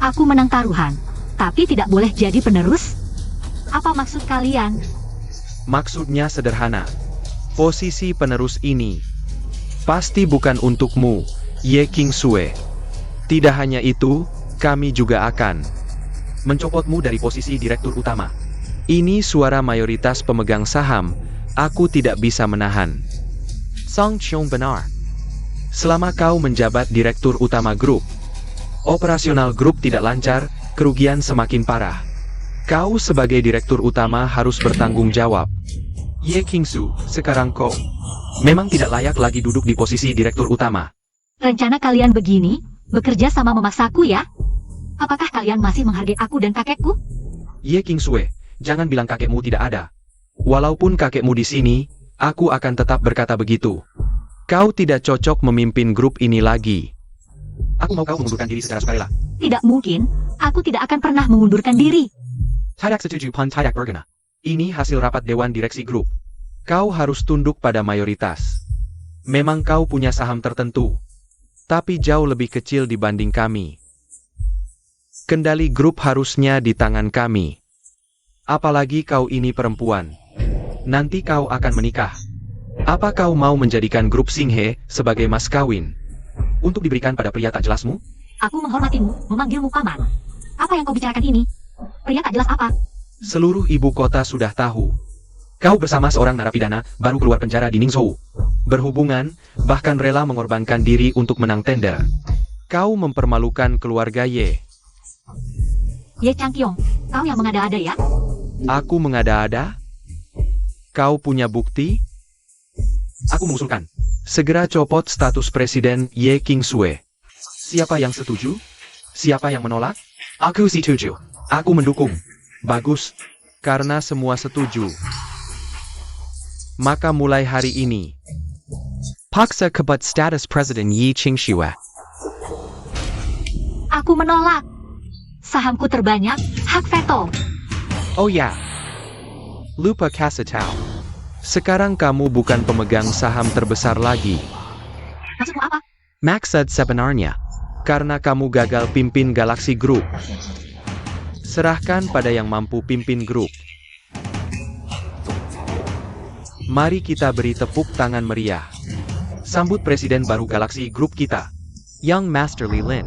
Aku menang taruhan, tapi tidak boleh jadi penerus? Apa maksud kalian? Maksudnya sederhana. Posisi penerus ini pasti bukan untukmu, Ye Qingxue. Tidak hanya itu, kami juga akan mencopotmu dari posisi direktur utama. Ini suara mayoritas pemegang saham, aku tidak bisa menahan. Song Qiong benar. Selama kau menjabat direktur utama grup, operasional grup tidak lancar, kerugian semakin parah. Kau sebagai direktur utama harus bertanggung jawab. Ye Qingsu, sekarang kau memang tidak layak lagi duduk di posisi direktur utama. Rencana kalian begini, bekerja sama memaksaku ya? Apakah kalian masih menghargai aku dan kakekku? Ye Qingxue, jangan bilang kakekmu tidak ada. Walaupun kakekmu di sini, aku akan tetap berkata begitu. Kau tidak cocok memimpin grup ini lagi. Aku mau kau mengundurkan diri secara sukarela. Tidak mungkin, aku tidak akan pernah mengundurkan diri. Tidak setuju pun tidak berguna. Ini hasil rapat dewan direksi grup. Kau harus tunduk pada mayoritas. Memang kau punya saham tertentu, tapi jauh lebih kecil dibanding kami. Kendali grup harusnya di tangan kami. Apalagi kau ini perempuan. Nanti kau akan menikah. Apa kau mau menjadikan grup Xinghe sebagai mas kawin untuk diberikan pada pria tak jelasmu? Aku menghormatimu, memanggilmu paman. Apa yang kau bicarakan ini? Pria tak jelas apa? Seluruh ibu kota sudah tahu. Kau bersama seorang narapidana baru keluar penjara di Ningzhou. Berhubungan, bahkan rela mengorbankan diri untuk menang tender. Kau mempermalukan keluarga Ye. Ye Changqiong, kau yang mengada-ada ya? Aku mengada-ada? Kau punya bukti? Aku mengusulkan. Segera copot status Presiden Ye Qingxue. Siapa yang setuju? Siapa yang menolak? Aku setuju. Aku mendukung. Bagus. Karena semua setuju. Maka mulai hari ini, Paksa kebat status Presiden Yi Qingxue. Aku menolak. Sahamku terbanyak, hak veto. Oh ya. Lupa kasih tahu. sekarang kamu bukan pemegang saham terbesar lagi. Maksudmu apa? Maksud sebenarnya. Karena kamu gagal pimpin Galaxy Group. Serahkan pada yang mampu pimpin grup. Mari kita beri tepuk tangan meriah. Sambut Presiden baru Galaxy Group kita, Young Master Li Lin.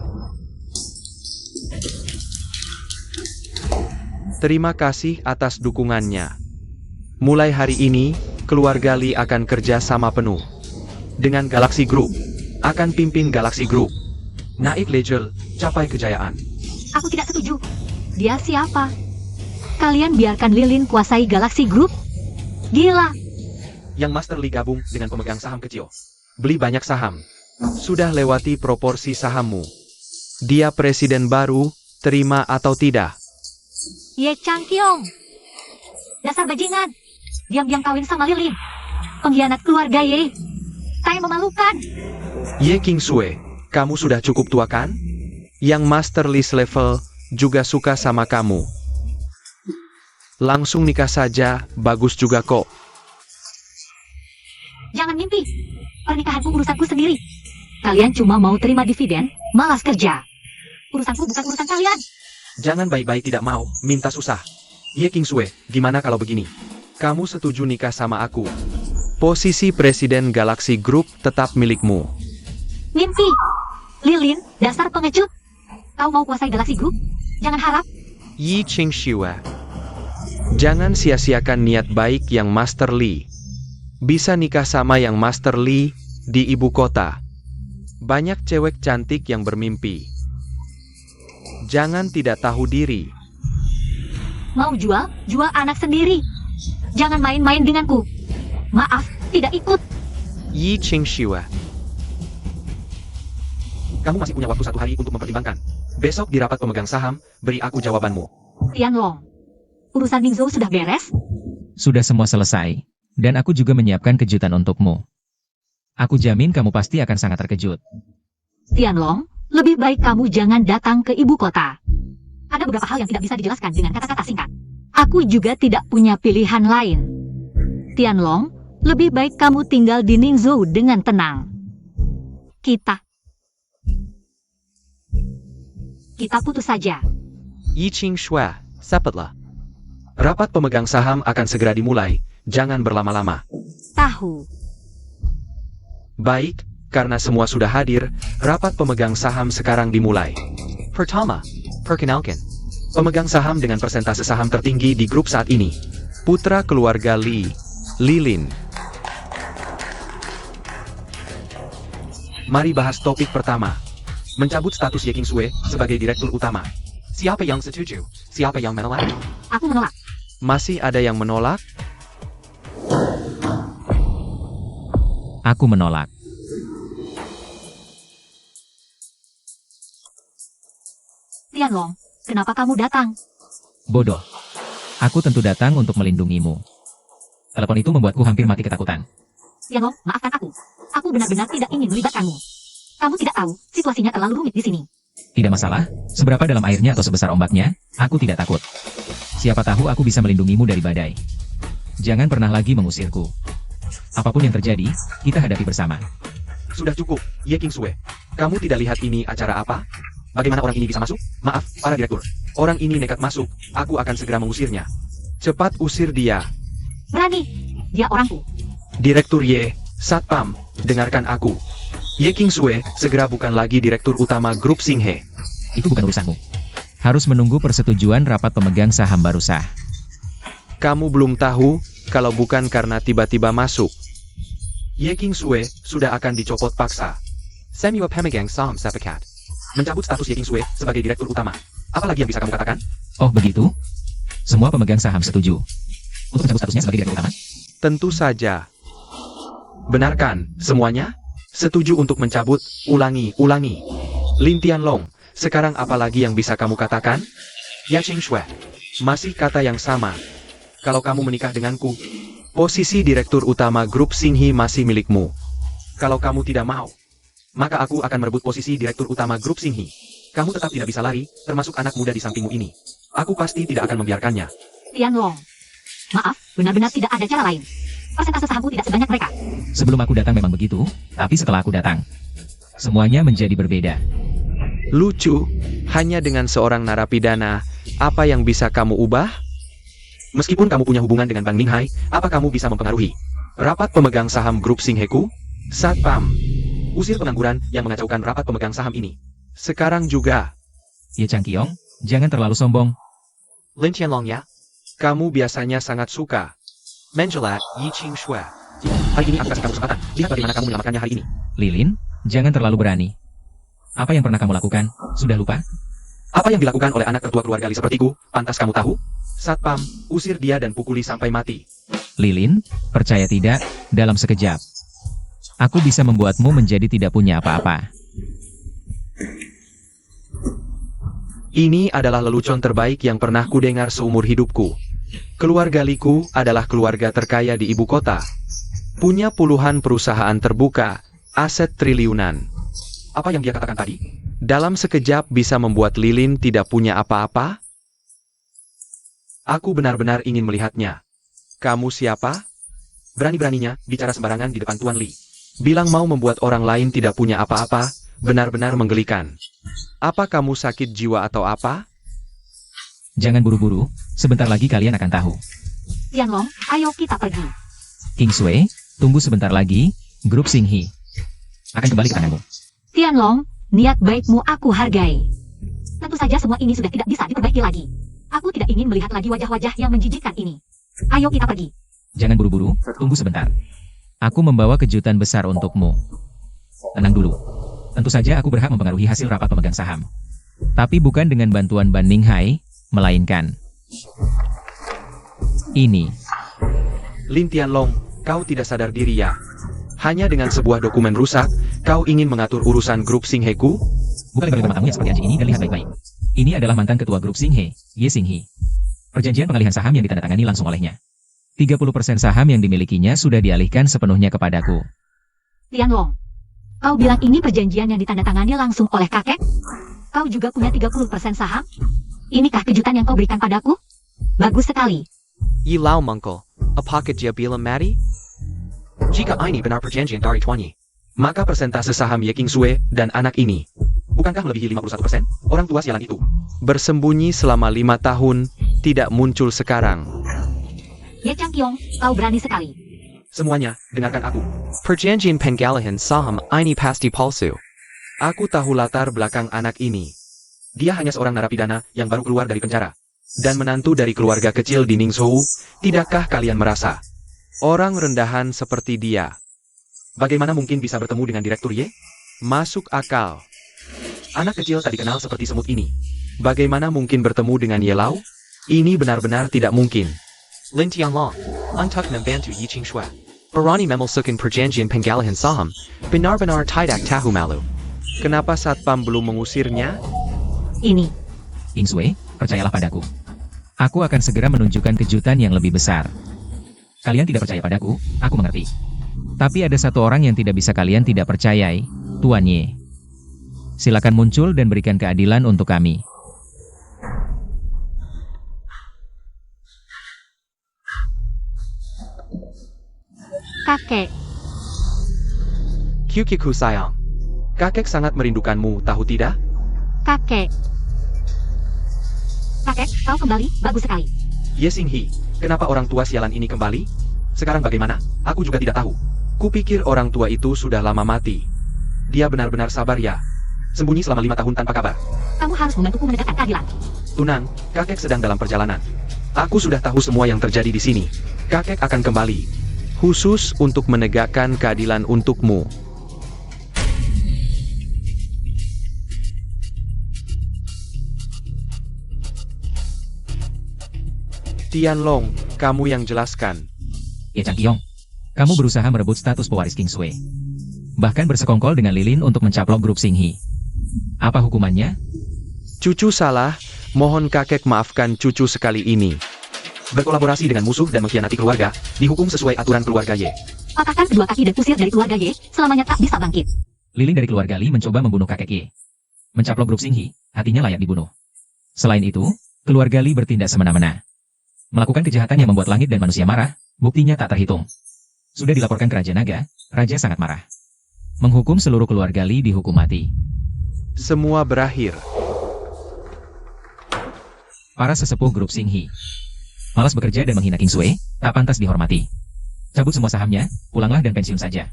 Terima kasih atas dukungannya. Mulai hari ini, keluarga Li akan kerja sama penuh dengan Galaxy Group. Akan pimpin Galaxy Group. Naik level, capai kejayaan. Aku tidak setuju. Dia siapa? Kalian biarkan Lilin kuasai Galaxy Group? Gila. Yang Master Li gabung dengan pemegang saham kecil. Beli banyak saham. Sudah lewati proporsi sahammu. Dia presiden baru, terima atau tidak? Ye Changqiong. Dasar bajingan. Diam-diam kawin sama Lilin. Pengkhianat keluarga Ye. Tai memalukan. Ye Qingxue, kamu sudah cukup tua kan? Yang Master Li level juga suka sama kamu. Langsung nikah saja, bagus juga kok. Jangan mimpi. Pernikahanku urusanku sendiri. Kalian cuma mau terima dividen, malas kerja. Urusanku bukan urusan kalian. Jangan baik-baik tidak mau, minta susah. Ye Qingxue, gimana kalau begini? Kamu setuju nikah sama aku? Posisi Presiden Galaxy Group tetap milikmu. Mimpi. Lilin, dasar pengecut. Kau mau kuasai Galaxy Group? Jangan harap. Yi Qingxue. Jangan sia-siakan niat baik yang Master Li. Bisa nikah sama yang Master Li di ibu kota. Banyak cewek cantik yang bermimpi. Jangan tidak tahu diri. Mau jual? Jual anak sendiri. Jangan main-main denganku. Maaf, tidak ikut. Yi Qingxue. Kamu masih punya waktu 1 hari untuk mempertimbangkan. Besok di rapat pemegang saham, beri aku jawabanmu. Tianlong, urusan Ningzhou sudah beres? Sudah semua selesai. Dan aku juga menyiapkan kejutan untukmu. Aku jamin kamu pasti akan sangat terkejut. Tianlong, lebih baik kamu jangan datang ke ibu kota. Ada beberapa hal yang tidak bisa dijelaskan dengan kata-kata singkat. Aku juga tidak punya pilihan lain. Tianlong, lebih baik kamu tinggal di Ningzhou dengan tenang. Kita putus saja. Yiqing Shui, sepatlah. Rapat pemegang saham akan segera dimulai, jangan berlama-lama. Tahu. Baik, karena semua sudah hadir, rapat pemegang saham sekarang dimulai. Pertama, perkenalkan. Pemegang saham dengan persentase saham tertinggi di grup saat ini. Putra keluarga Li, Lilin. Mari bahas topik pertama. Mencabut status Ye Qingsui sebagai direktur utama. Siapa yang setuju? Siapa yang menolak? Aku menolak. Masih ada yang menolak? Aku menolak. Tianlong, kenapa kamu datang? Bodoh. Aku tentu datang untuk melindungimu. Telepon itu membuatku hampir mati ketakutan. Tianlong, maafkan aku. Aku benar-benar tidak ingin melibatkanmu. Kamu tidak tahu, situasinya terlalu rumit di sini. Tidak masalah, seberapa dalam airnya atau sebesar ombaknya, aku tidak takut. Siapa tahu aku bisa melindungimu dari badai. Jangan pernah lagi mengusirku. Apapun yang terjadi, kita hadapi bersama. Sudah cukup, Ye Qingsui. Kamu tidak lihat ini acara apa? Bagaimana orang ini bisa masuk? Maaf, para direktur. Orang ini nekat masuk, aku akan segera mengusirnya. Cepat usir dia. Berani, dia orangku. Direktur Ye, Satpam, dengarkan aku. Ye Qingsui segera bukan lagi direktur utama grup Xinghe. Itu bukan urusanmu. Harus menunggu persetujuan rapat pemegang saham baru sah. Kamu belum tahu, kalau bukan karena tiba-tiba masuk. Ye Qingsui sudah akan dicopot paksa. Semua pemegang saham sepakat. Mencabut status Ye Qingsui sebagai direktur utama. Apalagi yang bisa kamu katakan? Oh begitu? Semua pemegang saham setuju untuk mencabut statusnya sebagai direktur utama? Tentu saja. Benarkan, semuanya? Setuju untuk mencabut, ulangi. Lin Tianlong, sekarang apa lagi yang bisa kamu katakan? Yiqing Shui, masih kata yang sama. Kalau kamu menikah denganku, posisi direktur utama grup Xinghe masih milikmu. Kalau kamu tidak mau, maka aku akan merebut posisi direktur utama grup Xinghe. Kamu tetap tidak bisa lari, termasuk anak muda di sampingmu ini. Aku pasti tidak akan membiarkannya. Tianlong, maaf, benar-benar tidak ada cara lain. Persentase sahamku tidak sebanyak mereka. Sebelum aku datang memang begitu, tapi setelah aku datang, semuanya menjadi berbeda. Lucu, hanya dengan seorang narapidana, apa yang bisa kamu ubah? Meskipun kamu punya hubungan dengan Bang Ninghai, apa kamu bisa mempengaruhi rapat pemegang saham grup Xinghe-ku? Satpam, usir pengangguran yang mengacaukan rapat pemegang saham ini. Sekarang juga. Ye Changqiong, jangan terlalu sombong. Lin Tianlong ya. Kamu biasanya sangat suka Menjelat Yiqing Shui. hari ini aku kasih kamu kesempatan. Lihat bagaimana kamu menyelamatkannya hari ini. Lilin, jangan terlalu berani. Apa yang pernah kamu lakukan? Sudah lupa? Apa yang dilakukan oleh anak tertua keluarga Li sepertiku, pantas kamu tahu? Satpam, usir dia dan pukuli sampai mati. Lilin, percaya tidak, dalam sekejap. Aku bisa membuatmu menjadi tidak punya apa-apa. Ini adalah lelucon terbaik yang pernah kudengar seumur hidupku. Keluarga Liku adalah keluarga terkaya di ibu kota. Punya puluhan perusahaan terbuka, aset triliunan. Apa yang dia katakan tadi? Dalam sekejap bisa membuat Lilin tidak punya apa-apa? Aku benar-benar ingin melihatnya. Kamu siapa? Berani-beraninya bicara sembarangan di depan Tuan Li. Bilang mau membuat orang lain tidak punya apa-apa, benar-benar menggelikan. Apa kamu sakit jiwa atau apa? Jangan buru-buru, sebentar lagi kalian akan tahu. Tianlong, ayo kita pergi. Qingsui, tunggu sebentar lagi, grup Xinghe akan kembali ke tanganmu. Tianlong, niat baikmu aku hargai. Tentu saja semua ini sudah tidak bisa diperbaiki lagi. Aku tidak ingin melihat lagi wajah-wajah yang menjijikkan ini. Ayo kita pergi. Jangan buru-buru, tunggu sebentar. Aku membawa kejutan besar untukmu. Tenang dulu. Tentu saja aku berhak mempengaruhi hasil rapat pemegang saham. Tapi bukan dengan bantuan Ban Ninghai, melainkan ini. Lin Tianlong, kau tidak sadar diri ya? Hanya dengan sebuah dokumen rusak, kau ingin mengatur urusan grup Singheku? Buka lebar-lebar matamu yang seperti anjing ini dan lihat baik-baik. Ini adalah mantan ketua grup Singhe, Ye Xinghe. Perjanjian pengalihan saham yang ditandatangani langsung olehnya. 30% saham yang dimilikinya sudah dialihkan sepenuhnya kepadaku. Tianlong, kau bilang ini perjanjian yang ditandatangani langsung oleh kakek? Kau juga punya 30% saham? Inikah kejutan yang kau berikan padaku? Bagus sekali. Yi Lao Mungkle, apakah dia bilang mati? Jika ini benar perjanjian dari tuannya, maka persentase saham Ye Qingsui dan anak ini, bukankah melebihi 51%? Orang tua sialan itu bersembunyi selama 5 tahun, tidak muncul sekarang. Ye Changqiong, kau berani sekali. Semuanya, dengarkan aku. Perjanjian penggalihan saham ini pasti palsu. Aku tahu latar belakang anak ini. Dia hanya seorang narapidana yang baru keluar dari penjara. Dan menantu dari keluarga kecil di Ningzhou. Tidakkah kalian merasa? Orang rendahan seperti dia. Bagaimana mungkin bisa bertemu dengan Direktur Ye? Masuk akal. Anak kecil tak dikenal seperti semut ini. Bagaimana mungkin bertemu dengan Ye Lao? Ini benar-benar tidak mungkin. Lin Tianlong, untuk membantu Yi Qingsui. Berani memalsukan perjanjian penggalihan saham, benar-benar tidak tahu malu. Kenapa Satpam belum mengusirnya? Ini. Qingsui, percayalah padaku. Aku akan segera menunjukkan kejutan yang lebih besar. Kalian tidak percaya padaku, aku mengerti. Tapi ada satu orang yang tidak bisa kalian tidak percayai, Tuan Ye. Silakan muncul dan berikan keadilan untuk kami. Kakek, Kyukiku sayang. Kakek sangat merindukanmu, tahu tidak? kakek. Kakek, kau kembali, bagus sekali. Ye Xinghe, kenapa orang tua sialan ini kembali? Sekarang bagaimana? Aku juga tidak tahu. Kupikir orang tua itu sudah lama mati. Dia benar-benar sabar ya. Sembunyi selama 5 tahun tanpa kabar. Kamu harus membantuku menegakkan keadilan. Tunang, kakek sedang dalam perjalanan. Aku sudah tahu semua yang terjadi di sini. Kakek akan kembali. Khusus untuk menegakkan keadilan untukmu. Tianlong, kamu yang jelaskan. Ye Changqiong, kamu berusaha merebut status pewaris Qingsui. Bahkan bersekongkol dengan Lilin untuk mencaplok grup Singhe. Apa hukumannya? Cucu salah, mohon kakek maafkan cucu sekali ini. Berkolaborasi dengan musuh dan mengkhianati keluarga, dihukum sesuai aturan keluarga Ye. Patahkan kedua kaki dan usir dari keluarga Ye, selamanya tak bisa bangkit. Lilin dari keluarga Li mencoba membunuh kakek Ye. Mencaplok grup Singhe, hatinya layak dibunuh. Selain itu, keluarga Li bertindak semena-mena. Melakukan kejahatan yang membuat langit dan manusia marah, buktinya tak terhitung. Sudah dilaporkan ke Raja Naga, Raja sangat marah. Menghukum seluruh keluarga Li dihukum mati. Semua berakhir. Para sesepuh grup Singhe. Malas bekerja dan menghina Qingsui, tak pantas dihormati. Cabut semua sahamnya, pulanglah dan pensiun saja.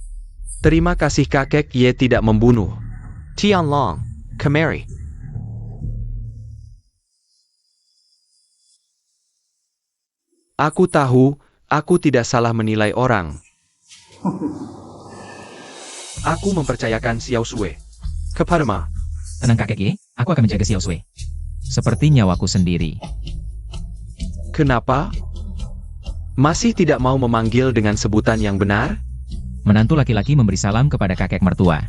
Terima kasih kakek Ye tidak membunuh. Tianlong, kemari. Aku tahu, aku tidak salah menilai orang. Aku mempercayakan Xiao Sui. Kepadamu. Tenang kakek Ye, aku akan menjaga Xiao Sui. Seperti nyawaku sendiri. Kenapa? Masih tidak mau memanggil dengan sebutan yang benar? Menantu laki-laki memberi salam kepada kakek mertua.